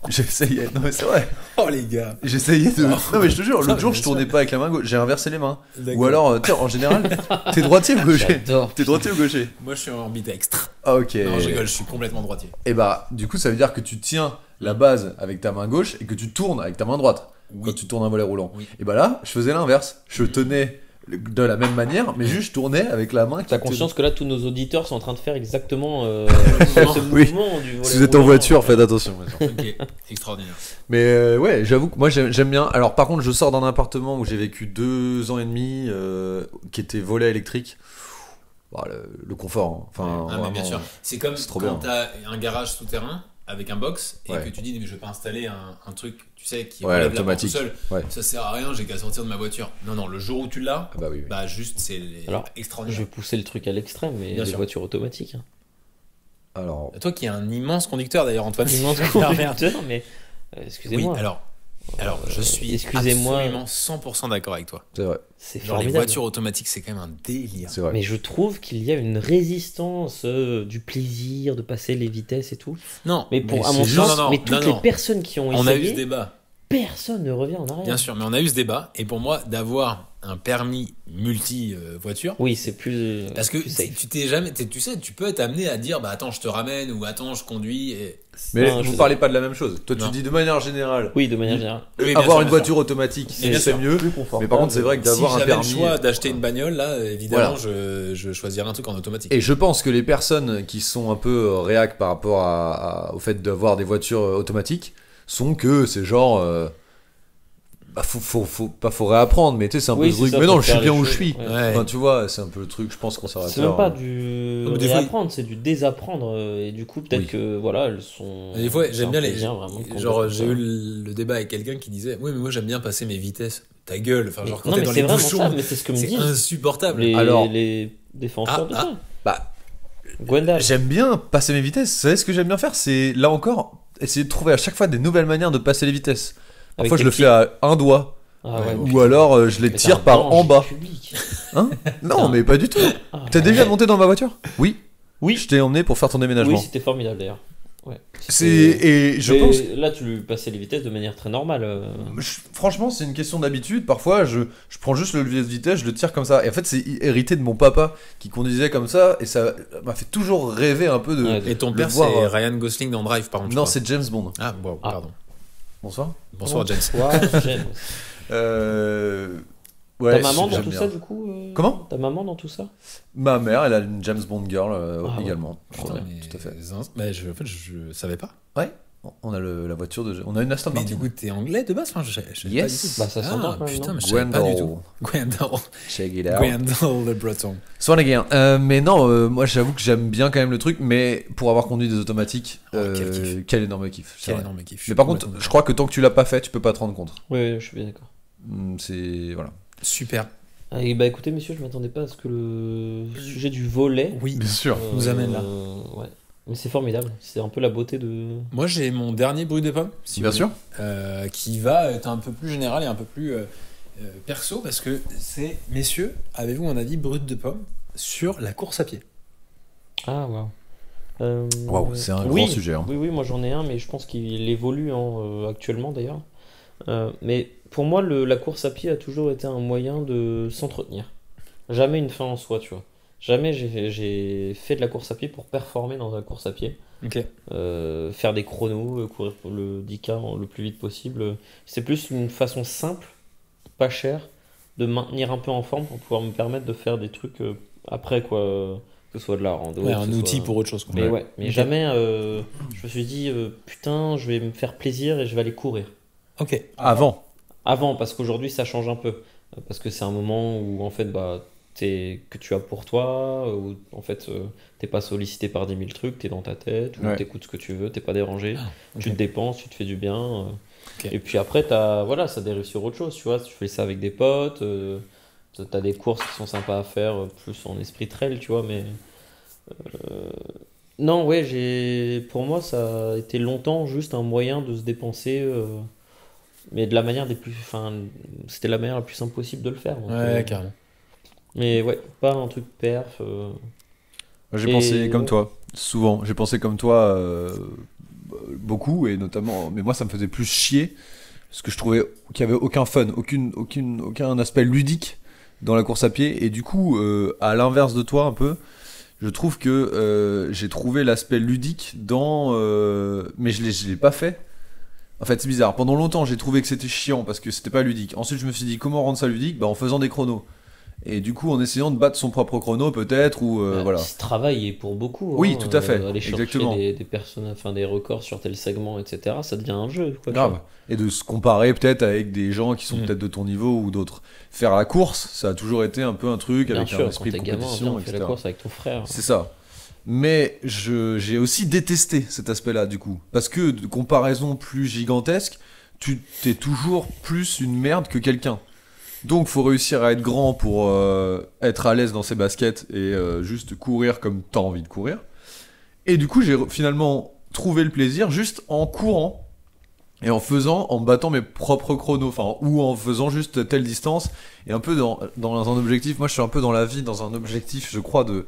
j'essayais. Non, mais c'est vrai. Oh les gars. J'essayais de. Non, mais je te jure, Ça, l'autre jour, bien je tournais pas avec la main gauche, j'ai inversé les mains. D'accord. Ou alors, tu sais, en général, t'es droitier ou gaucher? J'adore. T'es droitier ou gaucher? Moi je suis en ambidextre. Ah, ok. Non, je rigole, je suis complètement droitier. Et bah, du coup, ça veut dire que tu tiens la base avec ta main gauche et que tu tournes avec ta main droite Oui. quand tu tournes un volet roulant. Oui. Et bah là, je faisais l'inverse. Je tenais de la même manière, mais juste je tournais avec la main qui T'as tenait- conscience que là, tous nos auditeurs sont en train de faire exactement ce Oui. mouvement du volet Si vous êtes en roulant. voiture, faites attention. Ok, extraordinaire. Mais ouais, j'avoue que moi j'aime bien. Alors par contre, je sors d'un appartement où j'ai vécu 2 ans et demi qui était volet électrique. Bah, le confort, hein. Enfin, Ah, mais bien vraiment, sûr. C'est comme c'est trop quand bien. t'as un garage souterrain avec un box et Ouais. que tu dis mais je vais pas installer un truc, tu sais, qui Ouais, relève la porte automatique. tout seul. Ouais. Ça sert à rien, j'ai qu'à sortir de ma voiture. Non, non, le jour où tu l'as, Ah bah oui. bah juste c'est Alors, Je extraordinaire. vais pousser le truc à l'extrême, mais Bien les sûr. voitures automatiques. Hein. Alors, Toi qui es un immense conducteur d'ailleurs, Antoine. Immense Ah, merde. conducteur, mais Oui, excusez-moi. alors je suis excusez-moi. absolument 100% d'accord avec toi. c'est vrai, C'est Genre les formidable. voitures automatiques, c'est quand même un délire. c'est vrai. Mais je trouve qu'il y a une résistance du plaisir de passer les vitesses et tout. Non, Mais pour, à c'est mon juste- sens, non, non, mais toutes non, les non. personnes qui ont On a eu ce essayé, débat. personne ne revient en arrière. Bien sûr, mais on a eu ce débat et pour moi d'avoir un permis multi voiture. Oui, c'est plus. Parce que plus safe. tu t'es jamais, tu sais, tu peux être amené à dire bah attends je te ramène ou attends je conduis. Et... Mais Non, vous je- parlez pas de la même chose. Toi, tu Non. dis de manière générale, Oui, de manière générale. Oui, bien avoir sûr, une bien voiture automatique, Mais bien c'est sûr. mieux. Plus confortable. Mais par contre, c'est vrai que Si d'avoir un j'avais le permis. choix d'acheter une bagnole, là évidemment Voilà. je choisirais un truc en automatique. Et je pense que les personnes qui sont un peu réac par rapport au fait d'avoir des voitures automatiques sont que c'est genre. Bah, faut réapprendre, mais tu sais, c'est un peu Oui, le c'est truc. ça, Mais non, faut je suis faire bien les où je choses, suis. ouais. Ouais. Enfin, tu vois, c'est un peu le truc, je pense, conservateur. C'est même pas du mais des fois, réapprendre, c'est du désapprendre. Et du coup, peut-être Oui. que voilà, elles sont. Et des fois c'est j'aime un bien les. plaisir vraiment de Genre conduire j'ai comme eu le débat avec quelqu'un qui disait oui mais moi j'aime bien passer mes vitesses. Ta gueule, enfin ça. genre quand Non, t'es mais dans c'est les vraiment bouchons, ça, mais c'est ce que me c'est disent insupportable. Alors- les défenseurs de Ah, ça. Bah, Gwendal. j'aime bien passer mes vitesses. Vous savez ce que j'aime bien faire? C'est, là encore, essayer de trouver à chaque fois des nouvelles manières de passer les vitesses. Avec Parfois, je tes le pieds. fais à un doigt. Ah ouais. Ou alors, je les Mais tire t'es un par en danger bas. public. Hein? Non, Putain. mais pas du tout. Ah, T'as déjà ouais. monté dans ma voiture? Oui. Oui. Je t'ai emmené pour faire ton déménagement. Oui, c'était formidable d'ailleurs. Ouais. C'est, et je Mais pense. là, tu lui passais les vitesses de manière très normale. Franchement, c'est une question d'habitude. Parfois, je prends juste le levier de vitesse, je le tire comme ça. Et en fait, c'est hérité de mon papa qui conduisait comme ça. Et ça m'a fait toujours rêver un peu de. Ouais, Et ton de père voir, c'est Ryan Gosling dans Drive par contre. je Non, crois. c'est James Bond. Ah bon, Ah. pardon. Bonsoir. Bonsoir James. Ouais, j'aime. Ouais, Ta maman dans j'aime tout bien. ça, du coup Comment Ta maman dans tout ça Ma mère, elle a une James Bond girl Ah ouais. également. Putain, Ouais, mais tout à fait. Mais en fait je savais pas. On a la voiture on a une Aston Mais Martin. du coup, t'es anglais de base? Enfin, je savais Yes. pas du tout. Bah, ça s'entend quand même, putain, non mais je savais pas du tout. Gwendol. Gwendol. Check it out. Gwendol le breton. Swan again. Mais non, moi j'avoue que j'aime bien quand même le truc, mais pour avoir conduit des automatiques, quel kiff. quel énorme kiff. c'est Quel vrai. énorme kiff. Mais par contre, je crois que tant que tu l'as pas fait, tu peux pas te rendre compte. Oui, je suis bien d'accord. C'est. Voilà. Super. Et bah écoutez, messieurs, je m'attendais pas à ce que le sujet du volet Oui. Bien sûr. nous amène là. Ouais. Mais c'est formidable. C'est un peu la beauté de. Moi, j'ai mon dernier bruit de pomme, si Bien vous sûr. voulez, qui va être un peu plus général et un peu plus perso, parce que c'est, messieurs, avez-vous un avis brut de pomme sur la course à pied? Ah, waouh. Waouh, c'est un oui, grand sujet. Hein. Oui, moi j'en ai un, mais je pense qu'il évolue actuellement d'ailleurs. Mais pour moi, la course à pied a toujours été un moyen de s'entretenir. Jamais une fin en soi, tu vois. Jamais j'ai fait de la course à pied pour performer dans la course à pied. Ok. Faire des chronos, courir pour le 10K le plus vite possible. C'est plus une façon simple, pas chère, de maintenir un peu en forme pour pouvoir me permettre de faire des trucs après, quoi. Que ce soit de la rando. Ouais, que un ce outil soit- pour autre chose. Quoi. Mais ouais, mais Ok. jamais je me suis dit putain, je vais me faire plaisir et je vais aller courir. Ok. Avant. Avant, parce qu'aujourd'hui ça change un peu. Parce que c'est un moment où en fait bah que tu as pour toi, où en fait t'es pas sollicité par 10 000 trucs, t'es dans ta tête, où Ouais. t'écoutes ce que tu veux, t'es pas dérangé, ok. tu te dépenses, tu te fais du bien. Ok. Et puis après voilà, ça dérive sur autre chose, tu vois, tu fais ça avec des potes, t'as des courses qui sont sympas à faire, plus en esprit trail, tu vois, mais non, ouais, pour moi, ça a été longtemps juste un moyen de se dépenser, mais de la manière enfin, c'était la manière la plus simple possible de le faire. Donc, Ouais, carrément. mais ouais, pas un truc perf. Moi, j'ai Et- pensé comme toi, souvent. J'ai pensé comme toi beaucoup, et notamment. Mais moi, ça me faisait plus chier, parce que je trouvais qu'il n'y avait aucun fun, aucun aspect ludique dans la course à pied. Et du coup, à l'inverse de toi, un peu, je trouve que j'ai trouvé l'aspect ludique dans. Mais je l'ai pas fait. En fait, c'est bizarre. Pendant longtemps, j'ai trouvé que c'était chiant parce que c'était pas ludique. Ensuite, je me suis dit, comment rendre ça ludique? Bah, en faisant des chronos. Et du coup, en essayant de battre son propre chrono, peut-être, ou Bah, voilà. Ce travail est pour beaucoup. Oui, hein, tout à fait, aller chercher exactement. des personnes, enfin des records sur tel segment, etc. Ça devient un jeu. Quoi, tu Grave. vois. Et de se comparer peut-être avec des gens qui sont Mm. peut-être de ton niveau ou d'autres. Faire la course, ça a toujours été un peu un truc Bien avec sûr, un quand esprit de t'es gamin, compétition, viens, on fait la etc. course avec ton frère. C'est ça. Mais j'ai aussi détesté cet aspect-là, du coup. Parce que de comparaison plus gigantesque, tu t'es toujours plus une merde que quelqu'un. Donc, faut réussir à être grand pour être à l'aise dans ses baskets et juste courir comme t'as envie de courir. Et du coup, j'ai finalement trouvé le plaisir juste en courant et en battant mes propres chronos, enfin, ou en faisant juste telle distance et un peu dans un objectif. Moi, je suis un peu dans la vie dans un objectif, je crois, de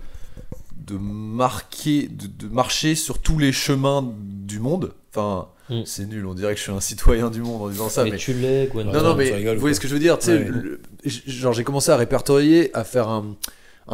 marcher sur tous les chemins du monde. Enfin, Mm. c'est nul, on dirait que je suis un citoyen du monde en disant ça, Mais mais tu l'es, Gwen. non, non, tu mais rigoles ou vous voyez quoi? ce que je veux dire, tu sais, Ouais. genre j'ai commencé à répertorier, à faire un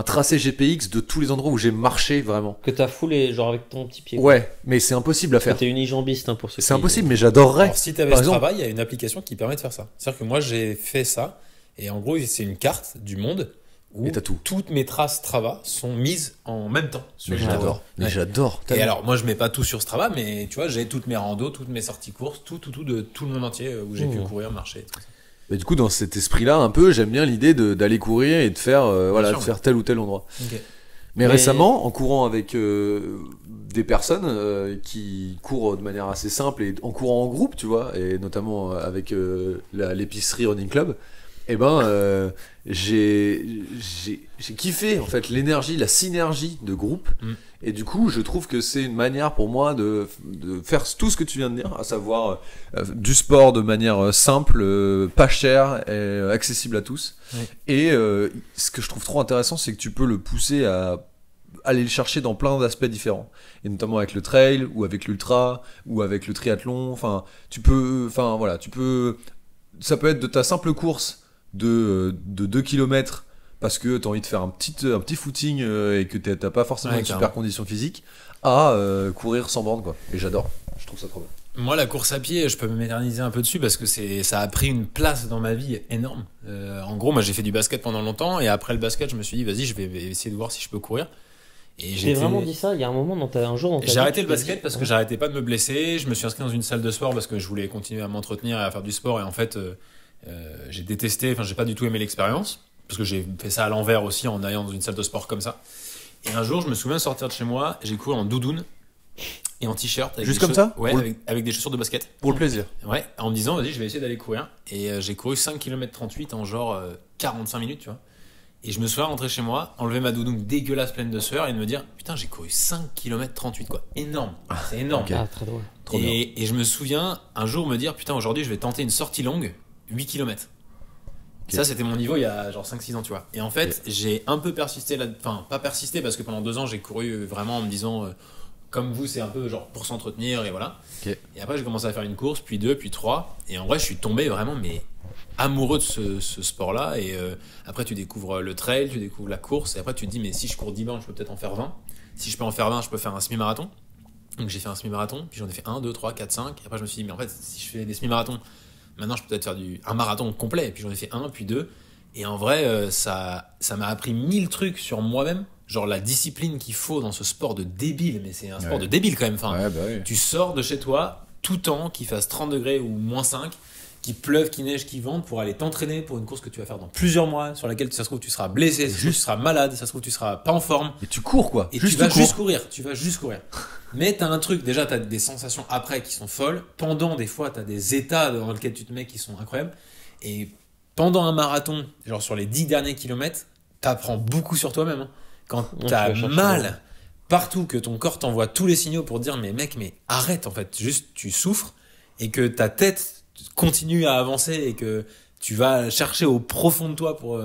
tracé GPX de tous les endroits où j'ai marché vraiment. Que t'as foulé, genre avec ton petit pied. Ouais, mais c'est impossible à Parce que faire. t'es unijambiste, hein, pour ceux C'est qui- impossible, mais j'adorerais. Alors, si tu avais Par ce exemple- travail, il y a une application qui permet de faire ça. C'est-à-dire que moi, j'ai fait ça, et en gros, c'est une carte du monde où Et t'as tout. toutes mes traces Strava sont mises en même temps sur Mais le j'adore, Strava. mais Ouais. j'adore. Et alors, moi, je mets pas tout sur Strava, mais tu vois, j'ai toutes mes randos, toutes mes sorties courses, tout de tout le monde entier où j'ai pu courir, marcher. Tout ça. Mais du coup, dans cet esprit-là, un peu, j'aime bien l'idée d'aller courir et de faire, voilà, sûr, de faire tel ou tel endroit. Ok. Mais Mais- récemment, en courant avec des personnes qui courent de manière assez simple et en courant en groupe, tu vois, et notamment avec l'épicerie Running Club, eh ben, j'ai kiffé en fait l'énergie, la synergie de groupe. Mm. Et du coup, je trouve que c'est une manière pour moi de faire tout ce que tu viens de dire, à savoir du sport de manière simple, pas cher, et accessible à tous. Oui. Et ce que je trouve trop intéressant, c'est que tu peux le pousser à aller le chercher dans plein d'aspects différents, et notamment avec le trail ou avec l'ultra ou avec le triathlon. Enfin, tu peux, ça peut être de ta simple course de 2 km parce que tu as envie de faire un petit footing et que t'as pas forcément Ouais, une clairement. super condition physique, à courir sans borne, quoi. Et j'adore, je trouve ça trop bien. Moi, la course à pied, je peux m'éterniser un peu dessus parce que ça a pris une place dans ma vie énorme. En gros, moi, j'ai fait du basket pendant longtemps et après le basket, je me suis dit, vas-y, je vais essayer de voir si je peux courir. Et Tu t'es vraiment dit ça? Il y a un moment, un jour dans ta J'ai vie, arrêté tu le t'es basket dit, parce que j'arrêtais pas de me blesser. Je me suis inscrit dans une salle de sport parce que je voulais continuer à m'entretenir et à faire du sport. Et en fait, j'ai détesté, enfin, j'ai pas du tout aimé l'expérience parce que j'ai fait ça à l'envers aussi en allant dans une salle de sport comme ça. Et un jour, je me souviens sortir de chez moi, j'ai couru en doudoune et en t-shirt. Avec Juste des comme ça? Ouais, Pour avec des chaussures de basket. Pour le plaisir. Ouais, en me disant, vas-y, je vais essayer d'aller courir. Et j'ai couru 5 km 38 en genre 45 minutes, tu vois. Et je me souviens rentrer chez moi, enlever ma doudoune dégueulasse pleine de sueur et de me dire, putain, j'ai couru 5 km 38, quoi. Énorme. C'est énorme. Ok. Ah, très drôle. Trop bien. Et je me souviens un jour me dire, putain, aujourd'hui, je vais tenter une sortie longue, 8 km. Ok. Ça, c'était mon niveau il y a genre 5-6 ans, tu vois. Et en fait, j'ai un peu persisté là. Enfin, pas persisté parce que pendant 2 ans, j'ai couru vraiment en me disant, comme vous, c'est un peu genre pour s'entretenir et voilà. Ok. Et après, j'ai commencé à faire une course, puis 2, puis 3. Et en vrai, je suis tombé vraiment, mais amoureux de ce sport-là. Et après, tu découvres le trail, tu découvres la course. Et après, tu te dis, mais si je cours 10 bornes, je peux peut-être en faire 20. Si je peux en faire 20, je peux faire un semi-marathon. Donc, j'ai fait un semi-marathon, puis j'en ai fait 1, 2, 3, 4, 5. Et après, je me suis dit, mais en fait, si je fais des semi-marathons, maintenant, je peux peut-être faire un marathon complet. Et puis, j'en ai fait 1, puis 2. Et en vrai, ça m'a appris 1000 trucs sur moi-même. Genre la discipline qu'il faut dans ce sport de débile. Mais c'est un sport Ouais. de débile quand même. Enfin, Ouais, bah oui. tu sors de chez toi tout temps, qu'il fasse 30 degrés ou moins 5, qu'il pleuve, qu'il neige, qu'il vente, pour aller t'entraîner pour une course que tu vas faire dans plusieurs mois, sur laquelle ça se trouve tu seras blessé, ça se trouve tu seras malade, ça se trouve tu seras pas en forme. Et tu cours quoi. Et Juste tu vas tu cours. juste courir, tu vas juste courir. Mais t'as un truc, déjà t'as des sensations après qui sont folles. Pendant, des fois, t'as des états dans lesquels tu te mets qui sont incroyables. Et pendant un marathon, genre sur les 10 derniers kilomètres, t'apprends beaucoup sur toi-même. Hein. Quand Ouais, t'as tu vas chercher mal partout, que ton corps t'envoie tous les signaux pour dire mais mec, mais arrête en fait, juste tu souffres et que ta tête continue à avancer et que tu vas chercher au profond de toi pour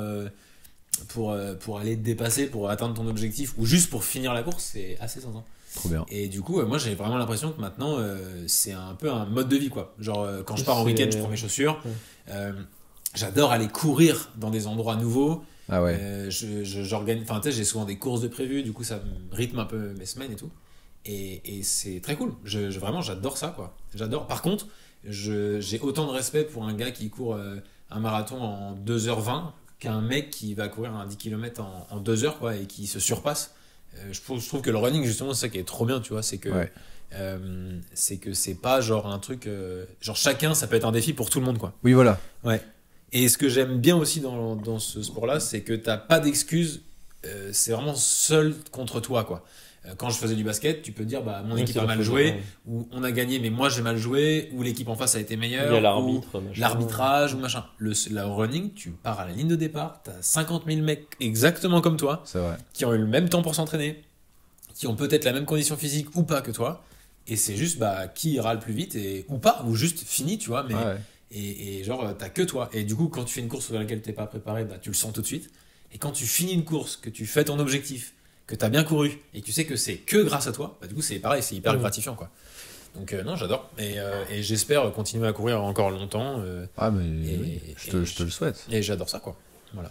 aller te dépasser, pour atteindre ton objectif ou juste pour finir la course, c'est assez sensant. Trop bien. Et du coup, moi j'ai vraiment l'impression que maintenant c'est un peu un mode de vie quoi. Genre quand je pars en week-end, je prends mes chaussures. J'adore aller courir dans des endroits nouveaux. Ah ouais. J'organise, enfin tu sais, j'ai souvent des courses de prévues, du coup ça me rythme un peu mes semaines et tout. Et c'est très cool. Vraiment, j'adore ça quoi. J'adore. Par contre, j'ai autant de respect pour un gars qui court un marathon en 2h20 qu'un mec qui va courir un 10 km en 2 heures quoi, et qui se surpasse. Je trouve que le running, justement, c'est ça qui est trop bien, tu vois, c'est que Ouais. c'est pas genre un truc. Genre chacun, ça peut être un défi pour tout le monde quoi. Oui voilà. Ouais. Et ce que j'aime bien aussi dans ce sport-là, c'est que t'as pas d'excuses. C'est vraiment seul contre toi, quoi. Quand je faisais du basket, tu peux dire, bah, mon équipe a mal joué, ou on a gagné, mais moi j'ai mal joué, ou l'équipe en face a été meilleure, Il y a ou l'arbitre, machin. l'arbitrage, ou machin. Le running, tu pars à la ligne de départ, t'as 50 000 mecs exactement comme toi, C'est vrai. qui ont eu le même temps pour s'entraîner, qui ont peut-être la même condition physique ou pas que toi, et c'est juste, bah, qui ira le plus vite, ou pas, ou juste fini, tu vois, mais. Ouais. Et genre, t'as que toi. Et du coup, quand tu fais une course sur laquelle t'es pas préparé, bah, tu le sens tout de suite. Et quand tu finis une course, que tu fais ton objectif, que t'as bien couru, et que tu sais que c'est que grâce à toi, bah, du coup, c'est pareil, c'est hyper gratifiant, quoi. Donc, non, j'adore. Et j'espère continuer à courir encore longtemps. Ah mais Et- oui, je te le souhaite. Et j'adore ça, quoi. Voilà.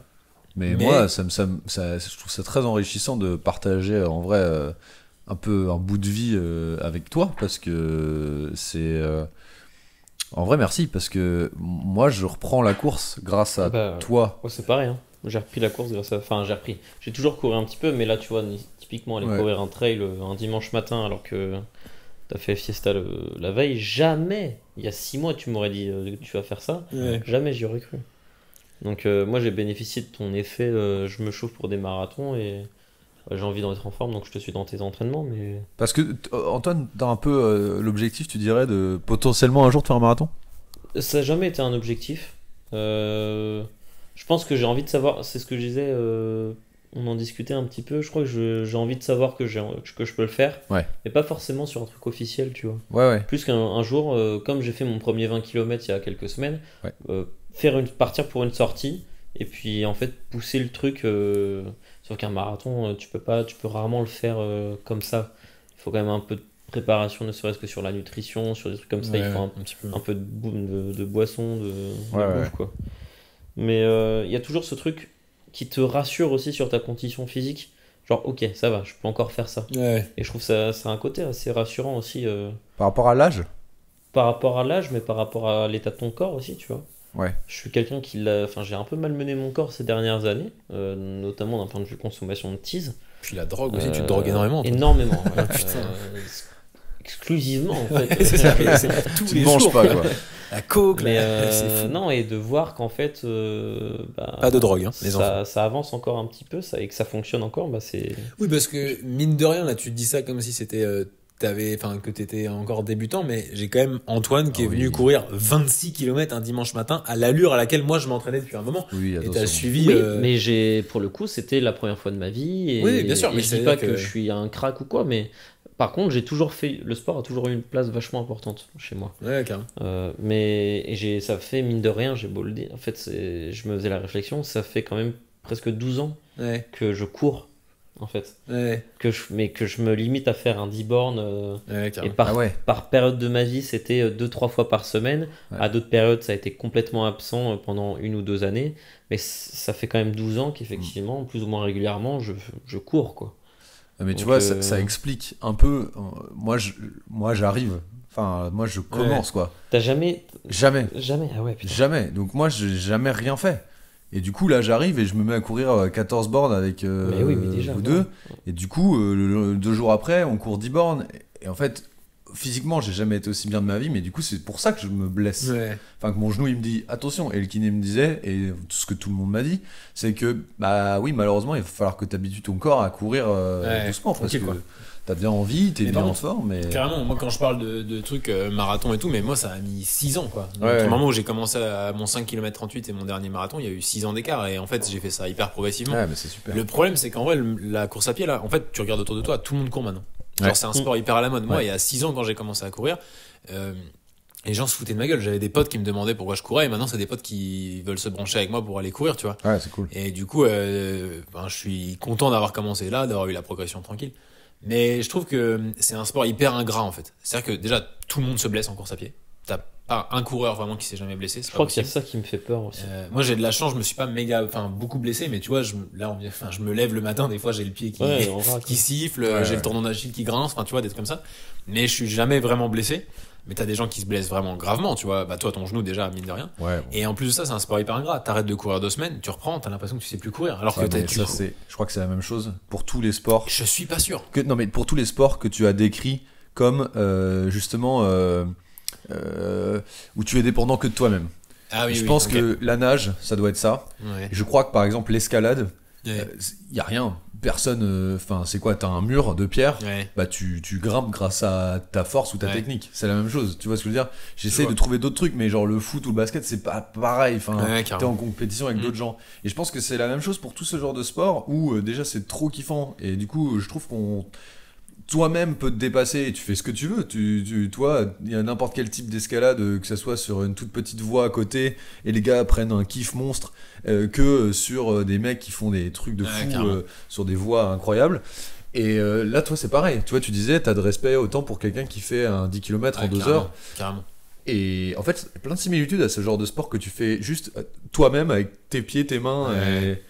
Mais moi, je trouve ça très enrichissant de partager en vrai un peu un bout de vie avec toi parce que c'est. En vrai, merci parce que moi, je reprends la course grâce à Bah, toi. Ouais, c'est pareil. Hein. J'ai repris la course grâce à. Enfin, j'ai repris. J'ai toujours couru un petit peu, mais là, tu vois, typiquement, aller Ouais. courir un trail un dimanche matin alors que t'as fait fiesta la veille, jamais, il y a 6 mois, tu m'aurais dit que tu vas faire ça. Ouais. Jamais j'y aurais cru. Donc, moi, j'ai bénéficié de ton effet. Je me chauffe pour des marathons et j'ai envie d'être en forme, donc je te suis dans tes entraînements. Mais Parce que Antoine, t'as un peu l'objectif, tu dirais, de potentiellement un jour de faire un marathon. ça n'a jamais été un objectif. Je pense que j'ai envie de savoir, c'est ce que je disais, on en discutait un petit peu, je crois que j'ai envie de savoir que je peux le faire, Ouais. mais pas forcément sur un truc officiel, tu vois. Ouais, ouais. Plus qu'un jour, comme j'ai fait mon premier 20 km il y a quelques semaines, Ouais. partir pour une sortie, et puis en fait pousser le truc, sauf qu'un marathon, tu peux rarement le faire comme ça. Il faut quand même un peu de préparation, ne serait-ce que sur la nutrition, sur des trucs comme ça, il faut un petit peu. peu de boisson, de Ouais, bouffe, ouais. quoi. Mais il y a toujours ce truc qui te rassure aussi sur ta condition physique. Genre, ok, ça va, je peux encore faire ça. Ouais. Et je trouve ça a un côté assez rassurant aussi Par rapport à l'âge. par rapport à l'âge, mais par rapport à l'état de ton corps aussi, tu vois. Ouais. Je suis quelqu'un qui l'a. Enfin, j'ai un peu malmené mon corps ces dernières années, notamment d'un point de vue consommation de tease. Puis la drogue aussi, tu te drogues énormément. Toi. Énormément. Ouais. Putain. Exclusivement en fait. C'est ça, c'est tous Tu les ne manges jours. pas, quoi. La coke, Mais c'est fou. non, et de voir qu'en fait, Pas de drogue, hein, les enfants. ça avance encore un petit peu, et que ça fonctionne encore, bah c'est. Oui, parce que mine de rien, là, tu te dis ça comme si c'était. Que t'étais encore débutant, mais j'ai quand même Antoine qui est venu courir 26 km un dimanche matin à l'allure à laquelle moi je m'entraînais depuis un moment. Oui, Et attention. t'as suivi. Oui, mais pour le coup, c'était la première fois de ma vie. Et, Oui, bien sûr, et mais je c'est dis pas que- que je suis un crack ou quoi, mais par contre, le sport a toujours eu une place vachement importante chez moi. Ouais, carrément. Ça fait mine de rien, j'ai beau le dire. En fait, je me faisais la réflexion, ça fait quand même presque 12 ans Ouais, que je cours, en fait. ouais, Mais que je me limite à faire un 10 bornes. ouais, Et carrément. par, ouais. par période de ma vie, c'était 2-3 fois par semaine. Ouais. À d'autres périodes, ça a été complètement absent pendant 1 ou 2 années. Mais ça fait quand même 12 ans qu'effectivement, plus ou moins régulièrement, je cours, quoi. Mais tu Donc, vois, ça explique un peu. Moi, j'arrive. Enfin, moi, je commence, quoi. T'as jamais. Jamais. Jamais, ah ouais, putain. Jamais. Donc, moi, j'ai jamais rien fait. Et du coup, là, j'arrive et je me mets à courir 14 bornes avec Mais oui, mais déjà, vous ouais. deux. Et du coup, 2 jours après, on court 10 bornes. Et en fait, physiquement, j'ai jamais été aussi bien de ma vie. Mais du coup, c'est pour ça que je me blesse. Ouais. Enfin, que mon genou, il me dit attention. Et le kiné me disait, et tout ce que tout le monde m'a dit, c'est que, bah oui, malheureusement, il va falloir que tu habitues ton corps à courir doucement. Parce tranquille, que quoi. t'as bien envie, t'es Mais bien par en forme. Mais... Carrément, moi quand je parle de trucs marathon et tout, mais moi ça a mis 6 ans quoi. Donc, Ouais. au moment où j'ai commencé à mon 5 km 38 et mon dernier marathon, il y a eu 6 ans d'écart et en fait j'ai fait ça hyper progressivement. Ouais, mais c'est super. Le problème c'est qu'en vrai, la course à pied là, en fait tu regardes autour de toi, tout le monde court maintenant. Genre Ouais. c'est un sport hyper à la mode. Moi Ouais. il y a 6 ans quand j'ai commencé à courir, les gens se foutaient de ma gueule. J'avais des potes qui me demandaient pourquoi je courais et maintenant c'est des potes qui veulent se brancher avec moi pour aller courir, tu vois. Ouais, c'est cool. Et du coup, je suis content d'avoir commencé là, d'avoir eu la progression tranquille. Mais je trouve que c'est un sport hyper ingrat en fait. C'est-à-dire que déjà, tout le monde se blesse en course à pied. T'as pas un coureur vraiment qui s'est jamais blessé. Je crois qu'il y a ça qui me fait peur aussi. Moi j'ai de la chance, je me suis pas beaucoup blessé, mais tu vois, je me lève le matin, des fois j'ai le pied Ouais, on verra, qui siffle, Ouais, j'ai ouais. le tendon d'Achille qui grince, enfin tu vois, des trucs comme ça. Mais je suis jamais vraiment blessé. Mais t'as des gens qui se blessent vraiment gravement, tu vois. Bah toi, ton genou déjà, mine de rien. Ouais, bon. Et en plus de ça, c'est un sport hyper ingrat. T'arrêtes de courir 2 semaines, tu reprends, t'as l'impression que tu sais plus courir. Alors Ouais, que mais ça, je crois que c'est la même chose pour tous les sports. je suis pas sûr. Non, mais pour tous les sports que tu as décrits comme justement où tu es dépendant que de toi-même. Ah oui, je oui, pense ok. que la nage, ça doit être ça. Ouais. Je crois que par exemple l'escalade, Ouais. il y a rien. Personne. Enfin, c'est quoi? T'as un mur de pierre. Ouais. Bah tu grimpes grâce à ta force ou ta Ouais. technique. C'est la même chose. Tu vois ce que je veux dire? J'essaie Je vois. de trouver d'autres trucs, mais genre le foot ou le basket, c'est pas pareil. Enfin, Ouais, t'es carrément. en compétition avec Mm. d'autres gens. Et je pense que c'est la même chose pour tout ce genre de sport où déjà c'est trop kiffant. Et du coup, je trouve qu'on toi-même peut te dépasser et tu fais ce que tu veux. Toi, il y a n'importe quel type d'escalade, que ça soit sur une toute petite voie à côté et les gars prennent un kiff monstre, que sur des mecs qui font des trucs de Ouais, fou carrément. sur des voies incroyables. Et là, toi, c'est pareil. Tu vois, tu disais, t'as de respect autant pour quelqu'un qui fait un 10 km en Ouais, 2 carrément, heures. Carrément. Et en fait, il y a plein de similitudes à ce genre de sport que tu fais juste toi-même avec tes pieds, tes mains. Ouais. Et...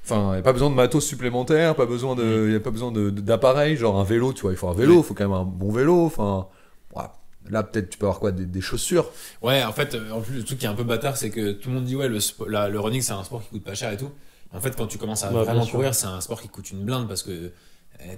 Enfin, il n'y a pas besoin de matos supplémentaires, pas besoin de, y a pas besoin d'appareil, genre un vélo, tu vois, il faut un vélo, il Ouais. faut quand même un bon vélo. Enfin, ouais, là, peut-être tu peux avoir quoi, des chaussures. Ouais, en fait, en plus, le truc qui est un peu bâtard, c'est que tout le monde dit, ouais, le running, c'est un sport qui coûte pas cher et tout. En fait, quand tu commences à Bah, vraiment bien sûr. courir, c'est un sport qui coûte une blinde parce que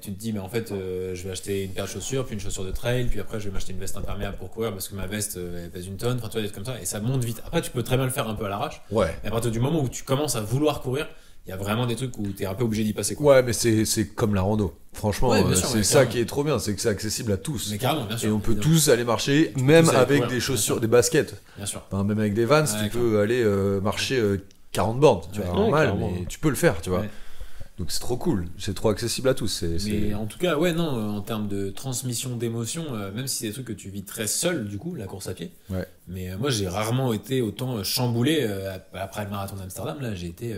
tu te dis, mais en fait, je vais acheter une paire de chaussures, puis une chaussure de trail, puis après, je vais m'acheter une veste imperméable pour courir parce que ma veste, elle pèse 1 tonne, enfin, tu vois, des trucs comme ça, et ça monte vite. Après, tu peux très bien le faire un peu à l'arrache, Ouais. mais à partir du moment où tu commences à vouloir courir, il y a vraiment des trucs où t'es un peu obligé d'y passer, quoi. Ouais, mais c'est comme la rando. Franchement, Ouais, bien sûr, c'est ouais, ça carrément. qui est trop bien, c'est que c'est accessible à tous. Mais carrément, bien sûr. Et on peut Bien tous aller marcher, même tous aller avec courir, des bien chaussures, sûr. des baskets. Bien sûr. Enfin, même avec des Vans, Ouais, tu peux aller marcher 40 bornes, tu vois, Ouais, normal, carrément. mais tu peux le faire, tu vois. Ouais. Donc c'est trop cool, c'est trop accessible à tous. Mais en tout cas, ouais, non, en termes de transmission d'émotions, même si c'est des trucs que tu vis très seul, du coup, la course à pied. Ouais. Mais moi, j'ai rarement été autant chamboulé après le marathon d'Amsterdam. Là, j'ai été.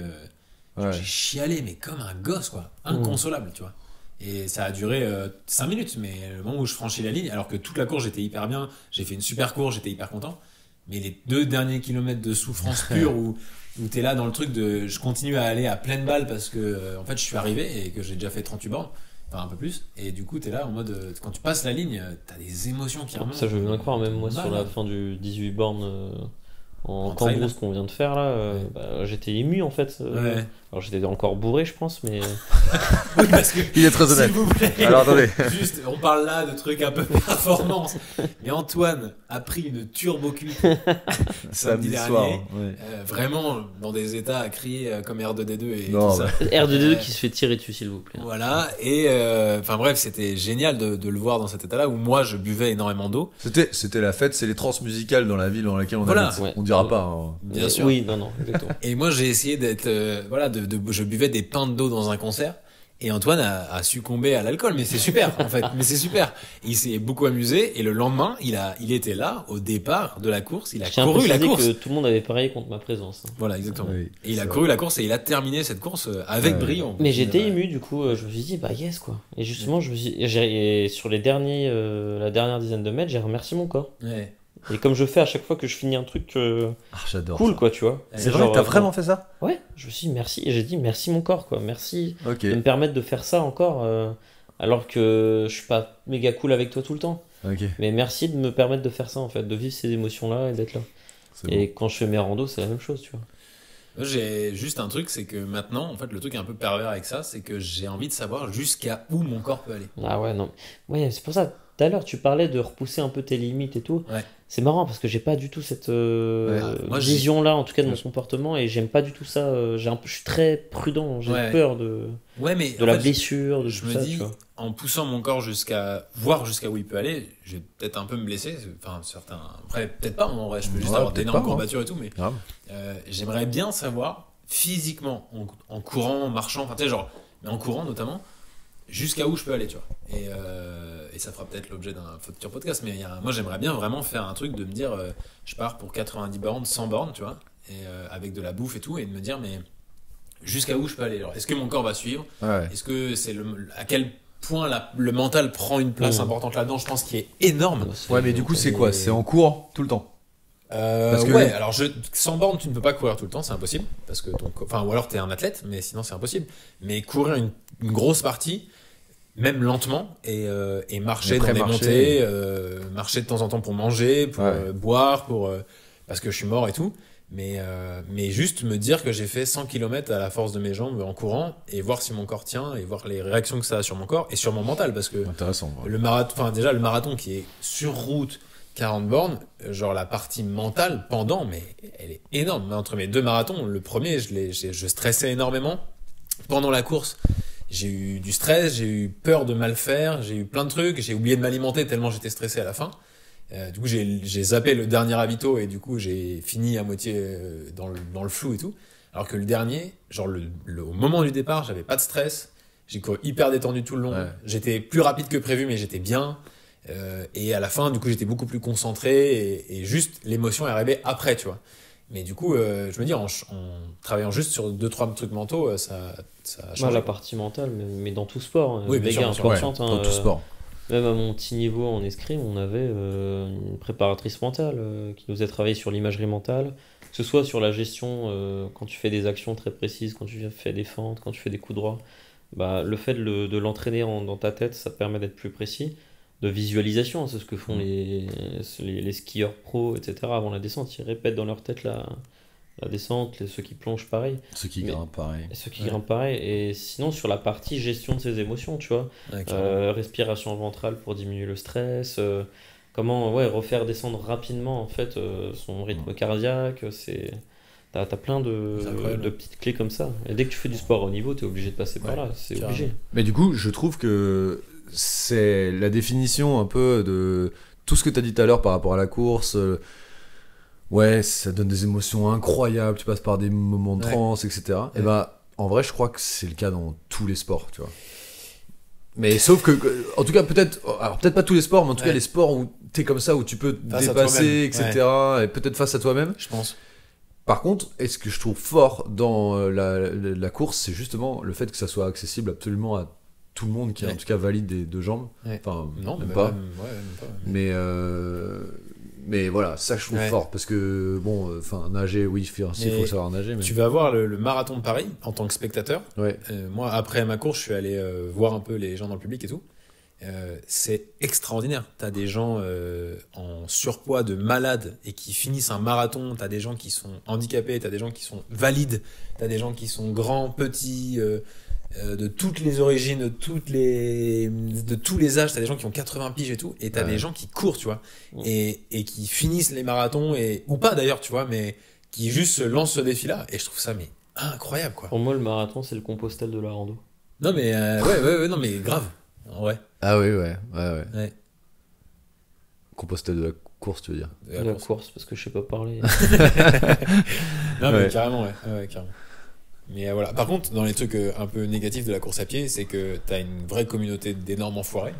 Ouais. J'ai chialé, mais comme un gosse, quoi. Inconsolable, tu vois. Et ça a duré 5 minutes, mais le moment où je franchis la ligne, alors que toute la course, j'étais hyper bien, j'ai fait une super course, j'étais hyper content. Mais les 2 derniers kilomètres de souffrance pure où t'es là dans le truc de je continue à aller à pleine balle parce que en fait je suis arrivé et que j'ai déjà fait 38 bornes, enfin un peu plus, et du coup t'es là en mode quand tu passes la ligne, t'as des émotions qui remontent. Ça, je veux bien croire, même moi, sur la Malade. fin du 18 bornes, en trail, Cambrousse là. qu'on vient de faire là, j'étais ému en fait. Ouais. Alors j'étais encore bourré, je pense, mais Oui, parce que, Il est très s'il honnête. vous plaît, Alors attendez. juste, on parle là de trucs un peu performance. Mais Antoine a pris une turbo-cuite samedi dernier. soir. Ouais. Vraiment dans des états à crier comme R2D2 et Non, tout ça. R2D2 qui se fait tirer dessus, s'il vous plaît. Voilà, et enfin bref, c'était génial de le voir dans cet état-là où moi je buvais énormément d'eau. C'était la fête, c'est les trans musicales dans la ville dans laquelle on Voilà. habite. Ouais. On dira pas. Hein. Bien sûr. Oui, non, exactement. Et moi j'ai essayé d'être, je buvais des pintes d'eau dans un concert. Et Antoine a succombé à l'alcool, mais c'est super en fait, mais c'est super. Il s'est beaucoup amusé et le lendemain, il était là au départ de la course, il a Je tiens à couru la préciser course. que tout le monde avait parié contre ma présence. Voilà, exactement. Oui, Et il a c'est couru la course et il a terminé cette course avec Ouais. brio. Mais j'étais ému, du coup, je me suis dit, bah yes quoi. Et justement, et sur la dernière dizaine de mètres, j'ai remercié mon corps. Ouais. Et comme je fais à chaque fois que je finis un truc Ah, j'adore. cool, ça. quoi, tu vois. C'est Genre, vrai, t'as vraiment fait ça? Ouais, je me suis dit merci. Et j'ai dit merci mon corps, quoi. Merci Ok. de me permettre de faire ça encore, alors que je suis pas méga cool avec toi tout le temps. Ok. Mais merci de me permettre de faire ça, en fait, de vivre ces émotions-là et d'être là. C'est Et quand je fais mes randos, c'est la même chose, tu vois. Moi, j'ai juste un truc, c'est que maintenant, en fait, le truc un peu pervers avec ça, c'est que j'ai envie de savoir jusqu'à où mon corps peut aller. Ah ouais, non. Ouais, c'est pour ça. Tout à l'heure, tu parlais de repousser un peu tes limites et tout. Ouais. C'est marrant parce que j'ai pas du tout cette Moi, j'ai- vision-là, en tout cas de mon comportement, et j'aime pas du tout ça. Je suis très prudent, j'ai Ouais. peur de Ouais, mais de en la fait, blessure, de je tout me ça, dis, tu vois. en poussant mon corps jusqu'à voir jusqu'à où il peut aller, je vais peut-être un peu me blesser. Enfin, certains. Après, peut-être pas, en vrai, je peux juste Ouais, avoir peut-être d'énormes pas, hein. courbatures et tout, mais Grave. j'aimerais bien savoir physiquement, en courant, en marchant, enfin, tu sais, genre, mais en courant notamment, jusqu'à où je peux aller, tu vois. Et ça fera peut-être l'objet d'un futur podcast, mais moi j'aimerais bien vraiment faire un truc de me dire, je pars pour 90 bornes, 100 bornes, tu vois, et avec de la bouffe et tout, et de me dire, mais jusqu'à où je peux aller, genre, est-ce que mon corps va suivre? Ouais. Est-ce que c'est à quel point le mental prend une place Mmh. importante là-dedans? Je pense qu'il est énorme. Ouais, mais du coup, c'est quoi? C'est en cours tout le temps? Parce que- Ouais, alors 100 bornes, tu ne peux pas courir tout le temps, c'est impossible. Parce que enfin, ou alors t'es un athlète, mais sinon c'est impossible. Mais courir une grosse partie, même lentement, et marcher dans Après, des marcher. montées, marcher de temps en temps pour manger, pour Ouais. boire, parce que je suis mort et tout. Mais juste me dire que j'ai fait 100 km à la force de mes jambes en courant, et voir si mon corps tient, et voir les réactions que ça a sur mon corps, et sur mon mental, parce que Intéressant. ouais. le marathon, enfin déjà le marathon qui est sur route 40 bornes, genre la partie mentale pendant, mais elle est énorme. Entre mes deux marathons, le premier, je stressais énormément. Pendant la course, j'ai eu du stress, j'ai eu peur de mal faire, j'ai eu plein de trucs, j'ai oublié de m'alimenter tellement j'étais stressé à la fin. Du coup, j'ai zappé le dernier ravito et du coup, j'ai fini à moitié dans le flou et tout. Alors que le dernier, genre au moment du départ, j'avais pas de stress, j'ai couru hyper détendu tout le long. Ouais. J'étais plus rapide que prévu, mais j'étais bien. Et à la fin, du coup, j'étais beaucoup plus concentré et juste l'émotion est arrivée après, tu vois. Mais du coup, je me dis, en travaillant juste sur 2-3 trucs mentaux, ça a Moi, changé. la partie mentale, mais dans tout sport, Oui, bien sûr, méga bien sûr. importante. Ouais, hein, dans tout sport. Même à mon petit niveau en escrime, on avait une préparatrice mentale qui nous a travaillé sur l'imagerie mentale, que ce soit sur la gestion quand tu fais des actions très précises, quand tu fais des fentes, quand tu fais des coups droits. Bah, le fait de l'entraîner dans ta tête, ça te permet d'être plus précis. De visualisation, hein, c'est ce que font les skieurs pros, etc. Avant la descente, ils répètent dans leur tête la descente, ceux qui plongent pareil. Ceux qui Mais- grimpent, pareil. Et ceux qui Ouais. grimpent pareil. Et sinon, sur la partie gestion de ses émotions, tu vois, Ouais, carrément. respiration ventrale pour diminuer le stress, comment refaire descendre rapidement en fait son rythme cardiaque, t'as plein C'est incroyable. de petites clés comme ça. Et dès que tu fais du sport au niveau, t'es obligé de passer par Ouais, là, c'est carrément. obligé. Mais du coup, je trouve que c'est la définition un peu de tout ce que tu as dit tout à l'heure par rapport à la course. Ouais, ça donne des émotions incroyables, tu passes par des moments de Ouais. transe, etc. Et Ouais. bah, en vrai, je crois que c'est le cas dans tous les sports, tu vois. Mais sauf que, en tout cas, alors peut-être pas tous les sports, mais en tout Ouais. cas, les sports où t'es comme ça, où tu peux te Face à dépasser, toi-même. etc. Et peut-être face à toi-même. Je pense. Par contre, et ce que je trouve fort dans la course, c'est justement le fait que ça soit accessible absolument à tout le monde qui a Ouais. en tout cas valide des deux jambes. Ouais. Enfin, Non, même mais pas. même pas. Mais voilà, ça je trouve Ouais. fort parce que bon, enfin nager, oui, il faut Mais savoir nager, mais Tu vas voir le marathon de Paris en tant que spectateur. ouais, Moi, après ma course, je suis allé voir un peu les gens dans le public et tout. c'est extraordinaire. T'as des gens en surpoids de malades et qui finissent un marathon. T'as des gens qui sont handicapés, t'as des gens qui sont valides, t'as des gens qui sont grands, petits, de toutes les origines, de tous les âges. T'as des gens qui ont 80 piges et tout, et t'as des gens qui courent, tu vois, et qui finissent les marathons ou pas d'ailleurs, tu vois, mais qui juste se lancent ce défi-là. Et je trouve ça mais incroyable, quoi. Pour moi, le marathon, c'est le Compostelle de la rando. Non mais ouais, non mais grave. Ouais. Ah oui, ouais. Ouais. Compostelle de la course, tu veux dire. De La course, parce que je sais pas parler. Non mais Ouais. carrément, ouais, carrément. Mais voilà. Par contre, dans les trucs un peu négatifs de la course à pied, c'est que t'as une vraie communauté d'énormes enfoirés.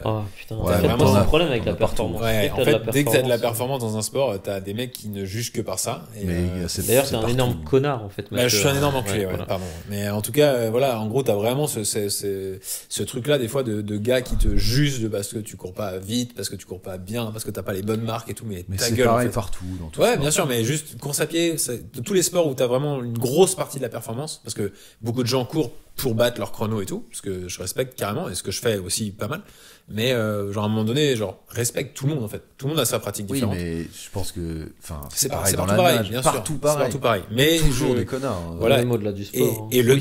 Oh putain, Ouais, en fait, vraiment, c'est on a- un problème avec on la a partout. performance. Ouais, Dès que en t'as fait, de la dès que t'as de la performance, performance dans un sport, t'as des mecs qui ne jugent que par ça. Et, Mais D'ailleurs, c'est t'es un partout. énorme connard en fait. bah, je suis un énorme Ouais, enculé, ouais, voilà. pardon. Mais en tout cas, voilà, en gros, t'as vraiment ce truc-là, des fois, de gars qui te jugent parce que tu cours pas vite, parce que tu cours pas bien, parce que t'as pas les bonnes marques et tout, mais Mais ta c'est gueule. pareil en fait. partout. Dans tout Ouais, sport. bien sûr, mais juste course à pied, de tous les sports où t'as vraiment une grosse partie de la performance, parce que beaucoup de gens courent pour battre leur chrono et tout, parce que je respecte carrément, et ce que je fais aussi pas mal. Mais genre à un moment donné, genre respecte tout le monde en fait. Tout le monde a sa pratique Oui, différente. mais je pense que. Enfin, C'est pareil dans partout la pareil, nage. bien sûr. Partout C'est pareil. partout pareil. Mais Toujours je- des connards. hein. Voilà. Même au-delà du Et, sport. hein. et le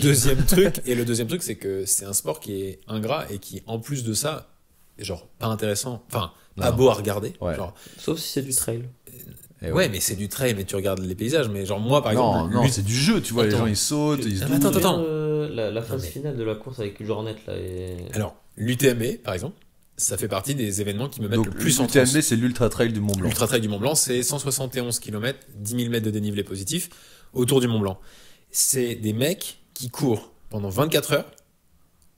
deuxième truc, c'est que c'est un sport qui est ingrat et qui, en plus de ça, est genre pas intéressant, enfin pas Non. beau à regarder. Ouais. Genre, Sauf si c'est du trail. Et ouais, mais c'est du trail, mais tu regardes les paysages. Mais genre moi, par Non, exemple, non, c'est du jeu, tu vois, les Attends. gens ils sautent, ils se Attends, doublent. attends. La phase mais- finale de la course avec Jornet là. alors l'UTMB, par exemple, ça fait partie des événements qui me mettent Donc, le plus en transe. l'UTMB, c'est l'Ultra Trail du Mont Blanc. L'Ultra Trail du Mont Blanc, c'est 171 km, 10 000 mètres de dénivelé positif autour du Mont Blanc. C'est des mecs qui courent pendant 24 heures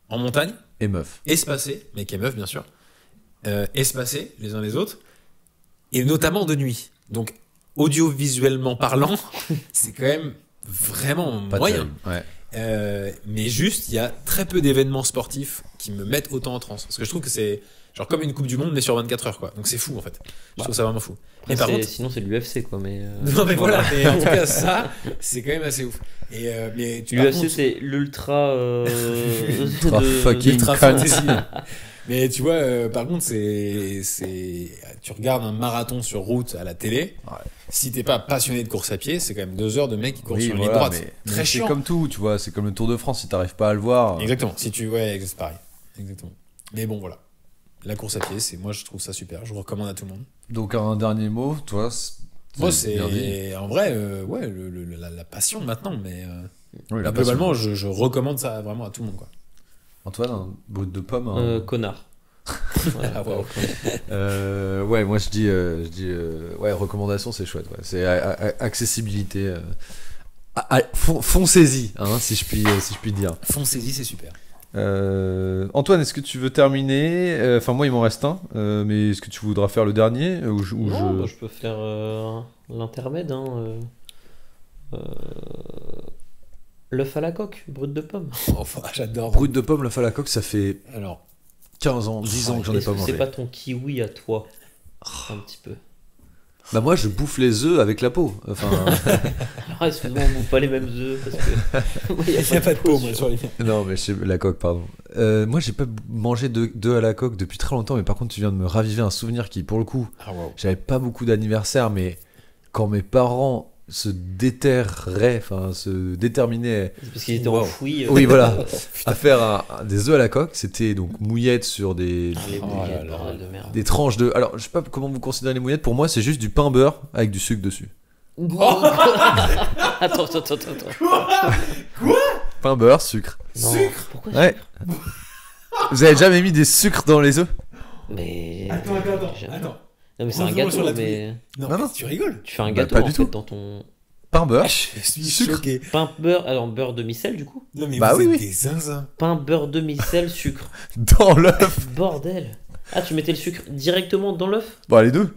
en montagne, Et meuf. espacés, mecs et meufs bien sûr, espacés les uns les autres, et notamment de nuit. Donc, audiovisuellement parlant, c'est quand même vraiment Pas moyen. terrible. Ouais. Mais juste, il y a très peu d'événements sportifs qui me mettent autant en transe. Parce que je trouve que c'est genre comme une Coupe du Monde, mais sur 24 heures, quoi. Donc c'est fou, en fait. Je trouve ça vraiment fou. Après, Mais par contre, sinon c'est de l'UFC quoi. Mais non, mais voilà, mais en tout cas, ça, c'est quand même assez ouf. Et, mais par l'UFC contre, c'est l'ultra. Ultra fucking Ultra cunt. fantasy. Mais tu vois, par contre, tu regardes un marathon sur route à la télé. Ouais. Si t'es pas passionné de course à pied, c'est quand même 2 heures de mecs qui courent Oui, sur une ligne voilà, droite. mais Très c'est chiant. comme tout, tu vois, c'est comme le Tour de France, si t'arrives pas à le voir. Exactement. Si tu, ouais, c'est pareil. Exactement. Mais bon, voilà. La course à pied, moi, je trouve ça super. Je recommande à tout le monde. Donc, un dernier mot, toi Moi, bien dit. c'est en vrai, ouais, la passion maintenant, mais Oui, la globalement, passion. je recommande ça vraiment à tout le monde, quoi. Antoine, un brut de pomme. hein. Connard. Ouais, Ah, wow. Ouais, moi je dis, ouais, recommandation, c'est chouette. Ouais. C'est accessibilité. Foncez-y, hein, si je puis dire. Foncez-y, c'est super. Antoine, est-ce que tu veux terminer? Enfin, moi, il m'en reste un, mais est-ce que tu voudras faire le dernier ou Non, bah, je peux faire l'intermède. Hein, l'œuf à la coque, brut de pomme. Enfin, j'adore. Brut de pomme, la à la coque, ça fait Alors, 15 ans, 10 ans que j'en ai Est-ce pas que mangé. c'est pas ton kiwi à toi? Un petit peu. Bah, moi, je bouffe les œufs avec la peau. Enfin, Alors, excuse-moi, on bouffe pas les mêmes œufs parce que. Moi, il n'y a pas de peau, moi, sur- sur les. non, mais la coque, pardon. Moi, j'ai pas mangé d'œufs à la coque depuis très longtemps, mais par contre, tu viens de me raviver un souvenir qui, pour le coup, Ah, wow. j'avais pas beaucoup d'anniversaires, mais quand mes parents se déterraient, enfin se déterminaient, C'est parce qu'ils étaient Wow. enfouis. oui voilà, à faire des œufs à la coque, c'était donc mouillettes sur Les Oh boulettes, là là. bordel de merde. des tranches de. Alors, je sais pas comment vous considérez les mouillettes, pour moi, c'est juste du pain beurre avec du sucre dessus. Attends. Pain beurre, sucre. Non, Sucre pourquoi Ouais. Vous avez jamais mis des sucres dans les œufs? Mais. Attends. Non, mais c'est un Revenons sur gâteau, la mais. Non, Non, mais non. tu rigoles. Tu fais un Bah, gâteau pas en du fait tout. dans ton. Pain beurre, Je suis Sucre. choqué. Pain beurre, alors beurre demi-sel du coup. Non, mais Bah vous oui, êtes oui. des zinzins. Pain beurre demi-sel, sucre. dans l'œuf. Bordel. Ah, tu mettais le sucre directement dans l'œuf? Bon, les deux.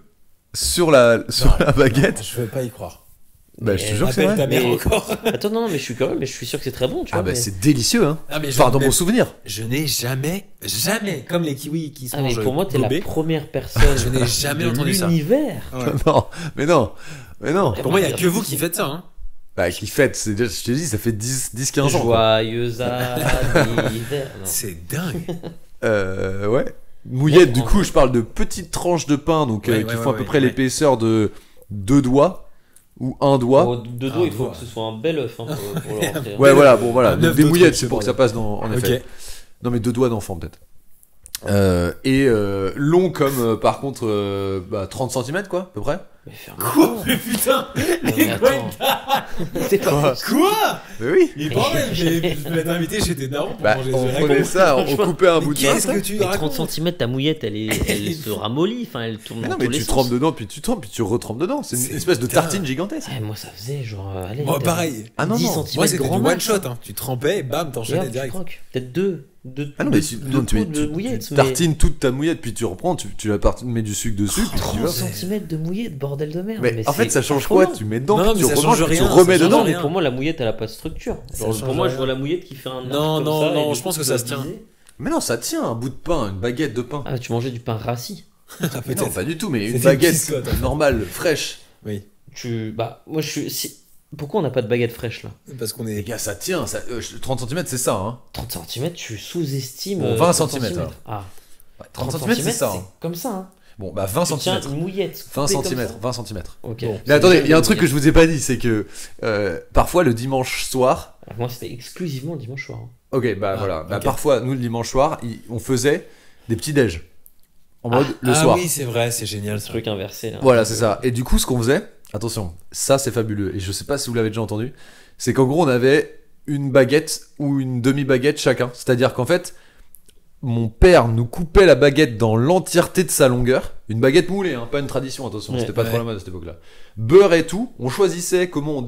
Sur la baguette. Non, je veux pas y croire. Bah, je te jure que c'est Appelle ta vrai. mère Mais- encore. Attends, non, mais je suis quand même, mais je suis sûr que c'est très bon, tu Ah vois. bah, mais- c'est délicieux, hein. Ah, mais Enfin, dans mais mon souvenir. je n'ai jamais, comme les kiwis qui se Ah, mais mangent pour moi, t'es la gobés. première personne Je n'ai jamais de entendu ça. l'univers. Ouais. Non, mais non. Mais non. Pour moi, il n'y a que vous qui faites ça. Hein. Bah, qui fête, je te dis, ça fait 10-15 ans. quoi. Joyeux anniversaire. Non. C'est dingue. Ouais. Mouillette, Ouais, du en coup, vrai. je parle de petites tranches de pain, donc Ouais, qui ouais, font à ouais, peu près ouais. l'épaisseur de 2 doigts ou 1 doigt. De dos, Ah, il faut doigt. que ce soit un bel œuf hein, pour le rentrer. hein. Ouais, voilà, bon, voilà. un Donc, œuf des d'autruche, mouillettes, ce c'est pour que ça bordel. passe en effet. Ok. Non, mais 2 doigts d'enfant, peut-être. Long comme, par contre, 30 cm, quoi, à peu près. Mais ferme Quoi? Mais putain! mais attends. C'est pas Quoi? Mais oui. Mais bordel, je vais t'inviter chez tes darons pour Bah, manger on des œufs à la prenait coque. ça, on coupait un Mais bout de qu'est-ce pain. que tu Mais racontes? 30 cm, ta mouillette, elle se ramollit, enfin elle tourne Mais dans non, mais tous les tu sens. trempes dedans, puis tu trempes, puis tu retrempes dedans. C'est une C'est- espèce de putain. tartine gigantesque. Ouais, moi ça faisait genre, allez, Moi, peut-être pareil. Ah non, 10 non. cm Moi, c'était du grand one max. shot. Hein. Tu trempais, bam, Et t'enchaînais hop, tu direct. croques. Peut-être deux Ah non, mais tu, non, tu, mets- tu mouillettes. tartines toute ta mouillette, puis tu reprends, tu la mets du sucre dessus, puis tu 30 vas. cm de mouillette, bordel de merde. Mais en fait, c'est ça change quoi? affolant. Tu mets dedans, Non, puis mais tu ça remanges, change puis tu rien, remets ça change dedans. Non, mais rien. pour moi, la mouillette, elle a pas de structure. Ça Genre, change pour moi, rien. je vois la mouillette qui fait un arc Non, comme non, ça, non, et je du pense coup, que tu ça vas se tient. viser. Mais non, ça tient, un bout de pain, une baguette de pain. Ah, tu mangeais du pain rassis. Mais non, Peut-être. pas du tout, mais une C'était une baguette biscotte, en fait. normale, fraîche. Oui. Bah, moi, je suis. Pourquoi on n'a pas de baguette fraîche là? Parce qu'on Les est. gars, ça tient. 30 cm, c'est ça, hein. 30 cm, tu sous-estimes. Bon, 20 30 centimètres, alors. Ah, 30 cm, c'est ça. hein. comme ça, hein. Bon, bah 20 Tu tiens cm. une mouillette. 20 coupée comme cm, ça. 20 cm. Ok. Mais attendez, il y a un truc que je vous ai pas dit, c'est que parfois le dimanche soir, Moi, c'était exclusivement dimanche soir. hein. ok, bah Ah, voilà, bah, ok. parfois nous le dimanche soir, on faisait des petits déj en mode le Ah soir. oui, c'est vrai, c'est génial. Ça. Truc inversé là. Voilà, c'est ça. Et du coup, ce qu'on faisait, attention, ça c'est fabuleux, et je sais pas si vous l'avez déjà entendu, c'est qu'en gros on avait une baguette ou une demi-baguette chacun. C'est-à-dire qu'en fait, mon père nous coupait la baguette dans l'entièreté de sa longueur. Une baguette moulée, hein, pas une tradition, attention, Ouais, c'était pas trop ouais. la mode à cette époque-là. Beurre et tout, on choisissait comment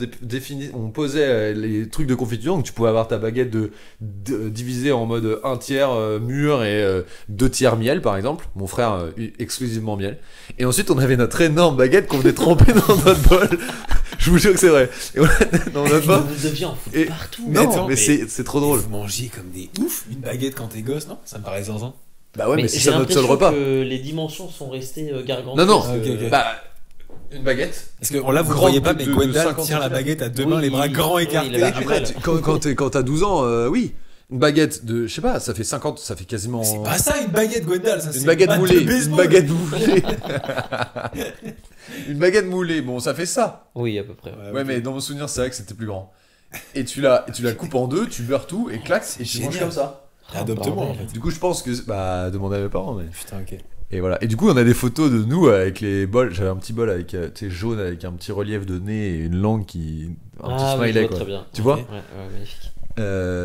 on posait les trucs de confiture. Donc tu pouvais avoir ta baguette divisée en mode 1 tiers mûr et 2 tiers miel, par exemple. Mon frère, exclusivement miel. Et ensuite, on avait notre énorme baguette qu'on venait tremper dans notre bol. Je vous jure que c'est vrai. Et on dans notre bol. Vous deviez en foutre Et- partout. Mais Non, attends, mais mais- c'est trop drôle. Vous mangez comme des ouf une baguette quand t'es gosse, non? Ça me paraît zinzin. Bah ouais, mais, si j'ai c'est notre seul l'impression repas. que les dimensions sont restées gargantues. Non, non. Ah, ok, ok. Bah, une baguette. Parce que là, vous ne Grande voyez pas, de- mais de Gwendal 50 tient la centimètres. baguette à deux Oui, mains, les bras grands oui, écartés. il avait du Après, mal. quand t'as 12 ans, oui. Une baguette de, je sais pas, ça fait 50, ça fait quasiment. C'est pas ça une baguette, Gwendal. Ça, c'est Une baguette batte de moulée. Une baseball. baguette moulée. Une baguette moulée, bon, ça fait ça. Oui, à peu près. Ouais, mais dans mon souvenir, c'est vrai que c'était plus grand. Et tu la coupes en deux, tu beurres tout, et clac, et tu Génial. manges comme ça. Adopte-moi, en bordel. fait. Du coup, je pense que. Bah, demandez à mes parents, mais. Putain, ok. Et voilà. Et du coup, on a des photos de nous avec les bols. J'avais un petit bol avec, tu sais, jaune avec un petit relief de nez et une langue qui. Un petit Ah oui, je smiley, vois quoi. très bien. Tu vois Ouais, ouais, magnifique.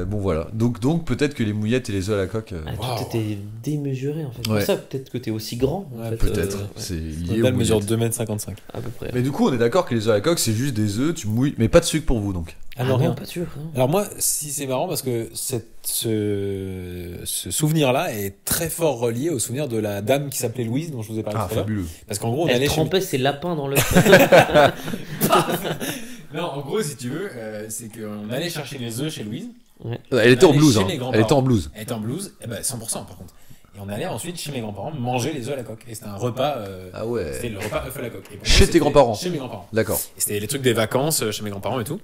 Bon, voilà. Donc peut-être que les mouillettes et les œufs à la coque. Ah, Wow. Tout était démesuré en fait. C'est Ouais. pour ça peut-être que t'es aussi grand. En Ouais, fait, Peut-être. ouais, C'est lié Gwendal aux mesure mouillettes. 2,55 m. à peu près. Mais du coup, on est d'accord que les œufs à la coque, c'est juste des œufs, tu mouilles. Mais pas de sucre pour vous donc. Ah non, non, rien. pas sûr. non. Alors moi, si c'est marrant parce que ce souvenir-là est très fort relié au souvenir de la dame qui s'appelait Louise dont je vous ai parlé Ah, tout à l'heure. fabuleux. Parce qu'en gros, on Elle allait chez... trempait ses lapins dans le. Non, en gros, si tu veux, c'est qu'on allait chercher les œufs chez Louise. Elle était en Allez, blouse, chez hein. mes Elle grands-parents. était en blouse. Elle était en blouse, et ben 100% par contre. Et on allait ensuite chez mes grands-parents manger les œufs à la coque. Et c'était un repas. Ah ouais. C'était le repas œuf à la coque. Et pour Chez moi, tes c'était grands-parents. Chez mes grands-parents. D'accord. Et c'était les trucs des vacances chez mes grands-parents et tout.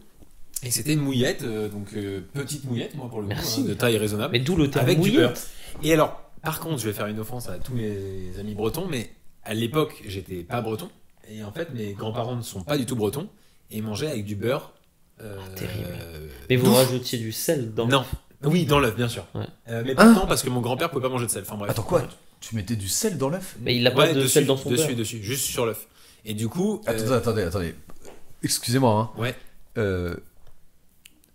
Et c'était une mouillette, donc petite mouillette, moi pour le coup, Merci. de taille raisonnable. Mais d'où le terme Avec du beurre. mouillette. Et alors, par contre, je vais faire une offense à tous mes amis bretons, mais à l'époque, j'étais pas breton. Et en fait, mes grands-parents ne sont pas du tout bretons. Et ils mangeaient avec du beurre. terrible. Mais vous rajoutiez du sel dans. Non. Oui, dans l'œuf, bien sûr. Ouais. Mais pas tant parce que mon grand-père pouvait pas manger de sel. Enfin bref. Attends, quoi Tu mettais du sel dans l'œuf Mais il a pas Ouais, de dessus, sel dans son dessus, beurre. dessus, juste sur l'œuf. Et du coup. Attendez. Excusez-moi, hein. Ouais.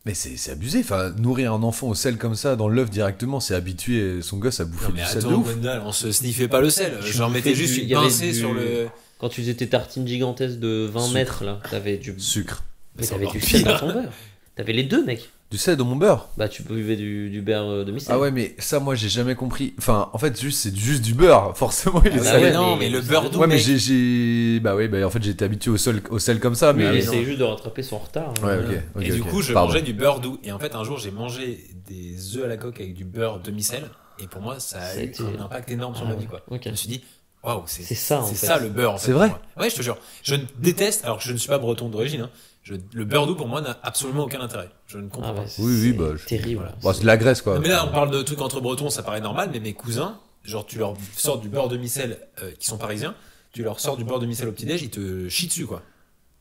Mais c'est abusé. Enfin, nourrir un enfant au sel comme ça dans l'œuf directement, c'est habituer son gosse à bouffer Non, mais du sel de attends, ouf. Gwendal, on se sniffait pas le sel. Tu J'en bouffais mettais juste du- une il y avait pincée du- sur le. Quand tu faisais tes tartines gigantesques de 20 Sucre. mètres là, t'avais du. Sucre. Mais C'est t'avais encore du sel pire. dans ton beurre. T'avais les deux, mec. Du sel dans mon beurre. Bah, tu buvais du beurre demi-sel. Ah ouais, mais ça, moi, j'ai jamais compris. Enfin, en fait, c'est juste du beurre. Forcément, il est Ah bah salé. ouais, non, mais- mais le beurre doux. Ouais, mais mec. bah oui, bah en fait, j'étais habitué au sel comme ça, mais. Mais il oui, essayait juste de rattraper son retard. hein. Ouais, ok. Et du ok. coup, je Pardon. mangeais du beurre doux. Et en fait, un jour, j'ai mangé des œufs à la coque avec du beurre demi-sel. Et pour moi, ça a Ça a eu été- un impact énorme sur Ah ma vie, ouais. quoi. Ok. Je me suis dit, waouh, C'est ça, en c'est fait. ça le beurre. En fait, C'est vrai pour moi. Ouais, je te jure. Je déteste, alors que je ne suis pas breton d'origine, hein, Le beurre doux pour moi n'a absolument aucun intérêt. Je ne comprends Ah pas. ouais, Oui, c'est bah, terrible. voilà. Bon, c'est de la graisse, quoi. Mais là, on parle de trucs entre bretons, ça paraît normal, mais mes cousins, genre, tu leur sors du beurre demi-sel qui sont parisiens, tu leur sors du beurre demi-sel au petit-déj, ils te chient dessus, quoi.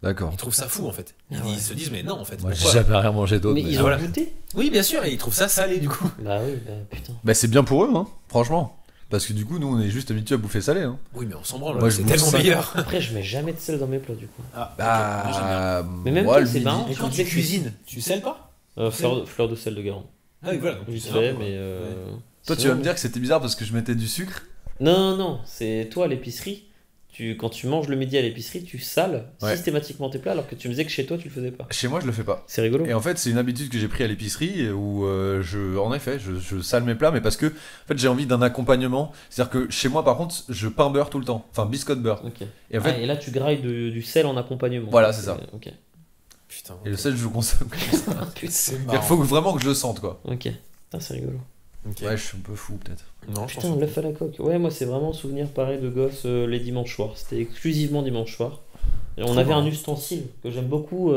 D'accord. Ils trouvent ça fou, en fait. Ah ouais. Ils se disent, mais non, en fait. Moi, j'ai pourquoi jamais rien mangé d'autre. Mais mais- ils ont voilà. goûté. Oui, bien sûr, et ils trouvent ça salé, du coup. Bah oui, bah putain. Bah, c'est bien pour eux, hein, franchement. Parce que du coup, nous, on est juste habitués à bouffer salé. Hein. Oui, mais on s'en branle, Moi, je c'est bouffe tellement ça. meilleur. Après, je mets jamais de sel dans mes plats du coup. Ah, Mais même moi, toi, le c'est midi- marrant. Et quand tu cuisines, tu sels pas Fleur de sel de Garande. Ah oui, voilà. donc Vite c'est fait, un peu, mais. quoi. Toi, tu sinon- vas me dire que c'était bizarre parce que je mettais du sucre. Non, non, c'est toi à l'épicerie. Quand tu manges le midi à l'épicerie, tu sales Ouais. systématiquement tes plats alors que tu me disais que chez toi tu le faisais pas. Chez moi, je le fais pas. C'est rigolo. Et en fait, c'est une habitude que j'ai pris à l'épicerie où en effet, je sale mes plats, mais parce que en fait, j'ai envie d'un accompagnement. C'est-à-dire que chez moi, par contre, je pain beurre tout le temps. Enfin, biscotte beurre. Ok. Et en fait, Et là tu grailles du sel en accompagnement. Voilà, c'est ça. Ok. Putain. et le sel, je le consomme. Ah, putain. C'est Il marrant. faut vraiment que je le sente, quoi. Ok. Putain, c'est rigolo. Ok. Ouais, je suis un peu fou, peut-être. Non, je Putain, pense l'œuf à la coque. Ouais, moi c'est vraiment souvenir pareil de gosse les dimanches soirs. C'était exclusivement dimanche soir. Et on Trop avait marrant. un ustensile que j'aime beaucoup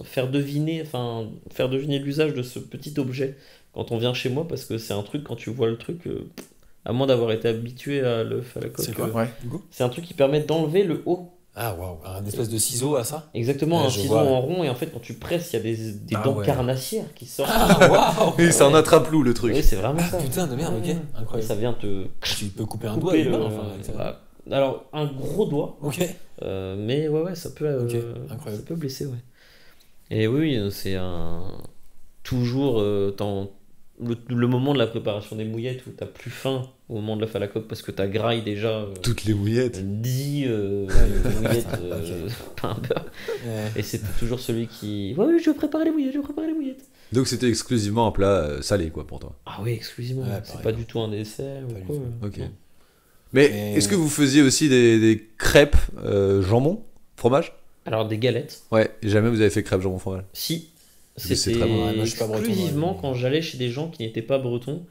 faire deviner l'usage de ce petit objet quand on vient chez moi parce que c'est un truc quand tu vois le truc, à moins d'avoir été habitué à l'œuf à la coque. C'est quoi Ouais. du coup C'est un truc qui permet d'enlever le haut. Ah, waouh. Un espèce de ciseau à ça Exactement, Ouais, un je ciseau vois. en rond et en fait quand tu presses il y a des Ah dents ouais. carnassières qui sortent. Ah, waouh. Oui, c'est un attrape-loup, le truc. Oui, c'est vraiment Ah, ça. putain de merde, ok. Ouais. Et Incroyable. ça vient te Tu peux couper un doigt couper humain, le. enfin. avec ça. Bah, alors un gros doigt. Ok. Mais ouais, ça peut, Ok, incroyable. ça peut blesser, ouais. Et oui, c'est un. Toujours le moment de la préparation des mouillettes où t'as plus faim au moment de l'œuf à la coque parce que t'as graille déjà Toutes les mouillettes. 10 mouillettes, pas un beurre. Ouais. Et c'était toujours celui qui. Ouais, oui, je vais préparer les mouillettes, je vais préparer les mouillettes. Donc c'était exclusivement un plat salé, quoi, pour toi. Ah oui, exclusivement. Ouais, c'est pareil. pas du tout un dessert Pas ou du quoi. tout. Ok. Non. Mais Et- est-ce que vous faisiez aussi des crêpes jambon, fromage? Alors des galettes. Ouais, et jamais vous avez fait crêpes jambon fromage. Si, Mais c'est c'était très bon. Ouais, moi, je suis pas breton, exclusivement ouais. quand j'allais chez des gens qui n'étaient pas bretons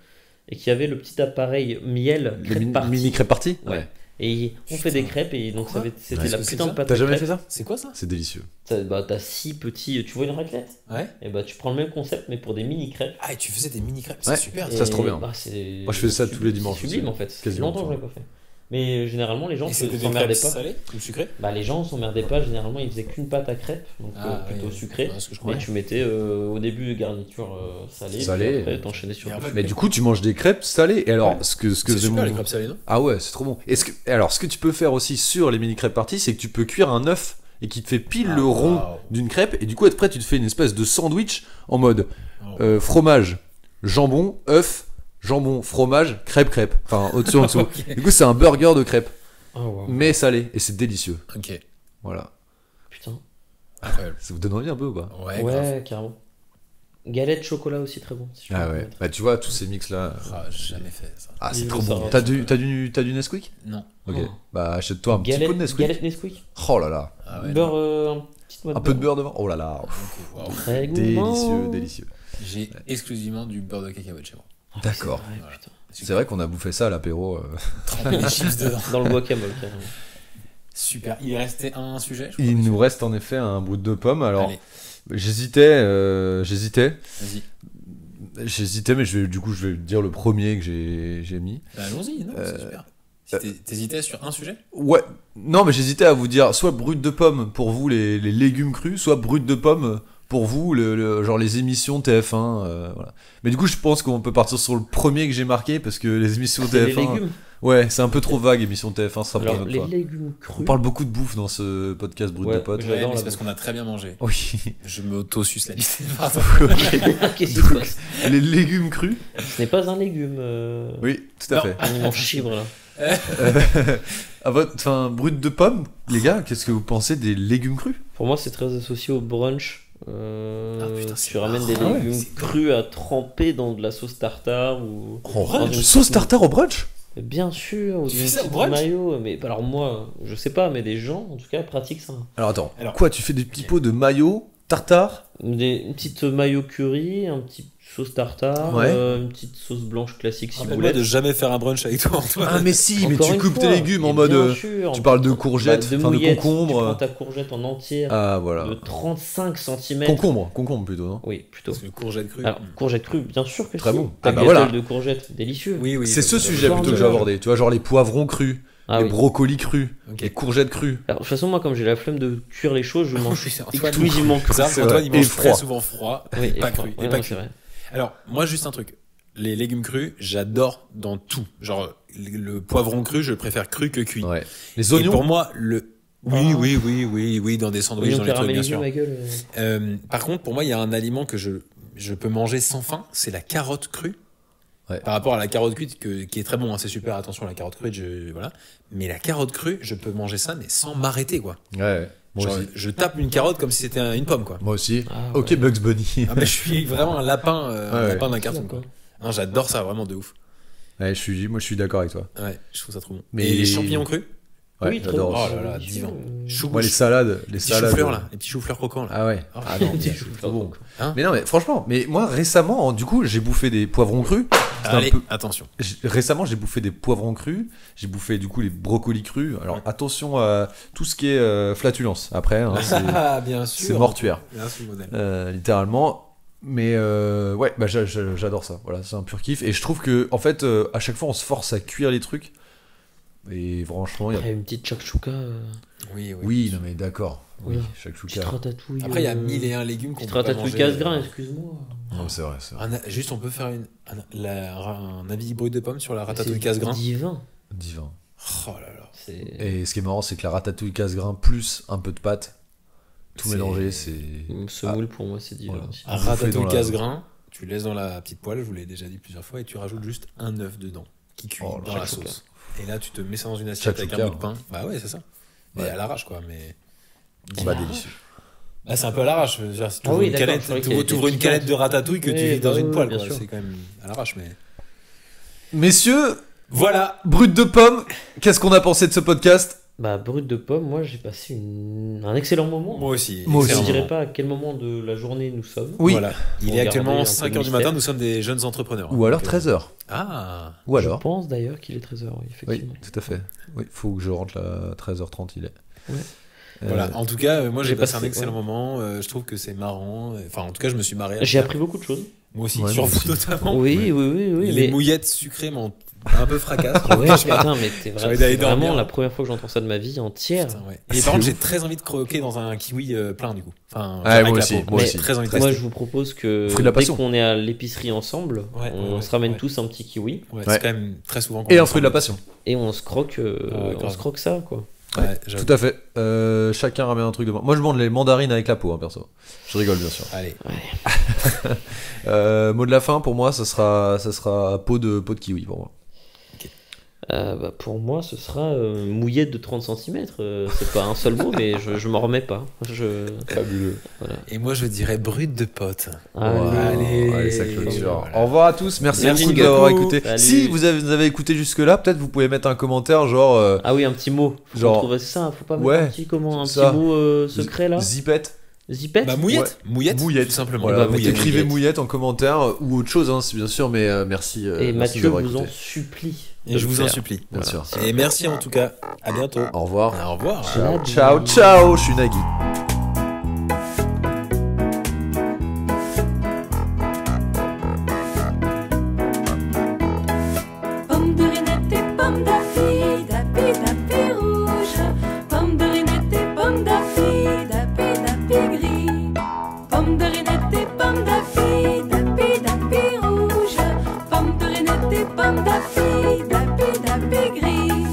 et qui avaient le petit appareil miel Les crêpe partie. mini crêpes parties? Ouais. Et on fait Putain. des crêpes et donc Quoi c'était Ouais. la Qu'est-ce que putain c'est de pâte T'as à jamais crêpes. fait ça? C'est quoi ça C'est délicieux. T'as 6 petits. Tu vois une raclette? Ouais. Et bah tu prends le même concept mais pour des mini crêpes. Ah, et tu faisais des mini crêpes, c'est Ouais. super. Ça, c'est trop bien. Bah, c'est- Moi, je faisais ça tous les dimanches C'est sublime aussi. en fait. C'est Quasiment, longtemps que je l'ai pas fait. Mais généralement les gens Et c'était des s'emmerdaient crêpes pas. salées ou sucrées Bah les gens s'emmerdaient pas. Généralement ils faisaient qu'une pâte à crêpes donc plutôt ouais. sucrée. Ouais, ce que je Mais crois. tu mettais au début garniture salée, Salée. puis après t'enchaînais sur Et en autre fait, chose. Mais du coup, tu manges des crêpes salées. Et alors, Ouais. ce que C'est j'aime- super les crêpes salées, non Ah ouais, c'est trop bon. Alors, ce que tu peux faire aussi sur les mini crêpes parties, c'est que tu peux cuire un œuf et qui te fait pile Ah, le rond waouh. d'une crêpe. Et du coup, après, tu te fais une espèce de sandwich en mode Oh. fromage, jambon, œuf, jambon, fromage, crêpe. Enfin, au-dessus, en dessous. Ok. Du coup, c'est un burger de crêpes, Ah wow. mais salé. Et c'est délicieux. Ok, Voilà. Putain. incroyable. Ça vous donne envie un peu ou pas? Ouais, grave. Ouais, carrément. Galette chocolat aussi très bon. Si je peux Ah me ouais. permettre. Bah, tu vois, tous ces mix-là. Ah, j'ai jamais fait ça. Ah, c'est Vive trop le bon. Sahara. T'as du Nesquik? Non. Ok. Oh. Bah, achète-toi un petit pot de Nesquik. Galette Nesquik. Oh là là. Ah ouais. Beurre, un petit noix Un peu de beurre devant. Oh là là. Ok, waouh. Très gourmand. Délicieux, délicieux. J'ai exclusivement du beurre de cacahuète chez moi. Ah, D'accord. c'est vrai, Voilà. putain. C'est vrai qu'on a bouffé ça à l'apéro. Tremper les chips dedans. Dans le guacamole carrément. Super. Il restait un sujet, je crois. Il nous reste en effet un bout de pomme. Alors, Allez, j'hésitais, vas-y. mais je vais dire le premier que j'ai mis. Bah, allons-y, non, c'est super. T'hésitais sur un sujet Ouais, non, mais j'hésitais à vous dire soit brut de pomme pour vous les légumes crus, soit brut de pomme pour vous genre les émissions TF1. Voilà. Mais du coup, je pense qu'on peut partir sur le premier que j'ai marqué parce que les émissions C'est TF1. les légumes. Ouais, c'est un peu trop vague, émission TF1, ça sera pour une Alors autre les fois. légumes crus. On parle beaucoup de bouffe dans ce podcast brut Ouais, de potes. je- Ouais, J'adore mais la c'est parce bouffe. qu'on a très bien mangé. Oui, Je m'auto-suce la liste. Pardon. Qu'est-ce qui se passe? les légumes crus. Ce n'est pas un légume. Oui, tout à Non. fait. On mange chibre là. Brut de pomme, les gars, qu'est-ce que vous pensez des légumes crus? Pour moi, c'est très associé au brunch. Ah, putain, c'est tu ramènes des marrant. légumes C'est- crus à tremper dans de la sauce tartare ou. Oh, une sauce petite- tartare au brunch? Bien sûr, ou Tu d'une fais ça au petite brunch mayo. Mais alors moi, je sais pas, mais des gens, en tout cas, pratiquent ça. Alors attends, Alors- quoi, tu fais des petits pots de mayo, tartare? Une petite mayo curry, un petit Sauce tartare, Ouais. une petite sauce blanche classique si vous Rappelle-moi voulez. de jamais faire un brunch avec toi, Antoine. Ah mais si, mais Encore tu une coupes fois, tes légumes en et mode... bien sûr, tu parles de courgettes, de enfin de mouillettes, concombres. Tu prends ta courgette en entière Ah voilà. de 35 cm. Concombre plutôt, non? Oui, plutôt. Parce que courgette crue. Alors, courgette crue, bien sûr que Très si. bon. Ah bah Tagliatelle voilà. de courgette, délicieux. Oui, oui. C'est ce ça, sujet ça, plutôt que ça, j'ai ça. abordé. Tu vois, genre les poivrons crus, Ah les oui. brocolis crus, Ok. les courgettes crues. Alors, de toute façon, moi, comme j'ai la flemme de cuire les choses, je mange Oui, Antoine, exclusivement cru. Ça, C'est Antoine, vrai. il mange Et très froid. souvent froid, Oui, et pas froid. cru. Ouais, Et pas non, cru. c'est vrai. Alors, moi, juste un truc. Les légumes crus, j'adore dans tout. Genre, le poivron cru, je préfère cru que cuit. Ouais. Les Et oignons. pour moi, oui, dans des sandwichs, Oignons dans les trucs, bien caramélisés, sûr. ma gueule. Par contre, pour moi, il y a un aliment que je peux manger sans faim, c'est la carotte crue. Ouais. Par rapport à la carotte cuite, qui est très bon, hein, c'est super, attention, la carotte crue, voilà. Mais la carotte crue, je peux manger ça, mais sans m'arrêter, quoi. Ouais. Moi Genre, aussi. je tape une carotte comme si c'était une pomme, quoi. Moi aussi. Ah, Ok, ouais. Bugs Bunny. Ah, mais je suis vraiment un lapin, Ouais. lapin d'un carton, quoi. Non, j'adore ça, vraiment de ouf. Ouais, moi je suis d'accord avec toi. Ouais, je trouve ça trop bon. Mais Et les champignons crus? Ouais, Oui, très j'adore bon. aussi. Oh là là, Délicieux. divin. Chou, Moi les salades, les petits choux-fleurs, là. Les petits choux-fleurs croquants, là. Ah ouais. Oh, Ah non, Des c'est choux-fleurs trop bon. croquants. Hein Mais non, mais franchement, mais moi récemment, du coup, j'ai bouffé des poivrons crus. C'était un Allez, peu- attention. Récemment, j'ai bouffé des poivrons crus. J'ai bouffé du coup les brocolis crus. Alors attention à tout ce qui est flatulence. Après, hein, Ah, bien sûr. c'est mortuaire, Merci, le modèle. littéralement. Mais ouais, bah, j'adore ça. Voilà, c'est un pur kiff. Et je trouve que en fait, à chaque fois, on se force à cuire les trucs. Et franchement, il y a... Il y a une petite shakshuka, Oui, oui. Oui, non mais d'accord. Oui, Ouais. chaque petite chouka. ratatouille. Après, il y a 1001 légumes qu'on Petite peut pas ratatouille manger. casse-grain, excuse-moi. Non, c'est vrai, c'est vrai. Juste, on peut faire un avis brut de pomme sur la ratatouille C'est casse-grain. divin. Divin. Oh là là. C'est... Et ce qui est marrant, c'est que la ratatouille casse-grain plus un peu de pâte, tout C'est- mélangé, c'est. Semoule, pour moi, c'est divin Voilà. aussi. Un Bouffer dans ratatouille la- casse-grain, tu laisses dans la petite poêle, je vous l'ai déjà dit plusieurs fois, et tu rajoutes juste un œuf dedans, qui cuit Oh, dans la shakshuka. sauce. Et là, tu te mets ça dans une assiette avec un Shakshuka, bout de pain. Bah ouais, c'est ça. Mais Ouais. à l'arrache, quoi. Mais Bah, délicieux. là, c'est un peu à l'arrache. Je veux dire, si tu Ah ouvres oui, une d'accord, canette, je croyais qu'il y avait t'ouvres des une canette de piquantes. ratatouille que tu Oui, vis dans bah une oui, poêle, bien quoi. sûr. C'est quand même à l'arrache, mais. Messieurs, Voilà. brut de pomme, qu'est-ce qu'on a pensé de ce podcast? Bah, brut de pomme, moi, j'ai passé un excellent moment. Moi aussi. Moi Je aussi. ne excellent dirais moment. pas à quel moment de la journée nous sommes. Oui. Voilà. Il Pour est actuellement garder un peu 5h de du matin, mystère. nous sommes des jeunes entrepreneurs. Ou alors Donc, 13h. Ah. Ou Je alors. pense d'ailleurs qu'il est 13h, oui, Oui, effectivement. tout à fait. Oui, faut que je rentre à 13h30, il est. Ouais. Voilà, en tout cas, moi j'ai j'ai passé un passé- excellent ouais. moment. Je trouve que c'est marrant. Enfin, en tout cas, je me suis marré. J'ai appris beaucoup de choses. Moi aussi, Ouais, sur moi vous aussi. notamment. Oui, Les mais... mouillettes sucrées m'ont un peu fracassé. Ouais, putain, mais J'ai c'est envie d'aller vraiment dormir. la première fois que j'entends ça de ma vie entière. Putain, ouais. Et C'est par contre, ouf. j'ai très envie de croquer dans un kiwi plein du coup. Enfin, Ouais, avec moi la aussi, peau. moi J'ai aussi. très envie de Moi, tester. je vous propose que Fruit de la dès passion. qu'on est à l'épicerie ensemble, Ouais, on ouais, se ramène ouais. tous un petit kiwi Ouais, Ouais. c'est quand même très souvent. qu'on Et un ensemble. fruit de la passion. et on se croque, grave. ça, quoi. Ouais, j'avoue. Tout à fait. Chacun ramène un truc de moi. Moi, je mange les mandarines avec la peau, hein, perso. Je rigole, bien sûr. Allez. Mot de la fin, pour moi, ça sera peau de kiwi, pour moi. Bah, pour moi, ce sera mouillette de 30 cm. C'est pas un seul mot, mais je m'en remets pas. Fabuleux. Et moi, je dirais brut de pote. Allez, ça Allez, clôture. voilà. Au revoir à tous. Merci Merci beaucoup d'avoir beaucoup. écouté. Salut. Si vous avez écouté jusque-là, peut-être vous pouvez mettre un commentaire genre Ah oui, un petit mot. Faut Genre- trouver ça. Faut pas mettre Ouais, un petit ça. mot secret là. Zipette. Zipette. Bah, mouillette. Mouillette. Mouillette. Tout simplement. Voilà, bah, vous mouillette. écrivez mouillette en commentaire ou autre chose, hein, c'est bien sûr, mais merci. Et merci Mathieu d'avoir vous en écouté. supplie. Et de je le vous en faire. supplie. Bien Voilà. sûr. Et merci en tout cas. À bientôt. Au revoir. Au revoir. Ciao, ciao, ciao. Je suis Nagui. Pomme de Rinette et pomme d'api, d'api rouge. Pomme de Rinette et pomme d'api, d'api gris. Pomme de Rinette et pomme d'api, d'api rouge. Pomme de Rinette et pomme d'api, d'api gris.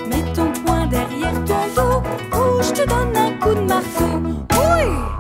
Mets ton poing derrière ton dos, ou je te donne un coup de marteau. Oui!